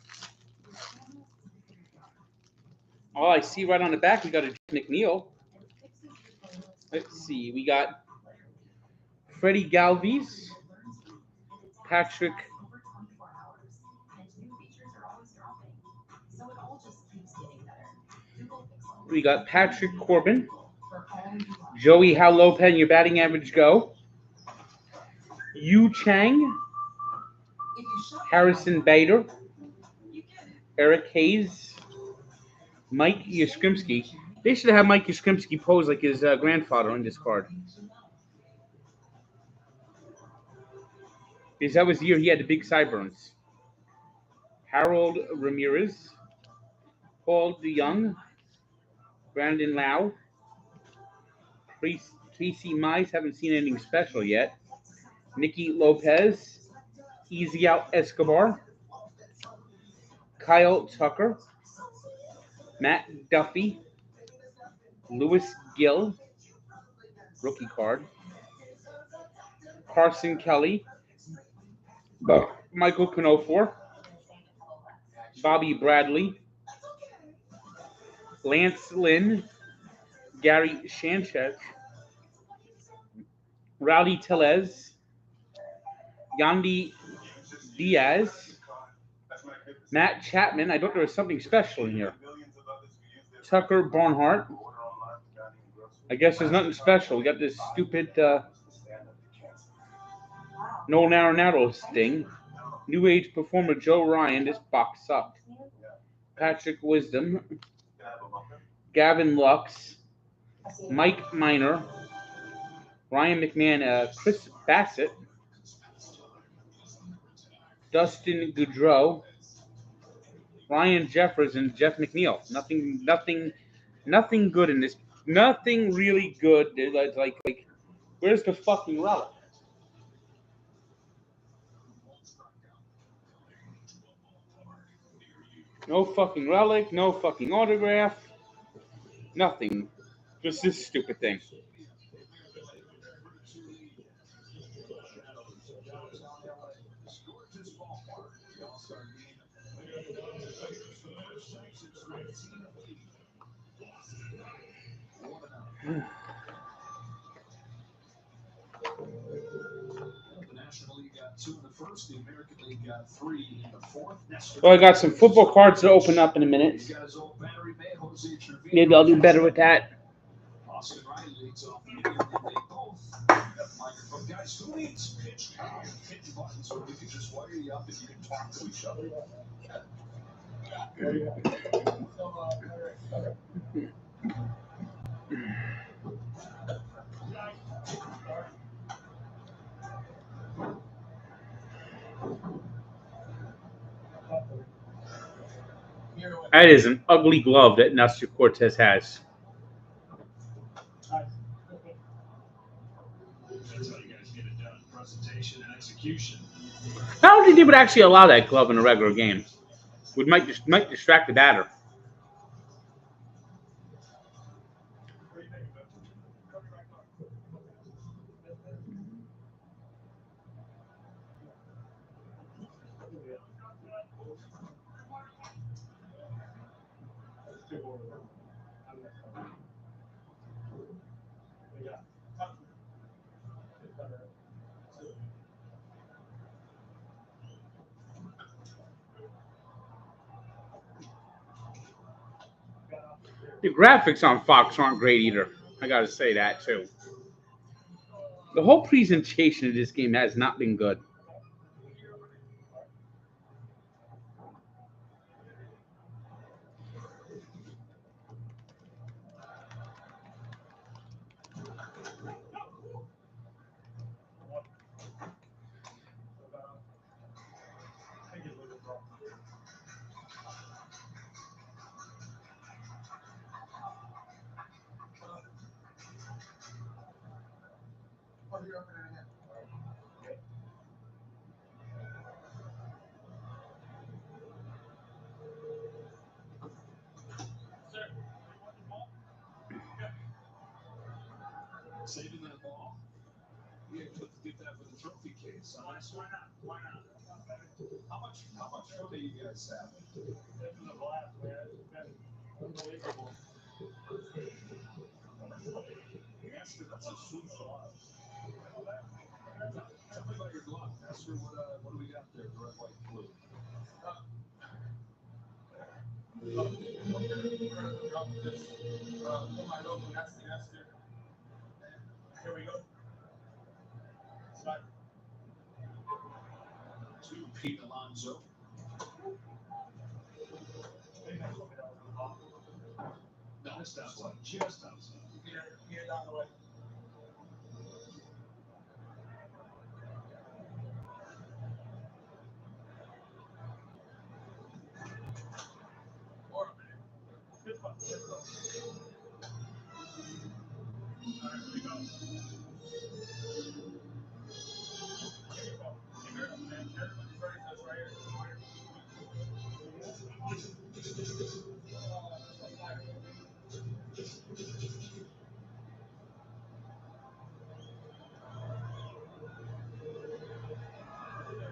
Oh, I see right on the back we got a McNeil. Let's see, we got Freddie Galvis, Patrick. We got Patrick Corbin, Joey How Low Pen, your batting average go. Yu Chang, Harrison Bader, Eric Hayes, Mike Yastrzemski. They should have Mike Yastrzemski pose like his grandfather on this card. Because that was the year he had the big sideburns. Harold Ramirez, Paul DeYoung, Brandon Lau, Casey Mize, haven't seen anything special yet. Nicky Lopez, Easy Out Escobar, Kyle Tucker, Matt Duffy, Lewis Gill, rookie card, Carson Kelly, Michael Canofor, Bobby Bradley, Lance Lynn, Gary Sanchez, Rowdy Tellez, Yandy Diaz, Matt Chapman. I thought there was something special in here. Tucker Barnhart. I guess there's nothing special. We got this stupid Noel Arenado sting. New Age performer Joe Ryan. This box sucked. Patrick Wisdom. Gavin Lux. Mike Miner. Ryan McMahon. Chris Bassett. Dustin Goudreau. Ryan Jeffers and Jeff McNeil. Nothing good in this. Nothing really good. Like, where's the fucking relic? No fucking relic. No fucking autograph. Nothing. Just this stupid thing. Well, I got some football cards to open up in a minute. Maybe I'll do better with that. Guys, who needs pitch buttons when we can just wire you up and you can talk to each other? That is an ugly glove that Nestor Cortez has. That's how you guys get it done. Presentation and execution. I don't think they would actually allow that glove in a regular game. It might distract the batter. The graphics on Fox aren't great either. I gotta say that too. The whole presentation of this game has not been good. Saving that ball? Yeah, get that for the trophy case. Why not? How much fun do you guys have? That's a blast, man. That's unbelievable. That's a sweet glove. Tell me about your glove. Esther, what do we got there? Red, white, blue. Here we go. To Pete Alonso. Just outside. Just outside. Here down the way.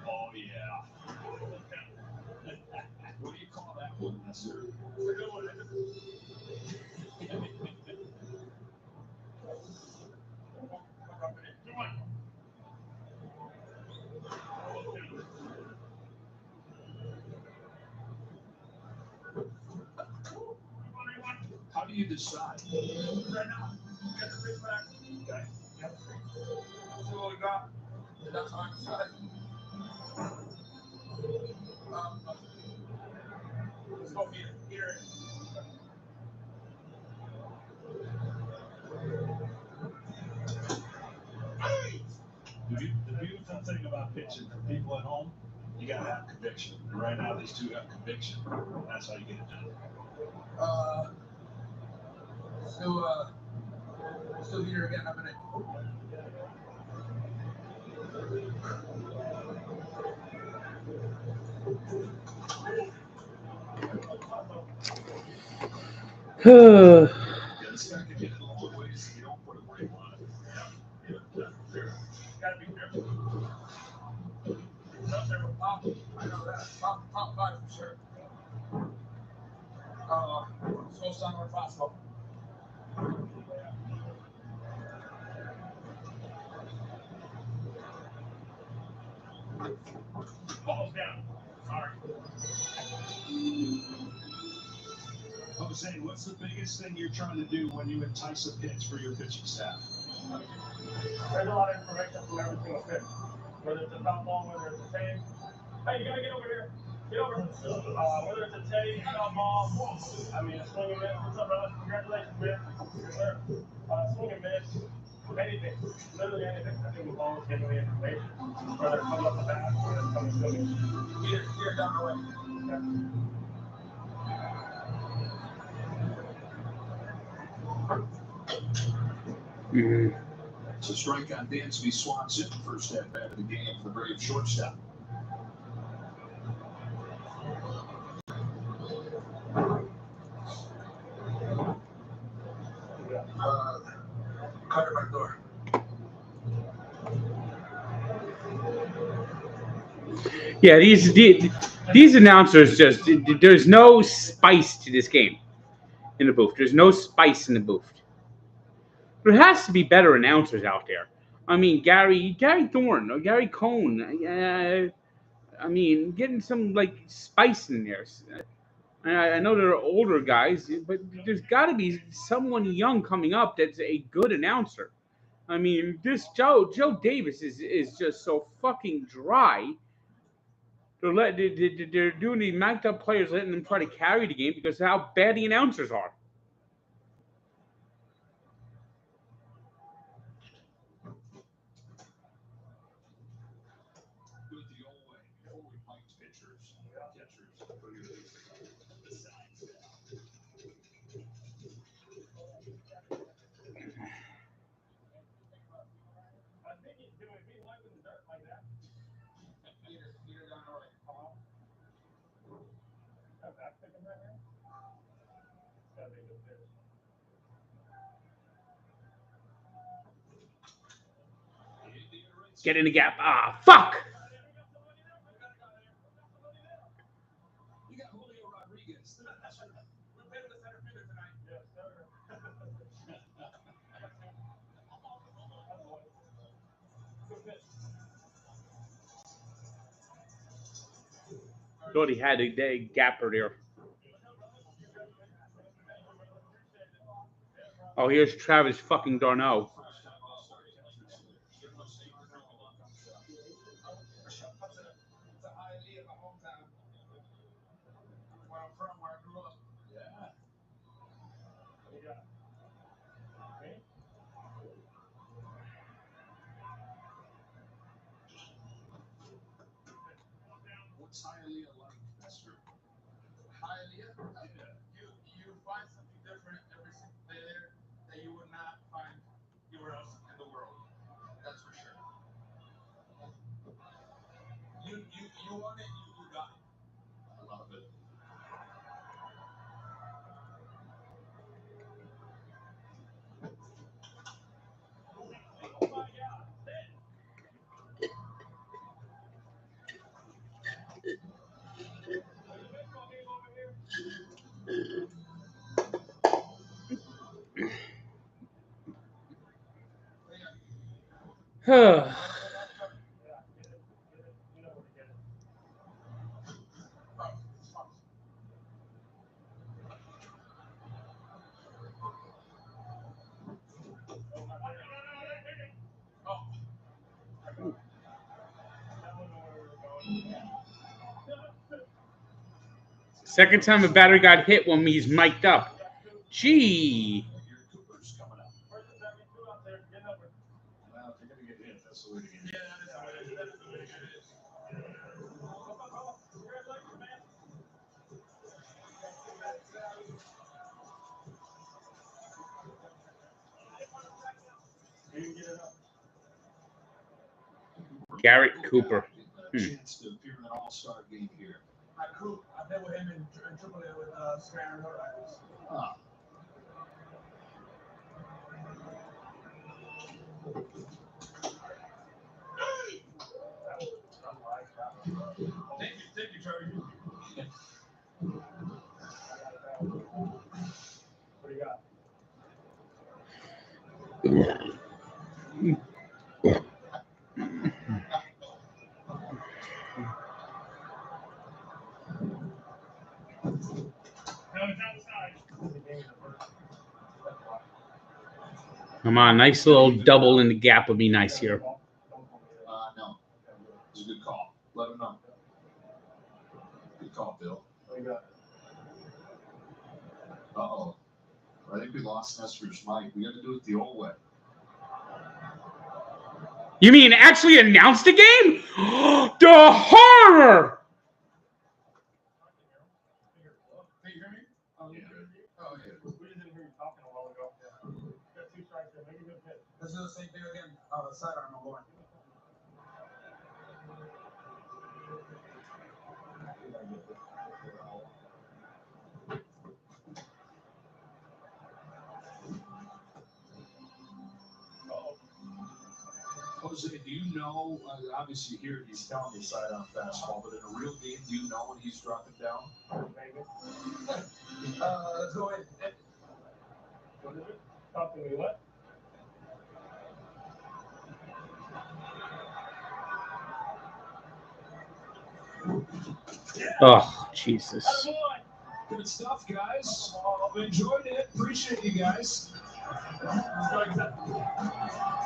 Oh, yeah. What do you call that one, sir? How do you decide? Right now. Get the pitch back. Okay. Yep. See what we got. That's on the side. Let's go here. Here. The beautiful thing about pitching for people at home, you gotta have conviction. And right now, these two have conviction. That's how you get it done. Still here again. I'm gonna. This guy can hit it a long ways if you don't put a brake on it. Gotta be careful. Up there with Pop. I know that. Pop five for sure. Slow down where possible. Ball's down. Sorry. Jose, what's the biggest thing you're trying to do when you entice a pitch for your pitching staff? There's a lot of information from every single pitch. Whether it's a foul ball, whether it's a tag. Hey, you gotta get over here. Get over. Whether it's a tag, foul ball, I mean, a swing and miss. What's up, brother? Congratulations, man. Yes, sir. Swing and miss. Anything. Literally anything. I think we've always given the information. Whether it's coming up the bat, whether it's coming to me. Here, down the way. Okay. It's a strike on Dansby Swanson, first at bat of the game for the Brave shortstop. Carter back door. Yeah, these announcers just there's no spice to this game in the booth. There's no spice in the booth. There has to be better announcers out there. I mean, Gary Thorne or Gary Cohn. I mean, getting some like spice in there. I know there are older guys, but there's got to be someone young coming up that's a good announcer. I mean, this Joe Davis is just so fucking dry. They're doing the mic'd up players, letting them try to carry the game because of how bad the announcers are. Do it the old way before we mic'd pitchers, catchers, besides that. Get in the gap. Ah, fuck! You got Julio Rodriguez. We're playing the center fielder tonight. Yes, sir. Thought he had a gapper there. Oh, here's Travis fucking Darno. Second time a battery got hit when he's mic'd up. Gee. Garrett Cooper. Chance to appear in an all-star game here. Coop, I met with him in AAA with Scanner Riders. Thank you, Terry. What do you got? Come on, nice little double in the gap would be nice here. No. It's a good call. Let him know. Good call, Bill. Uh-oh. I think we lost Nestor's mic. We got to do it the old way. You mean actually announce the game? The horror! Hey, you hear me? Oh, yeah. Oh, yeah. We just didn't hear you talking a while ago. Got 2 strikes there. Make a good pitch. Let's do the same thing again. Sidearm, I'm going. Jose, do you know, obviously here he's telling you sidearm fastball, but in a real game, do you know when he's dropping down? Let's go ahead. What is it? Talk to me, what? Oh, Jesus. Good stuff, guys. Enjoyed it. Appreciate you guys.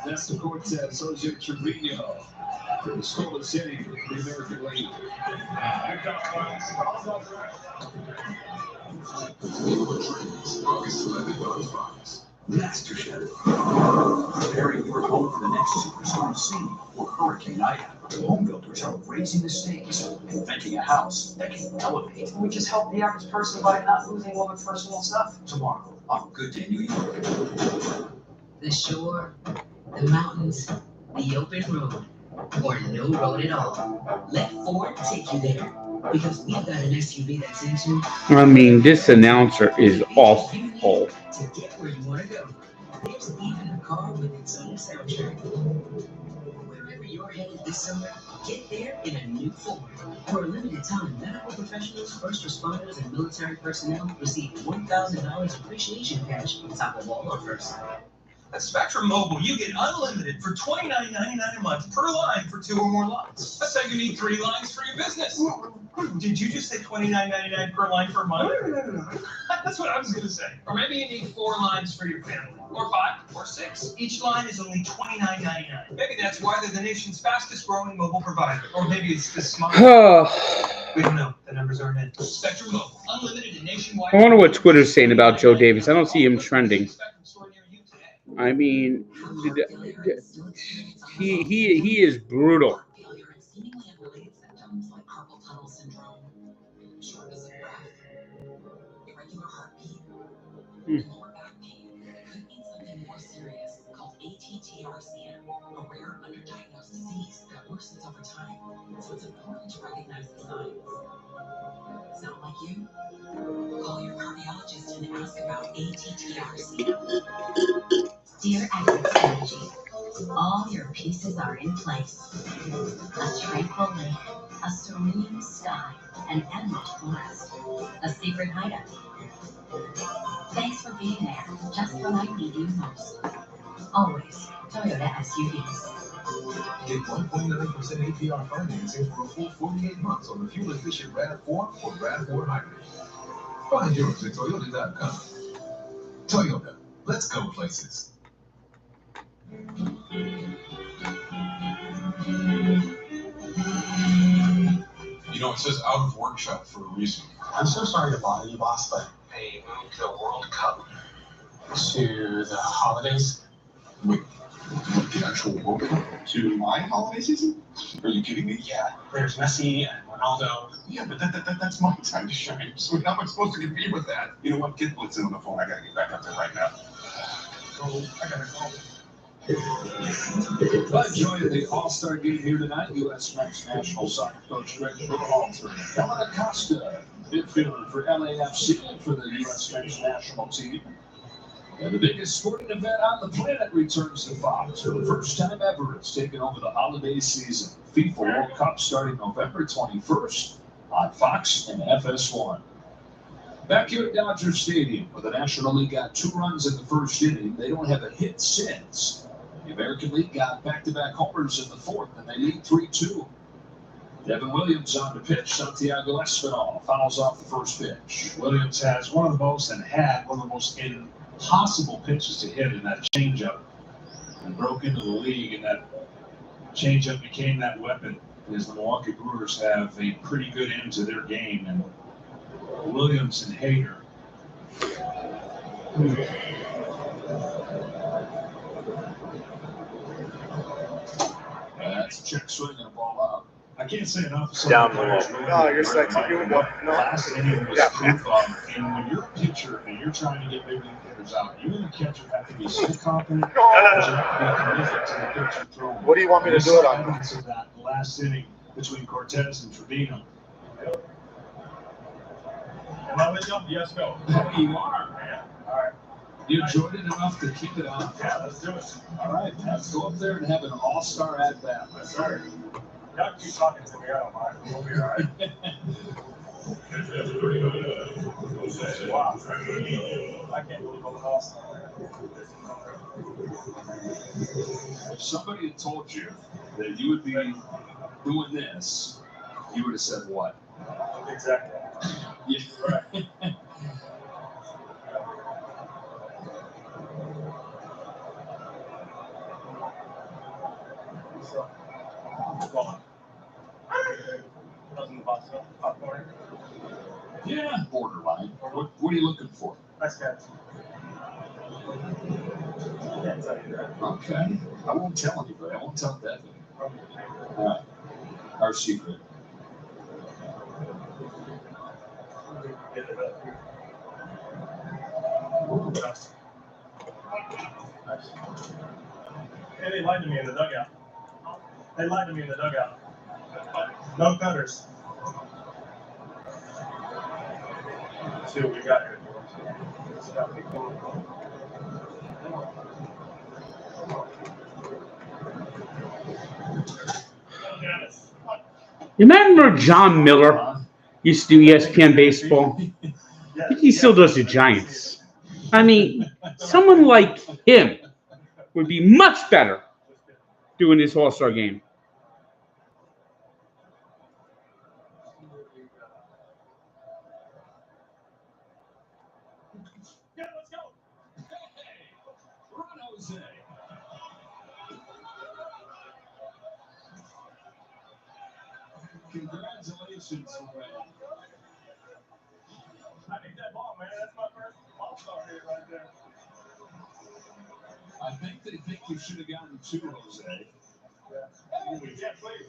That's the Cortez, Jose Trevino. For the Stolen City, the American League. August 11th on Fox. Master Chef. Preparing your home for the next Superstorm C or Hurricane Ida. Home builders are raising the stakes, inventing a house that can elevate. We just help the average person by not losing all their personal stuff. Tomorrow on Good Day New York. The shore, the mountains, the open road, or no road at all. Let Ford take you there. Because we've got an SUV that's into. I mean, this announcer is awful. To get where you want to go. There's even a car with its own soundtrack. Wherever you're headed this summer, get there in a new Ford. For a limited time, medical professionals, first responders, and military personnel receive $1,000 appreciation cash on top of all offers. At Spectrum Mobile, you get unlimited for $29.99 a month per line for 2 or more lines. That's how you need 3 lines for your business. Did you just say $29.99 per line per month? That's what I was going to say. Or maybe you need 4 lines for your family. Or 5, or 6. Each line is only $29.99. Maybe that's why they're the nation's fastest growing mobile provider. Or maybe it's the smart. We don't know. The numbers aren't in. Spectrum Mobile, unlimited and nationwide. I wonder what Twitter's saying about Joe Davis. I don't see him trending. I mean, he is brutal. ATTRCM, a rare underdiagnosed disease that worsens over time, so it's important to recognize the signs. Sound like you? Call your cardiologist and ask about ATTRCM. Dear Active Strategy, all your pieces are in place. A tranquil lake, a serene sky, an emerald forest, a secret hideout. Thanks for being there, just when I need you most. Always, Toyota SUVs. Get 1.9% APR financing for a full 48 months on the fuel-efficient RAV4 or RAV4 Hybrid. Find yours at Toyota.com. Toyota, let's go places. You know, it says out of workshop for a reason. I'm so sorry to bother you, boss, but They moved the World Cup to the holidays. Wait, the actual World Cup to my holiday season? Are you kidding me? Yeah, there's Messi and Ronaldo. Yeah, but that's my time to shine. So how am I supposed to compete with that? You know what? Get Blitzen on the phone. I gotta get back up there right now. I gotta go. But joining the All-Star game here tonight, U.S. men's national soccer coach Greg Berhalter and Kellen Acosta, midfielder for LAFC and for the U.S. men's national team. And the biggest sporting event on the planet returns to Fox for the first time ever. It's taken over the holiday season. FIFA World Cup starting November 21st on Fox and FS1. Back here at Dodger Stadium, where the National League got 2 runs in the first inning, they don't have a hit since. The American League got back-to-back homers in the 4th, and they lead 3-2. Devin Williams on the pitch. Santiago Espinal fouls off the first pitch. Williams has one of the most and had one of the most impossible pitches to hit in that changeup, and broke into the league, and that changeup became that weapon. As the Milwaukee Brewers have a pretty good end to their game, and Williams and Hader. That's a check swing and a ball up. I can't say enough. Down below. No, you're sexy. You no. Last inning was proof of, and when you're a pitcher and you're trying to get big league hitters out, you and the catcher have to be so confident. You have to be committed to the pitch you're throwing. What do you want me to do it on? Evidence of that last inning between Cortez and Trevino. Am I with you? Yes, go. You are, man. All right. You enjoyed it enough to keep it on. Yeah, let's do it. All right, let's go up there and have an all-star at-bat. Yes, sir. Y'all keep talking to me. I don't mind. We'll be all right. Wow. I can't believe I'm an all-star. If somebody had told you that you would be doing this, you would have said what? Exactly. Yeah. Right. So, Yeah, borderline. What are you looking for? nice catch. Can't tell you that. Okay. I won't tell anybody. I won't tell Devin. All right. Our secret. Get it up. Nice. Hey, they lied to me in the dugout. They lied to me in the dugout. No cutters. Let's see what we got here. It's got to be cool. Remember John Miller used to do ESPN baseball? I think he still does the Giants. I mean, someone like him would be much better doing this All-Star game. Yeah, let's go. Hey, Ron Jose. Congratulations, Ray. I need that ball, man. That's my first all-star hit right there. I think they think you should have gotten 2, Jose. Yeah, please.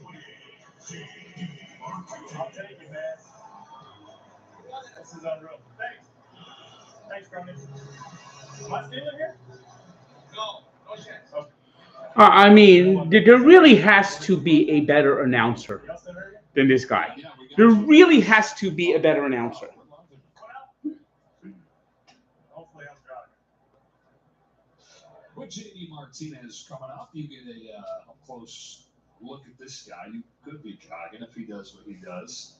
I'll take it, man. This is unreal. Thanks. Thanks, Crony. Am I stealing here? No chance. Okay. I mean, there really has to be a better announcer than this guy. There really has to be a better announcer. Hopefully I'm driving. With JD Martinez coming up, you get a close look at this guy. You could be jogging if he does what he does.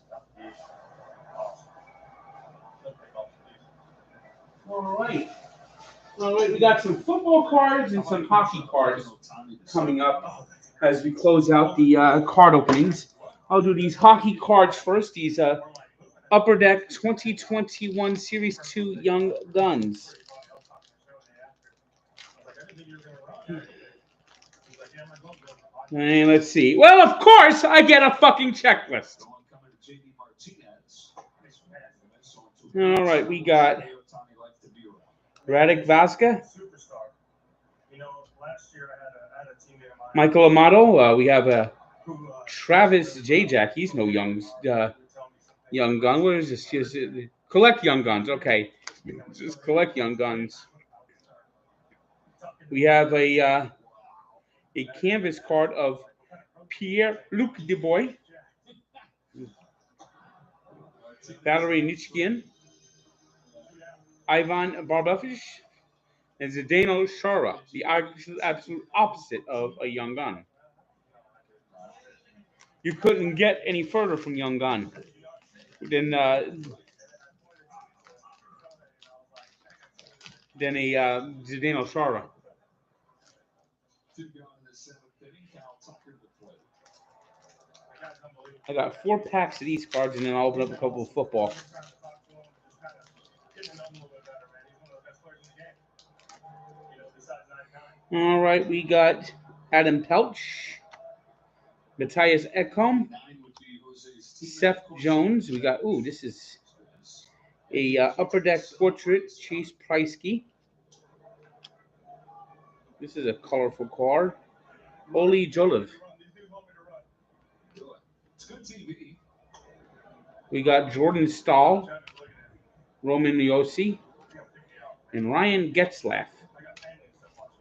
All right. We got some football cards and some hockey cards coming up. as we close out the card openings. I'll do these hockey cards first. These Upper Deck 2021 Series 2 Young Guns. And let's see. Well, of course, I get a fucking checklist. All right, we got Radek Vaska, Michael Amato. We have Travis Jajak. He's no young gun. What is this? Just collect young guns. Okay, just collect young guns. We have a canvas card of Pierre-Luc Dubois, Valery Nichkin, Ivan Barbafich, and Zdeno Chara, the absolute opposite of a young gun. You couldn't get any further from young gun than a Zdeno Chara. I got 4 packs of these cards, and then I'll open up a couple of football. All right, we got Adam Pelch, Matthias Ekholm, Seth Jones. We got, this is a Upper Deck portrait, Chase Pricey. This is a colorful card. Oli Jolev. We got Jordan Stahl, Roman Yossi, and Ryan Getzlaff.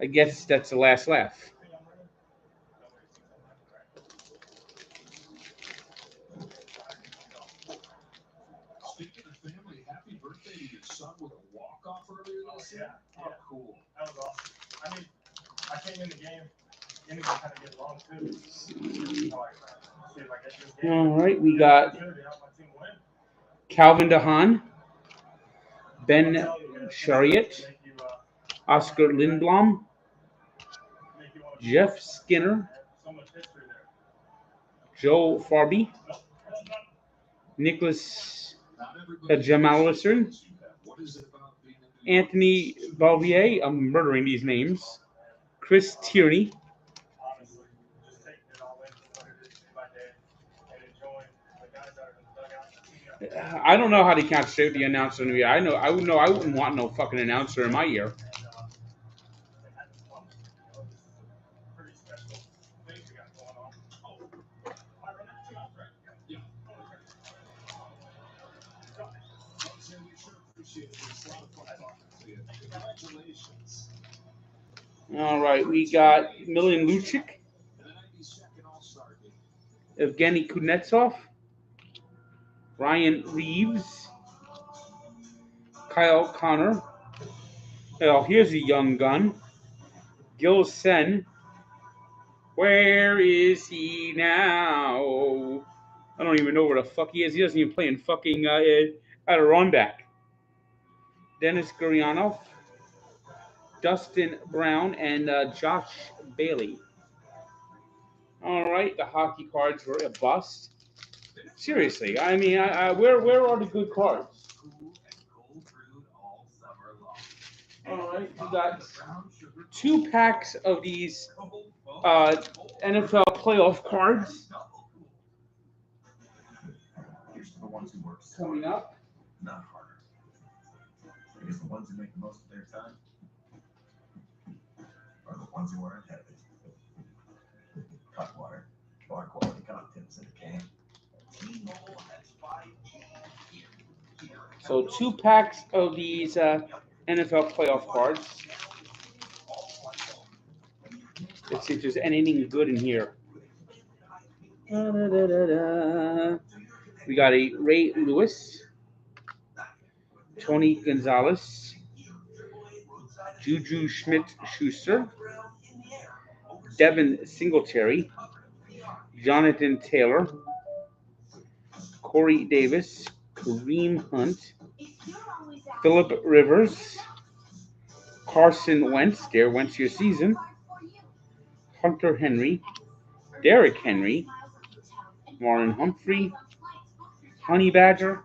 I guess that's the last laugh. Speaking of family, happy birthday to your son with a walk-off earlier this year. Oh, cool. That was awesome. I mean, I came in the game, and we kind of get along too. All right, we got Calvin DeHaan, Ben Chariot, Oscar Lindblom, Jeff Skinner, Joe Farby, Nicholas Jamalison, Anthony Balvier, I'm murdering these names, Chris Tierney, I don't know how to concentrate the announcer in the ear. I wouldn't want no fucking announcer in my ear. All right, we got Milan Lucic, Evgeny Kuznetsov, Ryan Reeves, Kyle Connor. Oh, here's a young gun. Gil Sen. Where is he now? I don't even know where the fuck he is. He doesn't even play in fucking Adirondack. Dennis Gurianov, Dustin Brown, and Josh Bailey. All right, the hockey cards were a bust. Seriously, I mean, where are the good cards? All right, we got 2 packs of these NFL playoff cards coming up. Not harder. I guess the ones who make the most of their time are the ones who aren't happy. Hot water, bar quality cocktails in a can. So 2 packs of these NFL playoff cards. Let's see if there's anything good in here. We got a Ray Lewis, Tony Gonzalez, Juju Smith-Schuster, Devin Singletary, Jonathan Taylor, Corey Davis, Kareem Hunt, Phillip Rivers, Carson Wentz, there Wentz your season, Hunter Henry, Derrick Henry, Marlon Humphrey, Honey Badger,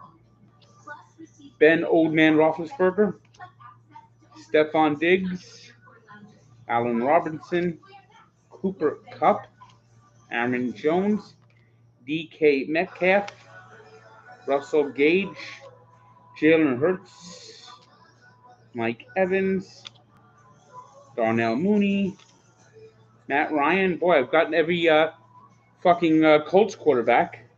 Ben Oldman Roethlisberger, Stephon Diggs, Allen Robinson, Cooper Kupp, Aaron Jones, DK Metcalf, Russell Gage, Jalen Hurts, Mike Evans, Darnell Mooney, Matt Ryan. Boy, I've gotten every fucking Colts quarterback.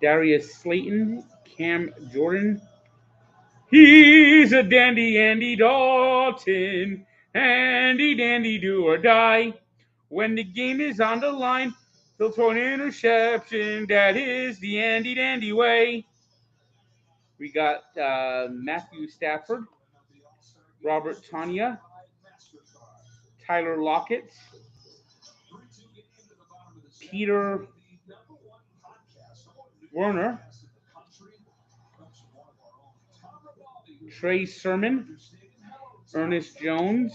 Darius Slayton, Cam Jordan. He's a dandy, Andy Dalton. Andy dandy, do or die. When the game is on the line, he'll throw an interception. That is the Andy dandy way. We got Matthew Stafford, Robert Tanya, Tyler Lockett, Peter Werner, Trey Sermon, Ernest Jones,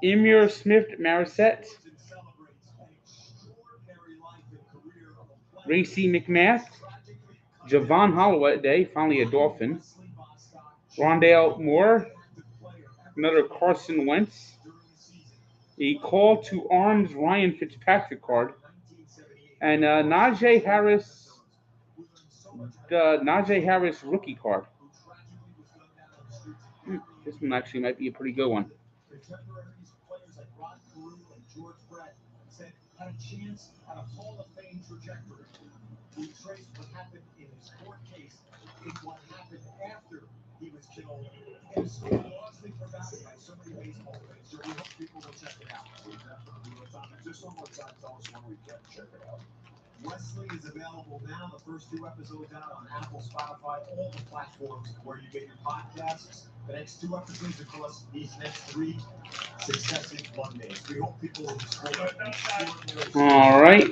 Emir Smith Marisette, Racy McMath, Javon Holloway, finally a Dolphin, Rondale Moore, another Carson Wentz, a call to arms Ryan Fitzpatrick card, and Najee Harris, the Najee Harris rookie card. This one actually might be a pretty good one. Contemporaries, players like Rod Carew and George Brett said had a chance at a Hall of Fame trajectory. We traced what happened in his court case in what happened after he was killed. It is largely forgotten by so many baseball fans, so we hope people will check it out. Just one more time, tell us when we can check it out. Wesley is available now. The first 2 episodes out on Apple, Spotify, all the platforms where you get your podcasts. The next 2 episodes across these next 3 successive Mondays. We hope people will support. All right.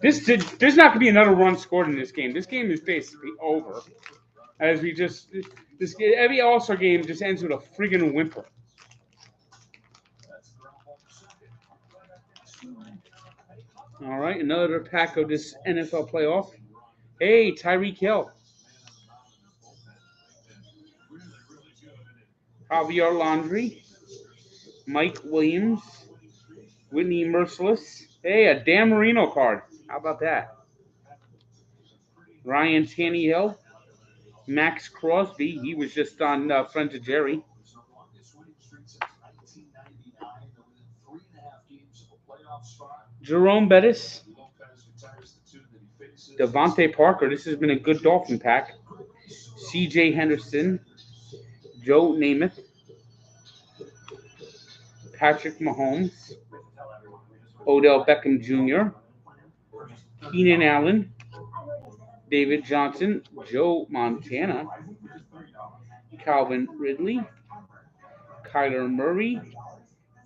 There's not going to be another run scored in this game. This game is basically over. As we just every All-Star game just ends with a friggin' whimper. All right, another pack of this NFL playoff. Hey, Tyreek Hill. Javier Landry. Mike Williams. Whitney Merciless. Hey, a Dan Marino card. How about that? Ryan Tannehill. Max Crosby. He was just on Friends of Jerry. Jerome Bettis. Devontae Parker. This has been a good Dolphin pack. C.J. Henderson. Joe Namath. Patrick Mahomes. Odell Beckham Jr. Keenan Allen. David Johnson. Joe Montana. Calvin Ridley. Kyler Murray.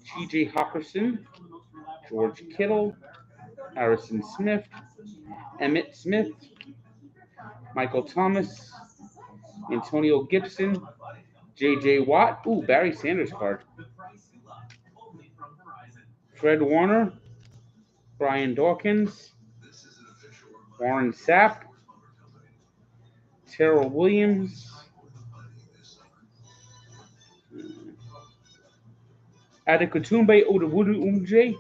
T.J. Hockenson. George Kittle. Harrison Smith. Emmitt Smith. Michael Thomas. Antonio Gibson. J.J. Watt. Ooh, Barry Sanders card. Fred Warner. Brian Dawkins. Warren Sapp. Terrell Williams. Adekutumbe Odubudu Umje.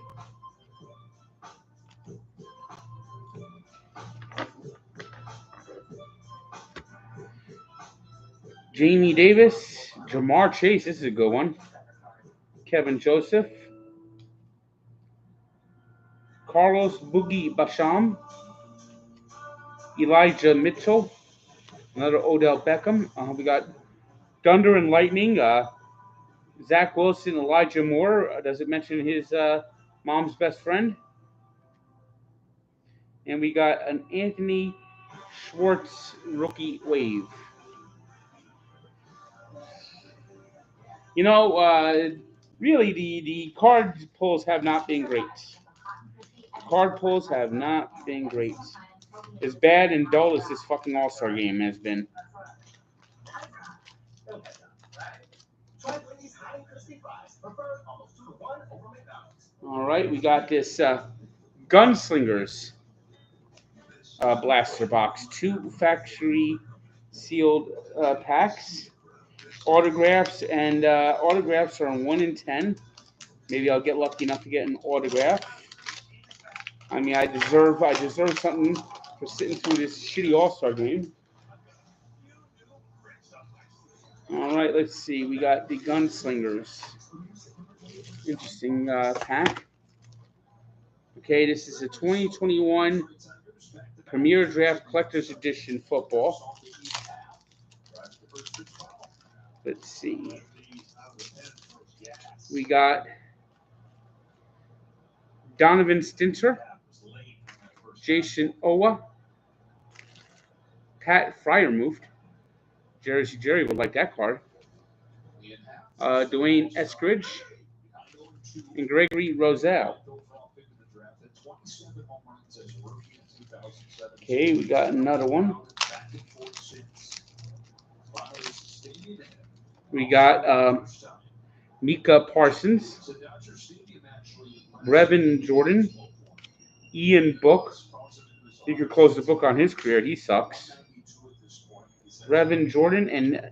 Jamie Davis. Jamar Chase. This is a good one. Kevin Joseph. Carlos Boogie Basham. Elijah Mitchell. Another Odell Beckham. We got Thunder and Lightning. Zach Wilson, Elijah Moore. Does it mention his mom's best friend? And we got an Anthony Schwartz rookie wave. You know, really, the card pulls have not been great. Card pulls have not been great. As bad and dull as this fucking All-Star game has been. All right, we got this Gunslingers blaster box. 2 factory sealed packs. Autographs, and autographs are on 1 in 10. Maybe I'll get lucky enough to get an autograph. I mean, I deserve something for sitting through this shitty All-Star game. All right, let's see. We got the Gunslingers. Interesting pack. Okay, this is a 2021 Premier Draft Collector's Edition football. Let's see. We got Donovan Stinter, Jason Owa, Pat Fryermuth. Jerry would like that card. Dwayne Eskridge and Gregory Roselle. Okay, we got another one. We got Micah Parsons, Brevin Jordan, Ian Book. You could close the book on his career. He sucks. Brevin Jordan and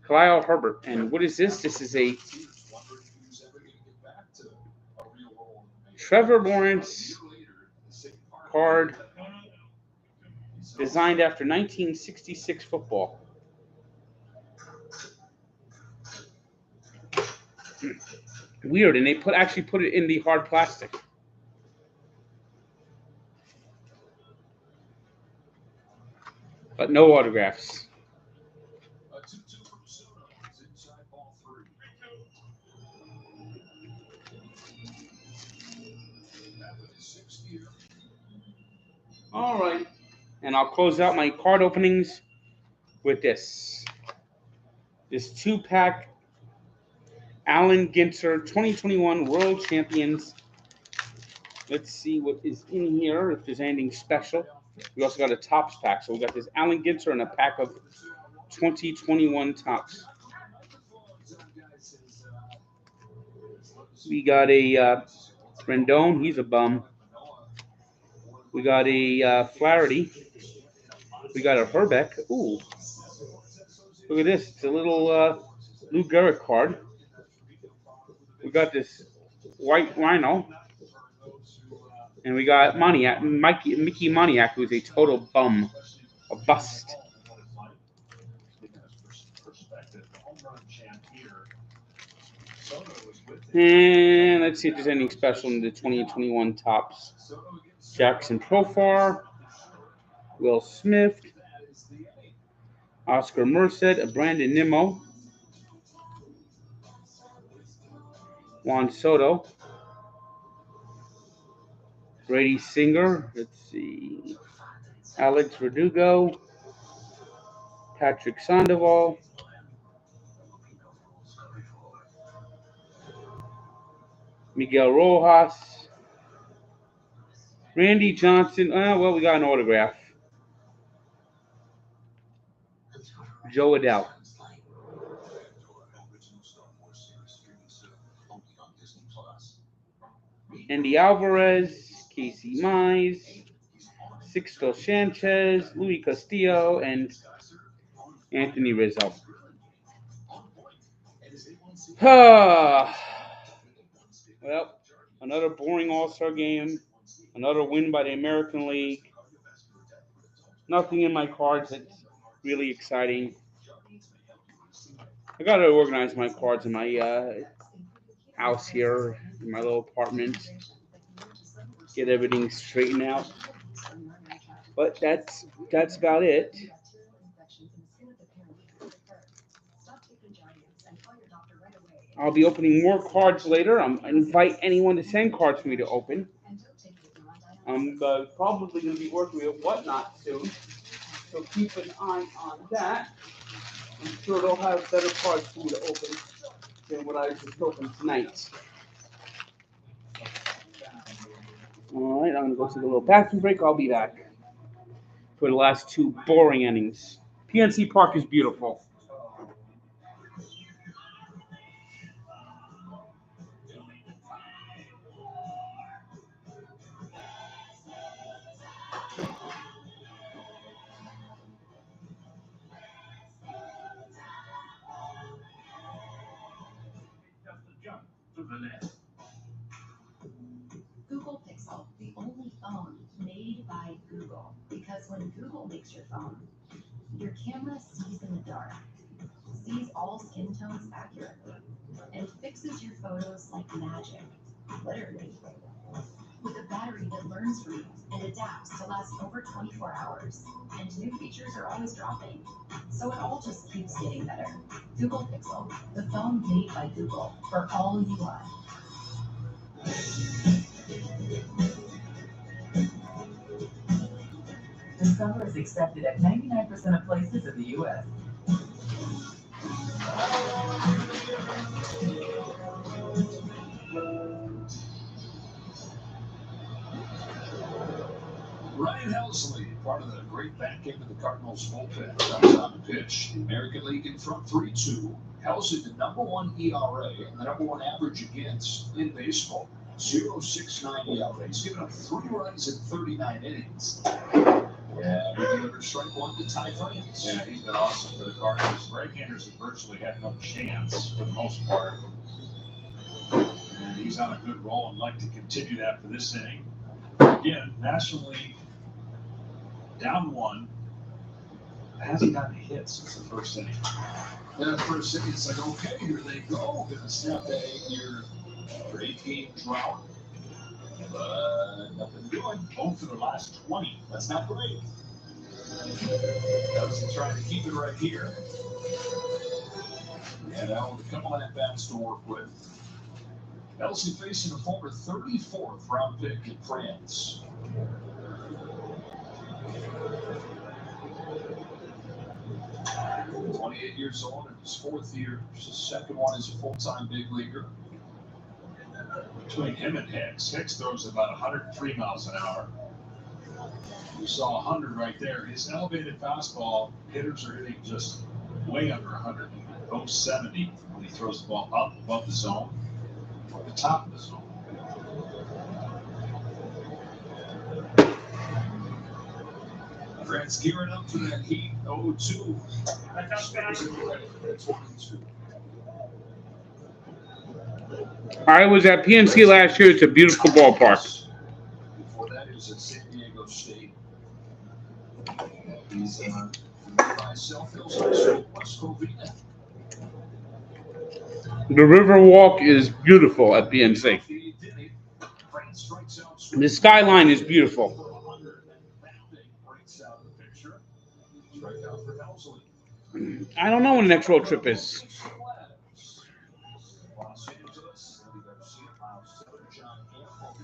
Kyle Herbert. And what is this? This is a Trevor Lawrence card designed after 1966 football. Weird, and they actually put it in the hard plastic. But no autographs. All right, and I'll close out my card openings with this 2-pack Allen Ginter 2021 World Champions. Let's see what is in here, if there's anything special. We also got a Topps pack. So we got this Allen Ginter and a pack of 2021 Topps. We got a Rendon. He's a bum. We got a Flaherty. We got a Herbeck. Ooh. Look at this. It's a little Lou Gehrig card. We got this White Rhino. And we got Mickey Moniak, who's a total bum. A bust. And let's see if there's anything special in the 2021 Topps. Jackson Profar. Will Smith. Oscar Merced. Brandon Nimmo. Juan Soto. Brady Singer. Let's see. Alex Verdugo. Patrick Sandoval. Miguel Rojas. Randy Johnson. Well, we got an autograph. Joe Adele. Andy Alvarez. Casey Mize. Sixto Sanchez. Luis Castillo. And Anthony Rizzo. Well, another boring All-Star game. Another win by the American League. Nothing in my cards that's really exciting. I got to organize my cards in my house here, in my little apartment. Get everything straightened out. But that's about it. I'll be opening more cards later. I invite anyone to send cards for me to open. I'm probably going to be working with Whatnot soon, so keep an eye on that. I'm sure they'll have better cards for me to open than what I just opened tonight. All right, I'm going to go take a little bathroom break. I'll be back for the last two boring innings. PNC Park is beautiful. Google Pixel, the only phone made by Google. Because when Google makes your phone, your camera sees in the dark, sees all skin tones accurately, and fixes your photos like magic, literally. With a battery that learns from you and adapts to last over 24 hours. And new features are always dropping. So it all just keeps getting better. Google Pixel, the phone made by Google for all UI. Discover is accepted at 99% of places in the U.S. Ryan Helsley, part of the great back end of the Cardinals bullpen, comes on the pitch. The American League in front 3-2. Helsley, the #1 ERA and the #1 average against in baseball. 0.69 ERA. He's given up 3 runs in 39 innings. Yeah, he delivered strike 1 to Ty France. Yeah, he's been awesome for the Cardinals. Right-handers have virtually had no chance for the most part. And he's on a good roll and like to continue that for this inning. Again, National League down 1. Hasn't gotten a hit since the first inning. Yeah, first inning, it's like, okay, here they go. Gonna snap that 8-year or 8-game drought. But nothing doing. 0 for the last 20. That's not great. Helsley trying to keep it right here. And now with a couple at bats to work with. Helsley facing a former 34th round pick in France. He's 28 years old in his 4th year. His 2nd one is a full-time big leaguer. Between him and Hicks, Hicks throws about 103 miles an hour. You saw 100 right there. His elevated fastball, hitters are hitting just way under 100. 0.70 when he throws the ball up above the zone, or the top of the zone. France gearing up for that heat. 0-2. I was at PNC last year. It's a beautiful ballpark. Before that, he was at San Diego State. He's by South Hills High School, West Covina. The river walk is beautiful at PNC. The skyline is beautiful. I don't know when the next road trip is. Los Angeles, Eddie Garcia, Miles Teller, John Campbell,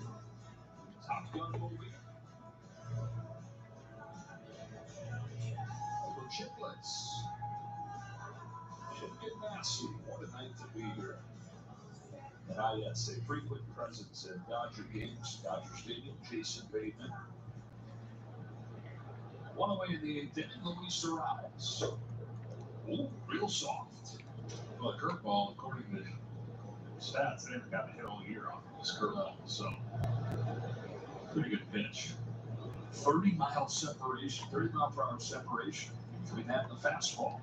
Top Gun movie. Over Chiplets. Should get nasty. What a night to be here. And yes, a frequent presence at Dodger games, Dodger Stadium, Jason Bateman. One away in the 8th inning, Luis arrives. Ooh, real soft. Well, a curveball, according to stats, they haven't gotten a hit all year off of this curveball, so pretty good pitch. 30 mile separation, 30 mile per hour separation between that and the fastball.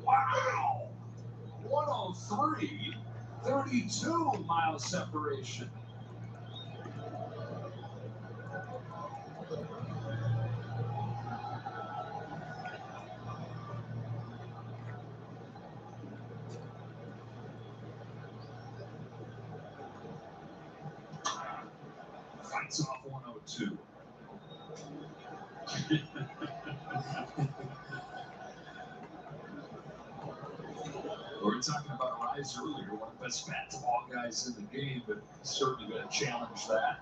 Wow! 103, 32 mile separation. Fights off 102. We were talking about Rise earlier, one of the best bat to ball guys in the game, but certainly going to challenge that.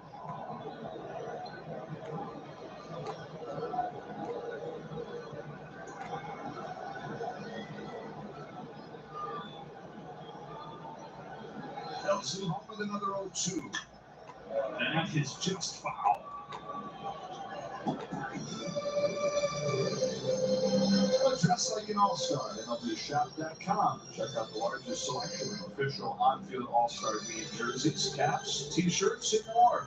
LZ home with another 0-2. And that is just foul. Dress like an all-star at MLBshop.com. Check out the largest selection of official on-field all-star game jerseys, caps, t-shirts, and more.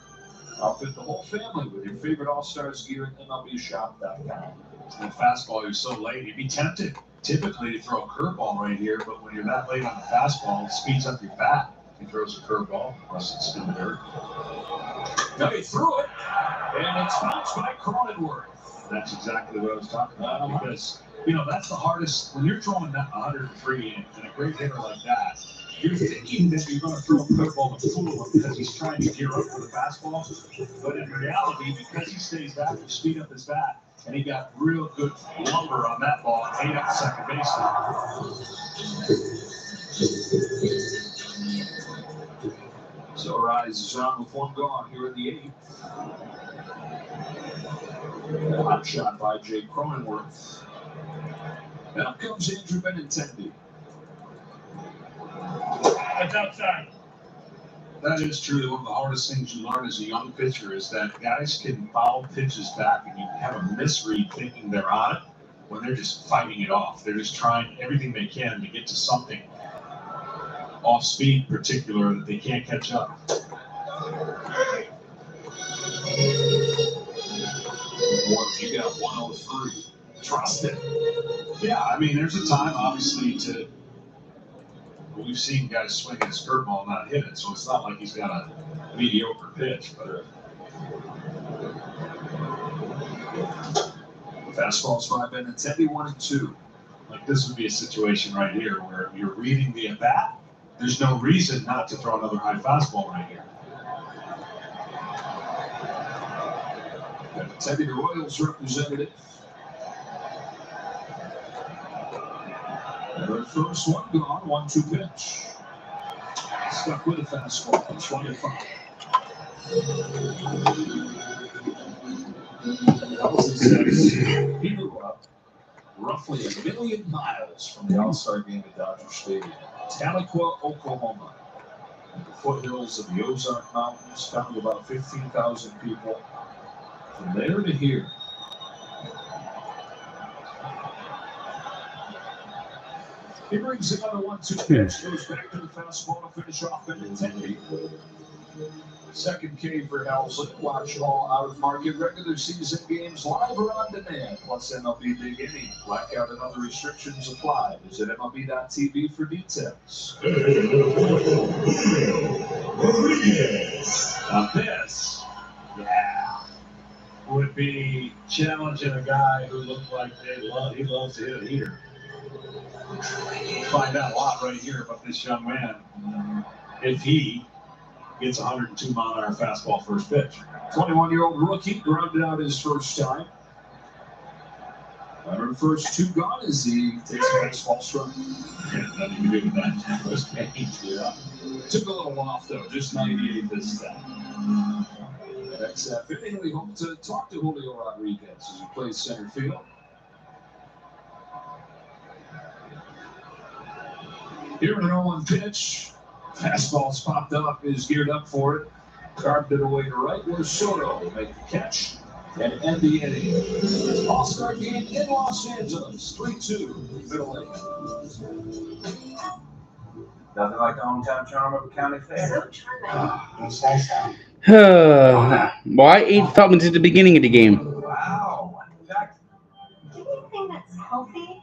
Outfit the whole family with your favorite all-stars gear at MLBshop.com. That fastball, you're so late, you'd be tempted typically to throw a curveball right here, but when you're that late on the fastball, it speeds up your bat. He throws a curveball, unless it's in the dirt. Now he threw it, and it's bounced by Cronenworth. That's exactly what I was talking about, because, you know, that's the hardest. When you're throwing that 103 and a great hitter like that, you're thinking that you're going to throw a curveball to fool him because he's trying to gear up for the fastball. But in reality, because he stays back to speed up his bat, and he got real good lumber on that ball and ate up second baseline. So Rise is on with one gone here in the 8th. Hot shot by Jay Cronenworth. And up comes Andrew Benintendi. That's outside. That is truly one of the hardest things you learn as a young pitcher is that guys can foul pitches back and you have a misread thinking they're on it when they're just fighting it off. They're just trying everything they can to get to something off speed in particular that they can't catch up. You got 103. Trust it. Yeah, I mean, there's a time, obviously, to. We've seen guys swing his curveball and not hit it, so it's not like he's got a mediocre pitch. But fastballs by Benintendi, 1-2. Like this would be a situation right here where you're reading the at bat. There's no reason not to throw another high fastball right here. Benintendi, the Royals representative. The first one gone, 1-2 pitch. Stuck with a fastball, 25. He grew up roughly 1 million miles from the All-Star game at Dodger Stadium, Tahlequah, Oklahoma. In the foothills of the Ozark Mountains, found about 15,000 people. From there to here. He brings another 1-2 pitch, goes back to the fastball to finish off Benintendi. Second K for Helsley. Watch all out-of-market regular season games live or on demand, plus MLB Big Inning. Blackout and other restrictions apply. Visit MLB.tv for details. Now this, yeah, would be challenging a guy who looked like he loves to hit a heater. Find out a lot right here about this young man if he gets 102 mile an hour fastball first pitch. 21-year-old rookie grounded out his first time. Our first 2 gone as he takes a fastball strike. Nothing to do with that. That was pain. Yeah. Took a little off though, just 98 this time. That's fitting. We hope to talk to Julio Rodriguez as he plays center field. Here in an 0-1 pitch. Fastball's popped up, is geared up for it. Carved it away to right where Soto will make the catch and end the inning. All-Star game in Los Angeles, 3-2, middle 8. Nothing like the hometown charm of a county fair. Well, I ate something at the beginning of the game. Wow. In fact, Anything that's healthy?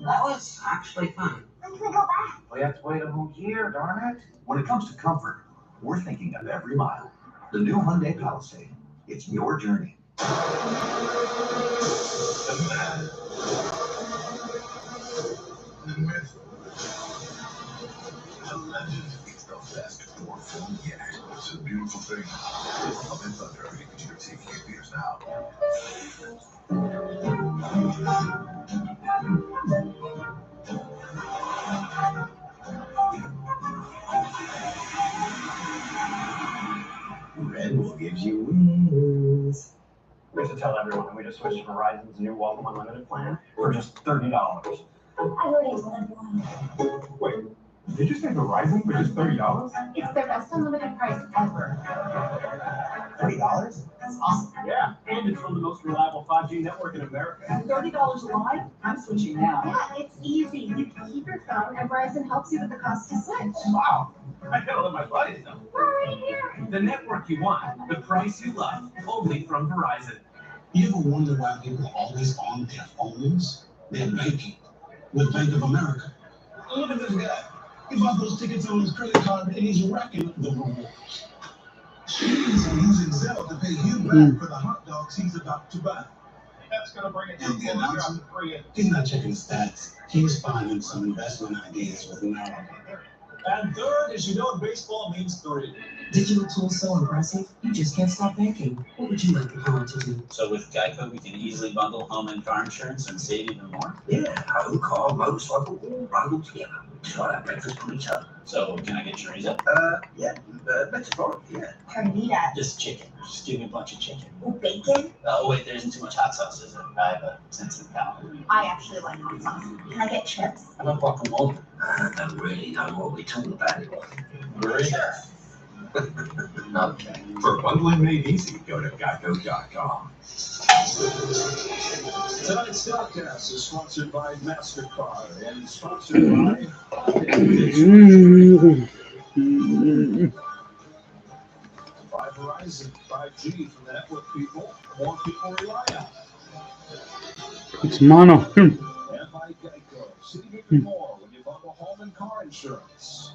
That was actually fun. When can we go back? We have to wait a whole year, darn it. When it comes to comfort, we're thinking of every mile. The new Hyundai Palisade. It's your journey. The man. The myth. The legend. It's the best war film yet. It's a beautiful thing. I'm in Thunder. I think you're taking your beers now. Red Bull gives you wings. We should tell everyone that we just switched to Verizon's new Welcome Unlimited plan for just $30. I already told everyone. Wait, did you say Verizon for just $30? It's their best unlimited price ever. $30? That's awesome. Yeah, and it's from the most reliable 5G network in America. At $30 a line, I'm switching now. Yeah, it's easy. You can keep your phone, and Verizon helps you with the cost to switch. Wow, I gotta let my buddies know. We're right here. The network you want, the price you love, only from Verizon. You ever wonder why people are always on their phones? They're banking with Bank of America. Look at this guy. He bought those tickets on his credit card and he's racking the rewards. He's using Zelle to pay you back for the hot dogs he's about to buy. That's gonna bring it And the announcement, he's not checking stats. He's finding some investment ideas with now. And third, as you know, in baseball means 3. Digital tools so impressive, you just can't stop banking. What would you like the power to do? So with Geico, we can easily bundle home and car insurance and save even more? Yeah, home, car, motorcycle, all bundled together. Try that breakfast on each other. So can I get chorizo? Yeah, metaphoric, yeah. Carnitas. Just chicken. Just give me a bunch of chicken. Ooh, bacon. Oh wait, there isn't too much hot sauce, is it? I have a sensitive palate. I actually like hot sauce. Can I get chips? I'm a guacamole. I don't really know what we're talking about. Burrito. Okay. For bundling made easy, go to geico.com. Tonight's Starcast is sponsored by MasterCard and sponsored by Verizon 5G from the network people. More people rely on. It's mono. And by Geico. See even more when you bundle home and car insurance.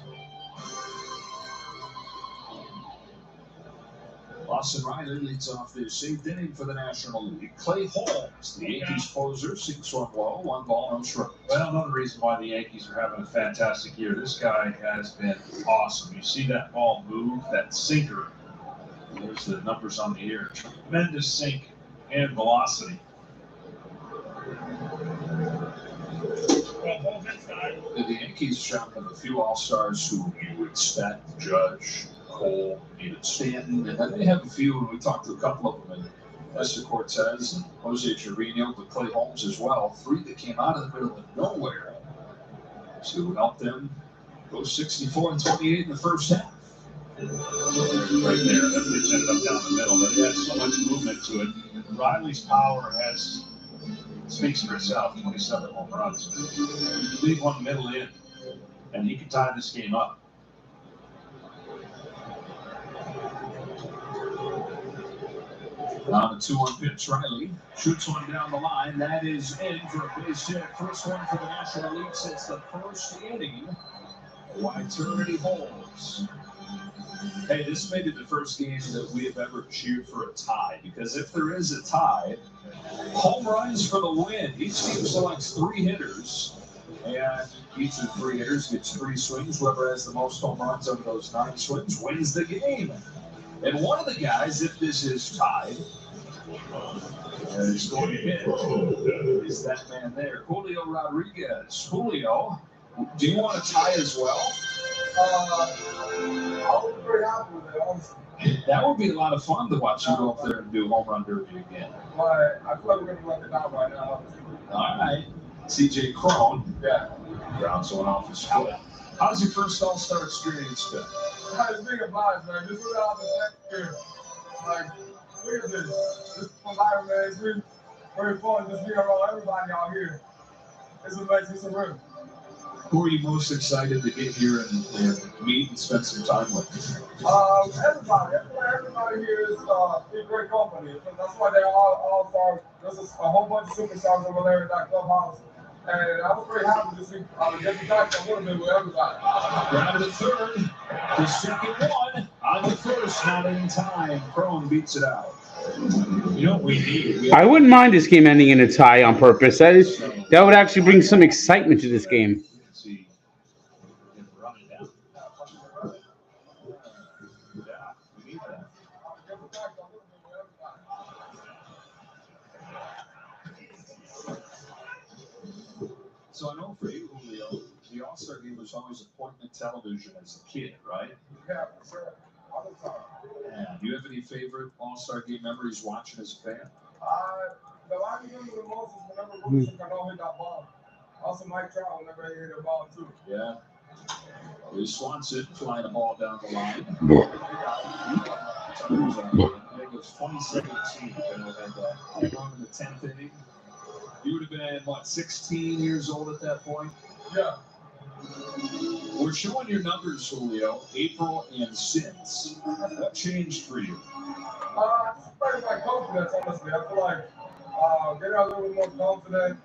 Lawson Riley leads off this 8th inning for the National League. Clay Holmes, the Yankees closer, sinks one low, 1 ball, no strike. Well, another reason why the Yankees are having a fantastic year. This guy has been awesome. You see that ball move, that sinker. There's the numbers on the air. Tremendous sink and velocity. The Yankees shot with a few All-Stars who you would expect, Judge, Cole, even Stanton, and then they have a few, and we talked to a couple of them, and Lester Cortez and Jose Chirino, but Clay Holmes as well, 3 that came out of the middle of nowhere to help them go 64 and 28 in the first half. Right there, that pitch ended up down the middle, but it has so much movement to it. Riley's power speaks for itself. 27 home runs. Leave one middle in, and he can tie this game up. On a 2-1 pitch, Riley shoots one down the line. That is in for a base hit. First one for the National League since the first inning. Why eternity holds. Hey, this may be the first game that we have ever cheered for a tie, because if there is a tie, home runs for the win. Each team selects 3 hitters, and each of the 3 hitters gets 3 swings. Whoever has the most home runs of those 9 swings wins the game. And one of the guys, if this is tied, is going to hit, is that man there, Julio Rodriguez. Julio, do you want to tie as well? I would be very happy with it, honestly. That would be a lot of fun to watch you go up there and do home run derby again. But I feel like we're going to let it down right now. All right. CJ Crone. Yeah. Grounds one off his foot. How's your first All-Star experience been? It's being a blast, man. Just really out the here. Like, look at this. This is live, man. It's really very fun just being around everybody out here. It's amazing. It's a real. Who are you most excited to get here and meet and spend some time with? Everybody. Everybody here is in great company. That's why they're all stars. There's a whole bunch of superstars over there in that clubhouse. And I was very happy to see get to talk a little bit with everybody. Round the third, the second one on the first, not in time. Crone beats it out. You know what we need? I wouldn't mind this game ending in a tie on purpose. That would actually bring some excitement to this game. So I know for you, Julio, the All-Star game was always appointment television as a kid, right? Yeah, sure. All the time. Yeah. Do you have any favorite All-Star game memories watching as a fan? The one I remember the most is whenever Wilson Cano hit that ball. Also, Mike Trout whenever he hit a ball too. Yeah. Lee Swanson flying the ball down the line. I think it was 2017 when we had that going in the 10th inning. You would have been, what, 16 years old at that point? Yeah. We're showing your numbers, Julio, April and since. What changed for you? I just played my confidence, honestly. I feel like getting a little bit more confident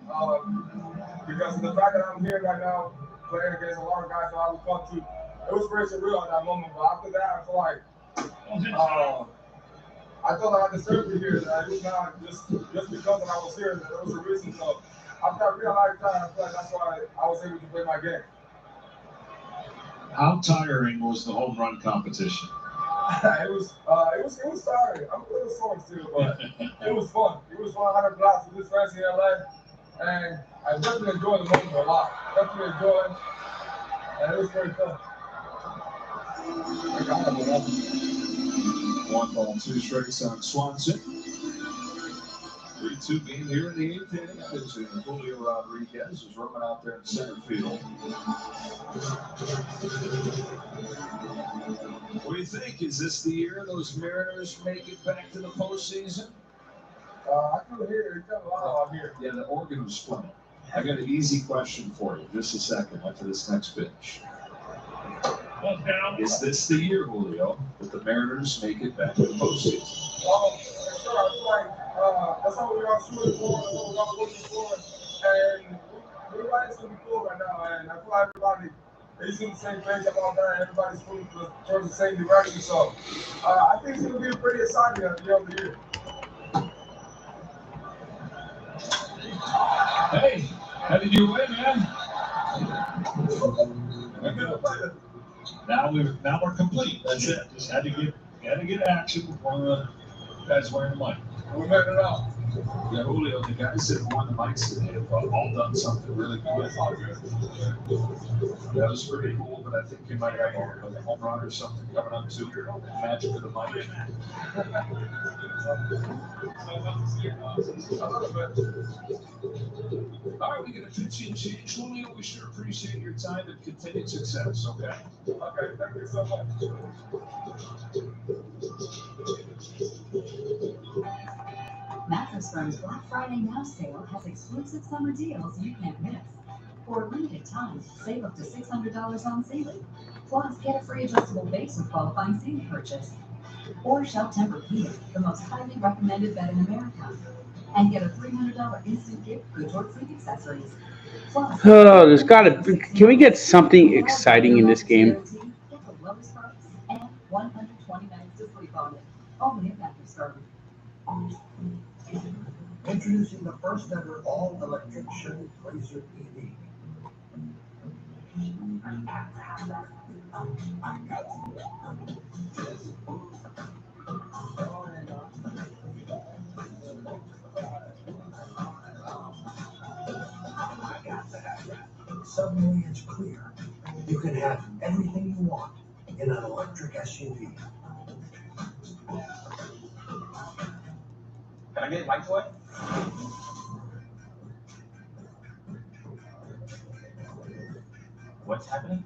because of the fact that I'm here right now playing against a lot of guys that I look up to. It was very surreal at that moment, but after that, I feel like I thought that I deserved to be here. That it was not just because that I was here, that there was a reason. So after I realized that, I feel like that's why I was able to play my game. How tiring was the home run competition? It was tiring. I'm a little sore still, but it was fun. It was fun. I had a blast with this friends in LA, and I definitely enjoyed the moment a lot. Definitely enjoyed it, and it was very fun. 1 ball, 2 strikes on Swanson. 3-2 game here in the 8th inning. As Julio Rodriguez is roaming out there in center field. What do you think? Is this the year those Mariners make it back to the postseason? I can hear it. It's kind of loud out here. Yeah, the organ was playing. I got an easy question for you. Just a second after this next pitch. Is this the year, Julio, that the Mariners make it back to the postseason? Sure. I feel like that's what we are shooting for, that's what we are looking for, and we're right into the pool right now, and I feel like everybody is in the same page about that, and everybody's moving towards the same direction, so I think it's going to be pretty exciting at the end of the year. Hey, headed your way, man. Now we're complete. That's it. Just had to get action with one of the guys wearing the mic. We made it out. Yeah, Julio, the guys that won the mics today have all done something really good. That was pretty cool, but I think you might have a home run or something coming up too. Magic of the mic. All right, we get a pitching change, Julio. We sure appreciate your time and continued success, okay? Okay, thank you so much. Mattress Firm's Black Friday Now sale has exclusive summer deals you can't miss. For a limited time, save up to $600 on ceiling. Plus, get a free adjustable base with qualifying ceiling purchase. Or Shell Temper Heating, the most highly recommended bed in America. And get a $300 instant gift good toward sleep accessories. Plus, there's gotta be, can we get something exciting in this game? Get the lowest price and 120 nights to sleep on it. Only at Mattress Firm. Introducing the first ever all-electric Chevy Blazer EV. Suddenly it's clear you can have everything you want in an electric SUV. Can I get lights away? What's happening?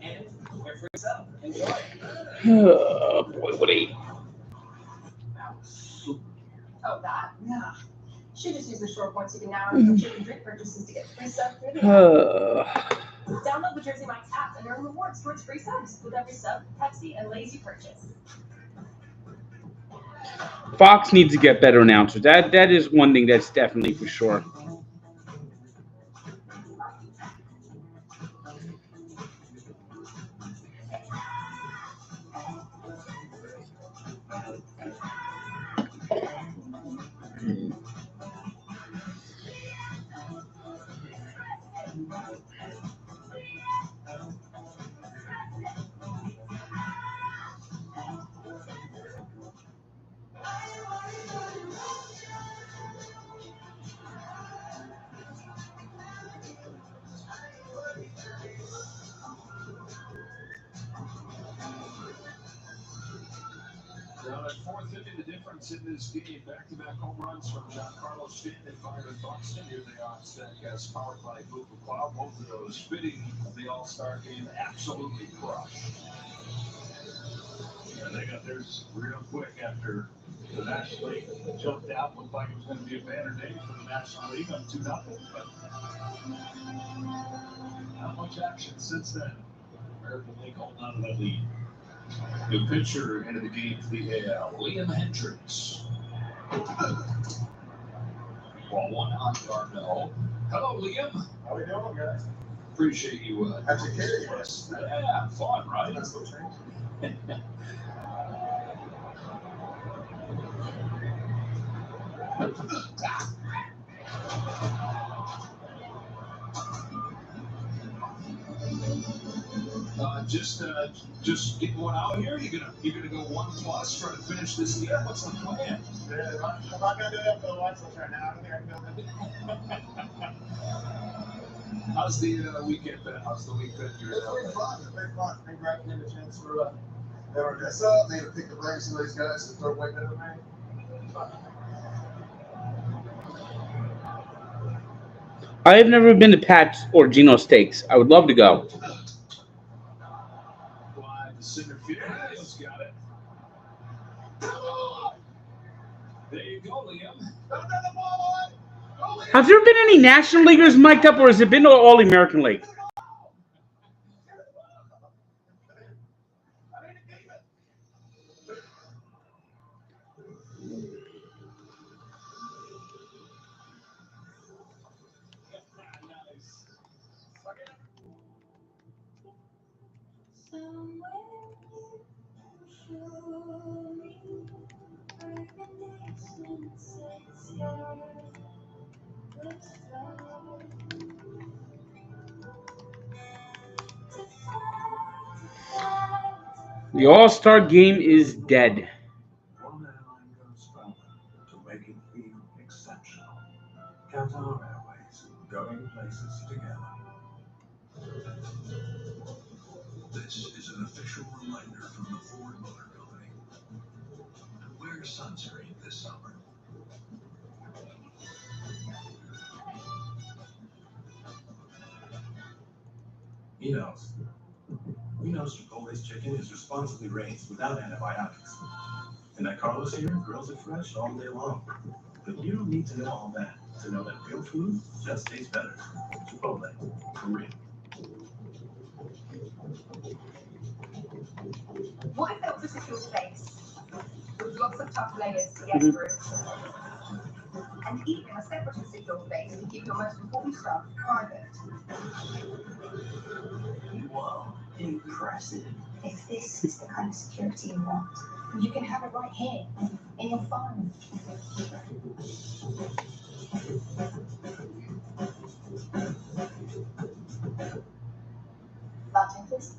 And you're free up. Enjoy. Oh, boy, what a... Oh, that? Yeah. She just used the short points you can now earn from chicken drink purchases to get free stuff through the app. Download the Jersey Mike's app and earn rewards towards free subs with every sub, Pepsi, and Lay's you purchase. Fox needs to get better announcers. That is one thing that's definitely for sure. could be the difference in this game. Back-to-back home runs from Giancarlo Stanton and Byron Buxton. Here they are, stack as powered by Blue Cloud. Both of those fitting the All-Star game absolutely crushed. And they got theirs real quick after the National League jumped out. Looked like it was going to be a banner day for the National League on 2-0. But not much action since then. American League holding on to that lead. The pitcher into the game for the AL, Liam Hendricks. Ball one on Darnell. Hello, Liam. How we doing, guys? Appreciate you. How'd you carry us? Yeah, fun, right? That's no change. Just getting one out here. You're gonna go 1+, try to finish this year. What's the plan? Yeah, I'm not gonna do that for the White Sox right now. I don't think I can do it. How's the weekend been? How's the week been? It's been fun. It's been fun. Been great getting a chance for never dress up. They had to pick the brains of these guys to throw way better than me. I have never been to Pat's or Gino Steaks. I would love to go. The center field has got it. There you go, Liam. Have there been any National Leaguers mic'd up, or has it been all American League? The All-Star game is dead. One airline goes further to make it feel exceptional. Qatar Airways, going places together. This is an official reminder from the Ford Motor Company to wear sunscreen this summer. He knows. He knows Chipotle's chicken is responsibly raised without antibiotics. And that Carlos here grills it fresh all day long. But you don't need to know all that to know that real food just tastes better. Chipotle, for real. What if there was a secure space with lots of tough layers to get through? And even a separate and secure space to keep your most important stuff private. Whoa, impressive. If this is the kind of security you want, you can have it right here, in your phone. Bartenders?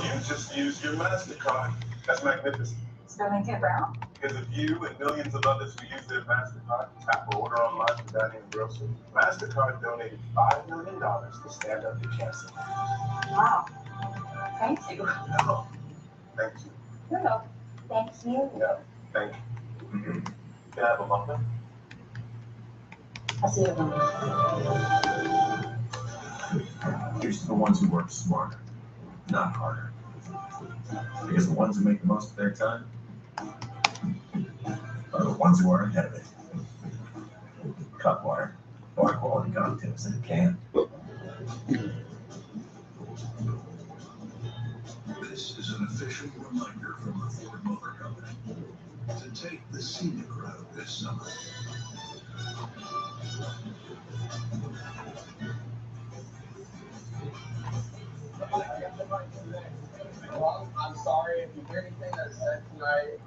You just used your MasterCard. That's magnificent. Sterling K. Brown? Because of you and millions of others who use their MasterCard, tap or order online for dining and grocery, MasterCard donated $5 million to Stand Up to Cancer. Wow. Thank you. No. Thank you. No. Thank you. No. Thank you. Can I have a muffin? I see it. Here's to the ones who work smarter, not harder. Because the ones who make the most of their time are the ones who are ahead of it. Cutwater, bar quality cocktails in a can. This is an official reminder from the Ford Motor Company to take the scenic route this summer. Well, I'm sorry if you hear anything that's said tonight.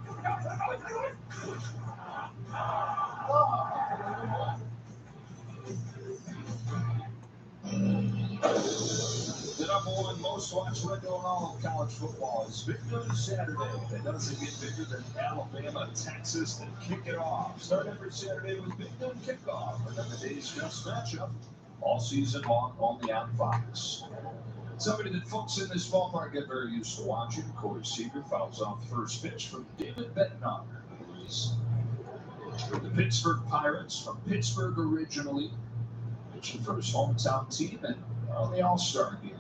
The number one most watched record on all of college football is Big Noon Saturday. It doesn't get bigger than Alabama, Texas, and kick it off. Start every Saturday with Big Noon Kickoff, and then the day's best matchup all season long only on Fox. Somebody that folks in this ballpark get very used to watching. Corey Seager fouls off first pitch from David Bednar, who is with the Pittsburgh Pirates from Pittsburgh originally, pitching for his hometown team and on the All-Star game.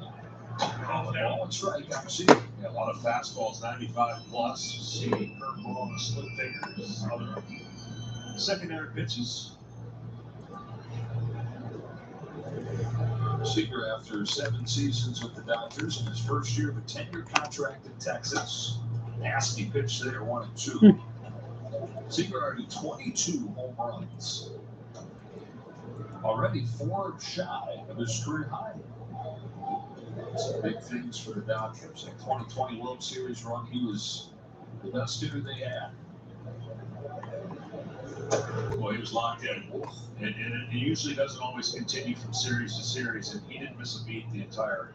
Oh, that's right. Yeah, a lot of fastballs, 95 plus. See curveball and split fingers. Other secondary pitches. Seager, after 7 seasons with the Dodgers, in his first year of a 10-year contract in Texas. Nasty pitch there, 1-2. Seager already 22 home runs. Already 4 shy of his career high. Some big things for the Dodgers. In 2020 World Series run, he was the best hitter they had. Well, he was locked in. And it usually doesn't always continue from series to series, and he didn't miss a beat the entire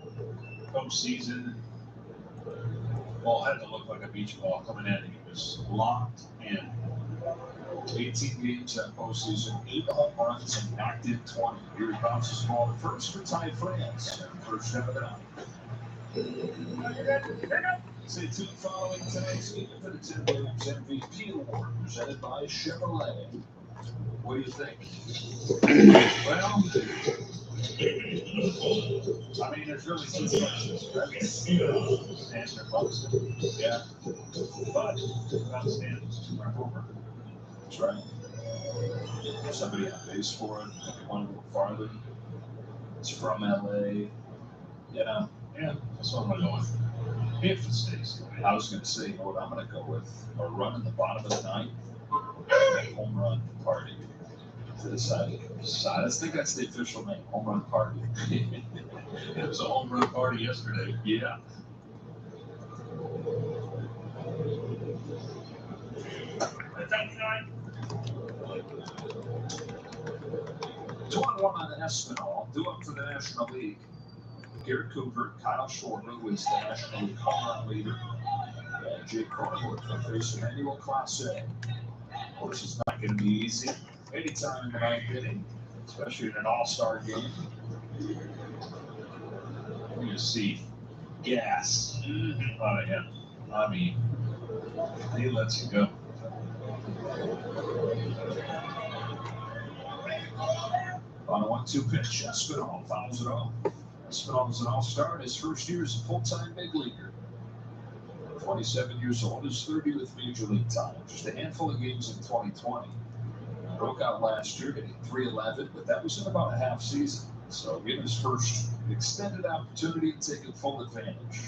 postseason. Ball had to look like a beach ball coming in. He was locked in. 18 games that postseason, 8 home runs, and knocked in 20. Here he bounces the ball to first for Ty France. First out of the night. Stay tuned following tonight's game for the Tim Williams MVP Award, presented by Chevrolet. What do you think? Well, I mean, there's really 2 questions, right? Answer Buxton, yeah, but without standards, our homer. That's right. Somebody on base for it. Want to go farther. It's from LA. Yeah, that's what I'm going with. If it stays. I was going to say, you know what I'm going to go with? A run in the bottom of the ninth. Home run party. To the side. I think that's the official name. Home run party. It was a home run party yesterday. Yeah. 2-1 on the Espinal. Due up for the National League. Garrett Cooper, Kyle Schwarber, who is the National League home run leader. And Jake Cronenworth will face Emmanuel Clase. Of course, it's not going to be easy. Anytime in the ninth inning, especially in an all-star game. We're going to see gas out of him. I mean, he lets it go. On a 1-2 pitch, Espinal fouls it off. Espinal is an all-star in his first year as a full-time big leaguer. 27 years old, his 30th major league time. Just a handful of games in 2020. Broke out last year, hitting .311, but that was in about a half season. So getting his first extended opportunity and taking full advantage.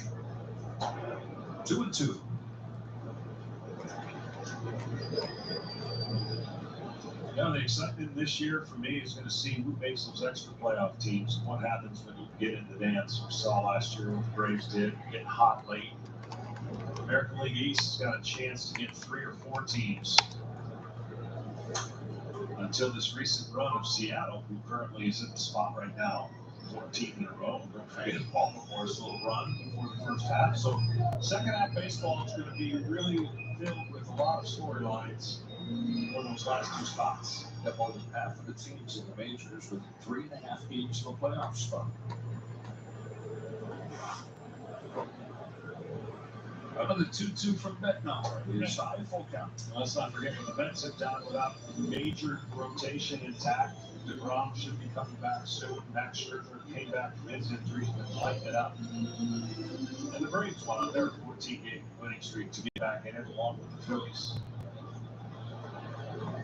2-2. Yeah, the excitement this year for me is going to see who makes those extra playoff teams and what happens when you get into the dance. We saw last year what the Braves did, getting hot late. American League East has got a chance to get 3 or 4 teams until this recent run of Seattle, who currently is in the spot right now, 14 in a row. Don't forget Baltimore's little run before the first half. So second half baseball is going to be really filled with a lot of storylines for those last 2 spots. Got more than half of the teams in the majors with 3.5 games of a playoff spot. Another 2-2 from Bednar. He's high full count. Let's not forget when the Mets sit down without major rotation intact. DeGrom should be coming back soon. Max Scherzer came back from his injury, been lighting it up. And the Braves won on their 14-game winning streak to get back in it along with the Phillies.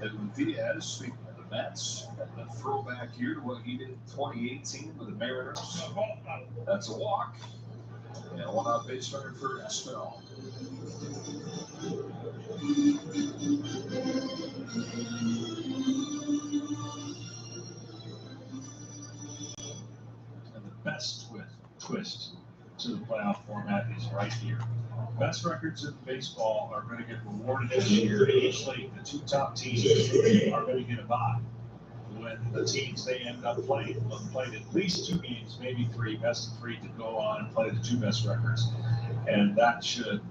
Edwin Diaz, speaking of the Mets, a throwback here to what he did in 2018 with the Mariners. That's a walk. And one out base runner for Espinal. And the best twist to the playoff format is right here. Best records in baseball are going to get rewarded this year. Each league, the 2 top teams are going to get a bye. When the teams they end up playing will have played at least 2 games, maybe 3, best of 3 to go on and play the 2 best records. And that should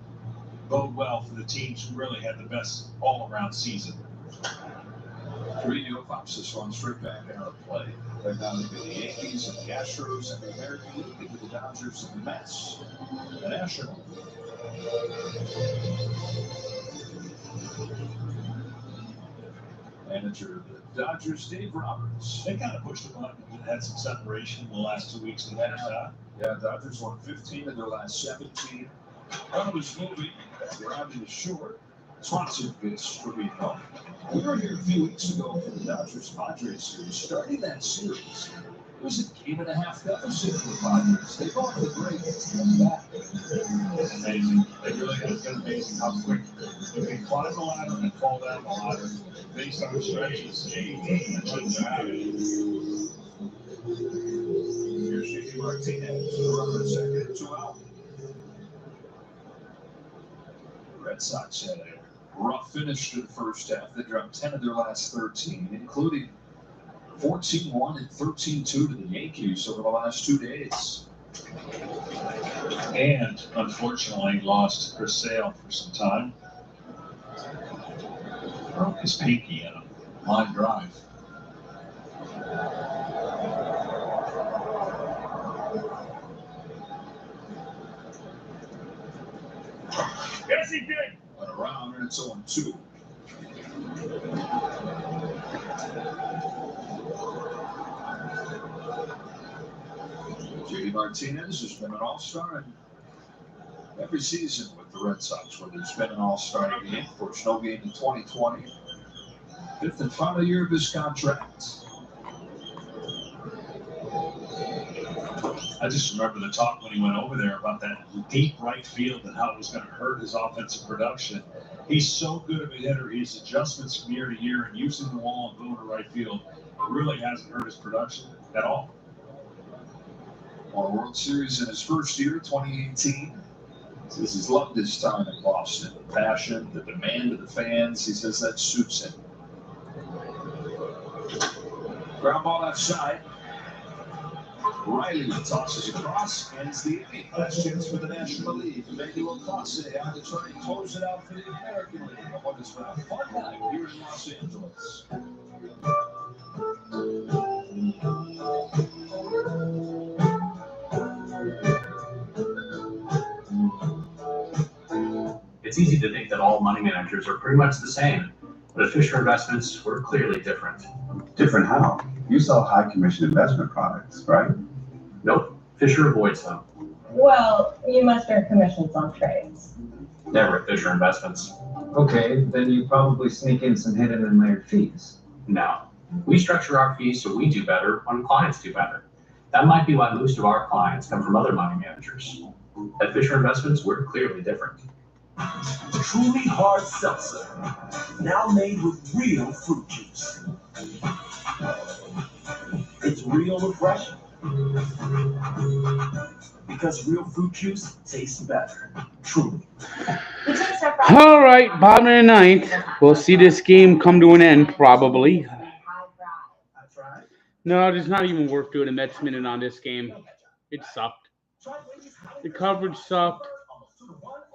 bode well for the teams who really had the best all-around season. Three new Foxes run straight back into the play. They're down to the Yankees and the Astros and the American League with the Dodgers and the Mets. The National. Manager of the Dodgers, Dave Roberts. They kind of pushed the button and had some separation in the last 2 weeks of the match, huh? Yeah, Dodgers won 15 of their last 17. Run was moving. Grounded is short. Swanson gets for being home. We were here a few weeks ago for the Dodgers-Padres series. Starting that series, it was a game-and-a-half deficit for the Padres. They go on the break and come back. It's amazing. It really has been amazing how quick they can climb the ladder and fall down the ladder based on the stretches. Here's J.D. Martinez, the runner at second and 2 out. Red Sox had a rough finish to the first half. They dropped 10 of their last 13, including 14-1 and 13-2 to the Yankees over the last 2 days. And unfortunately lost Chris Sale for some time. Broke his pinky in a line drive. Yes, he did. Went around and it's 0-2. J.D. Martinez has been an all-star in every season with the Red Sox, where there's been an all-star game. Of course, no game in 2020. Fifth and final year of his contract. I just remember the talk when he went over there about that deep right field and how it was going to hurt his offensive production. He's so good of a hitter. His adjustments from year to year and using the wall and going to right field really hasn't hurt his production at all. Won a World Series in his first year, 2018. Says he's loved his time in Boston. The passion, the demand of the fans, he says that suits him. Ground ball outside. Riley tosses across, ends the inning. Last chance for the National League. Emmanuel Clase on to try and close it out for the American League. On what has been a fun night here in Los Angeles. It's easy to think that all money managers are pretty much the same, but at Fisher Investments, we're clearly different. Different how? You sell high commission investment products, right? Nope, Fisher avoids them. Well, you must earn commissions on trades. Never at Fisher Investments. Okay, then you probably sneak in some hidden and layered fees. No, we structure our fees so we do better when clients do better. That might be why most of our clients come from other money managers. At Fisher Investments, we're clearly different. Truly hard seltzer, now made with real fruit juice. It's real refreshing. Because real fruit juice tastes better. Truly. All right, bottom of the ninth. We'll see this game come to an end, probably. No, it's not even worth doing a Mets minute on this game. It sucked. The coverage sucked.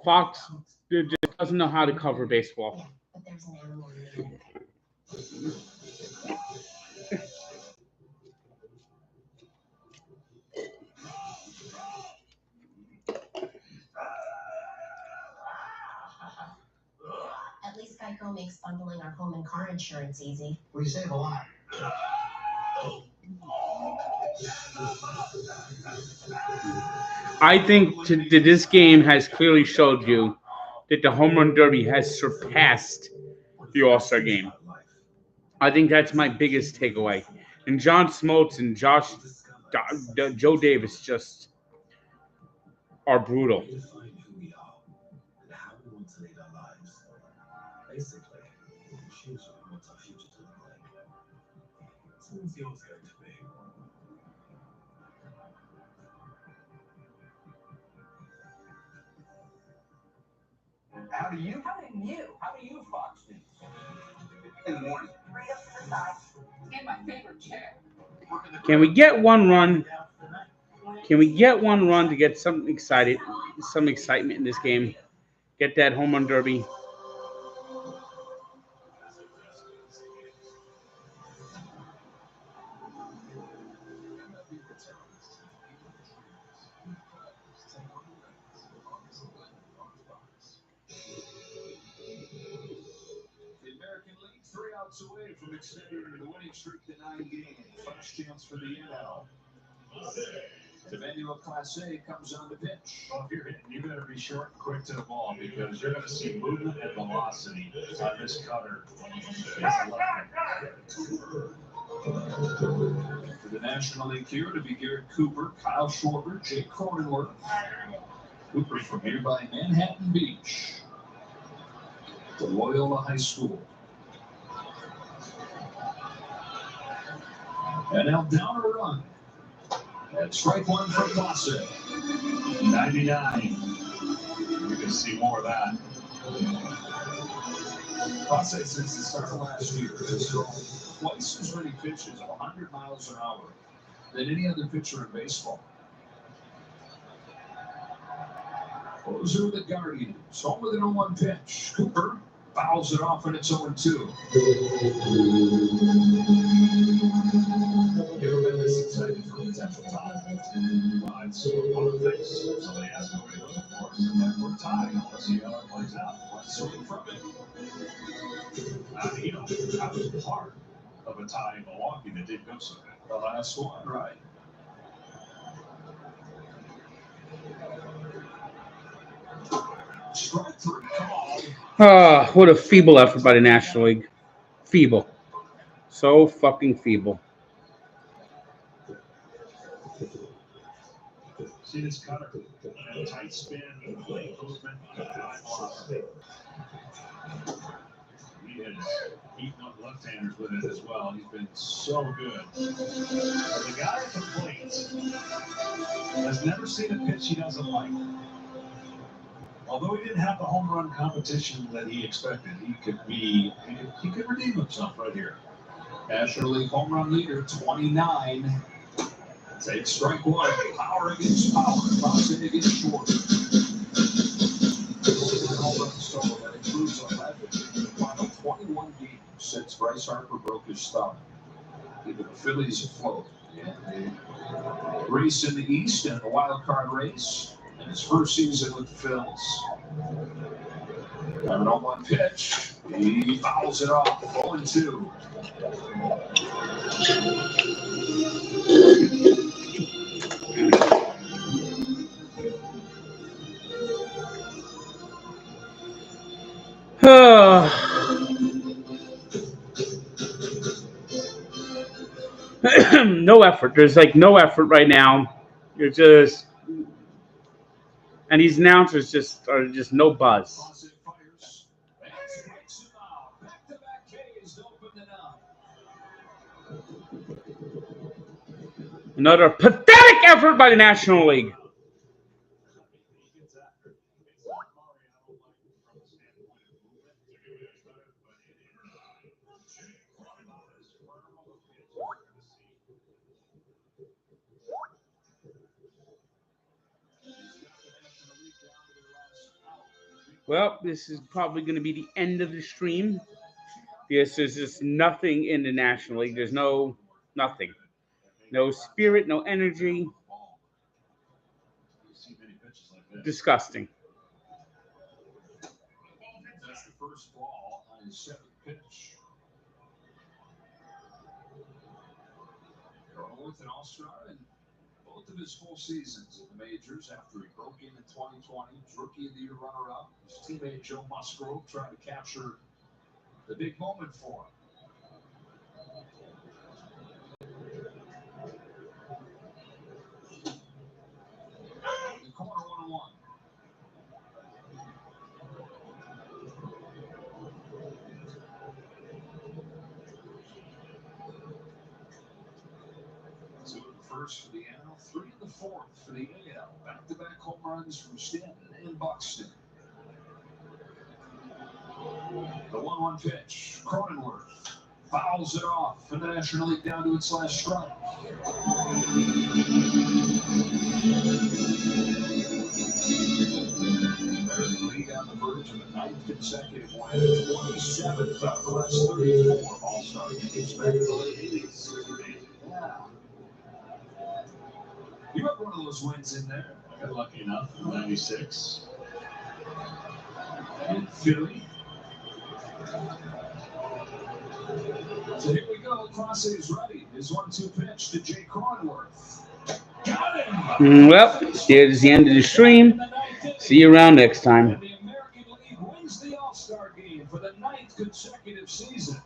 Fox just doesn't know how to cover baseball. At least Geico makes bundling our home and car insurance easy. We save a lot. I think this game has clearly showed you that the Home Run Derby has surpassed the All-Star Game. I think that's my biggest takeaway. And John Smoltz and Joe Davis just are brutal. Basically, choose what's our future to look like. Someone's yours going to be. How do you Fox News? In the morning. Right up to the side. In my favorite chair. Can we get one run? Can we get one run to get some excitement in this game? Get that Home Run Derby. outs away from extending the winning streak to 9 games. First chance for the NL. Emmanuel Clase comes on the pitch. Well, if you're hitting, you better be short and quick to the ball because you're going to see movement and velocity on this cutter. For the National League here to be Garrett Cooper, Kyle Schwarber, Jake Cronenworth. Cooper from nearby Manhattan Beach to Loyola High School. And now down a run. And strike one for Clase. 99. You're going to see more of that. Clase, since the start of last year, has thrown twice as many pitches at 100 miles an hour than any other pitcher in baseball. Those are the Guardians. Home with an 0-1 pitch. Cooper fouls it off, and it's 0-2. Ever been this excited for potential tie? Well, it's one of the things somebody asked me what he looking for. So we're tied. Let's see how it plays out. Let's swing from it. You know, I was part of a tie in Milwaukee that didn't go so good. The last one, right? Strike three call. What a feeble effort by the National League. Feeble. So fucking feeble. See this cutter? And tight spin, late movement, high velocity. He is eating up left-handers with it as well. He's been so good. The guy at the plate has never seen a pitch he doesn't like. Although he didn't have the home run competition that he expected, he could redeem himself right here. National League home run leader, 29. Takes strike one. Power against power. Clase against short. This is an home run total that includes 11 in the final 21 games since Bryce Harper broke his thumb. Keeping the Phillies afloat. Race in the East and the wild card race. In his first season with the Phils. Having on one pitch. He fouls it off. 0-2. No effort. There's like no effort right now. You're just, and these announcers just are just no buzz. Another pathetic effort by the National League. Well, this is probably going to be the end of the stream. Yes, there's just nothing in the National League. There's nothing. No spirit, no energy. Disgusting. That's the first ball on his seventh pitch. Cronenworth an all-star in both of his full seasons in the majors after he broke in 2020. Rookie of the Year runner-up. His teammate Joe Musgrove trying to capture the big moment for him. In the corner, 1-1. Two in the first for the NL, 3 in the fourth for the AL. Back-to-back home runs from Stanton and Buxton. The 1-1 pitch. Cronenworth fouls it off for the National League down to its last strike. American League on the verge of a 9th consecutive win, 27th out of the last 34 All-Star games back in the late 80s. Yeah. You had one of those wins in there. I got lucky enough in '96. And Philly. So here we go. Crosshairs ready. His 1-2 pitch to Jay Cronenworth. Got him. Well, there's the end of the stream. See you around next time. The American League wins the All-Star game for the 9th consecutive season.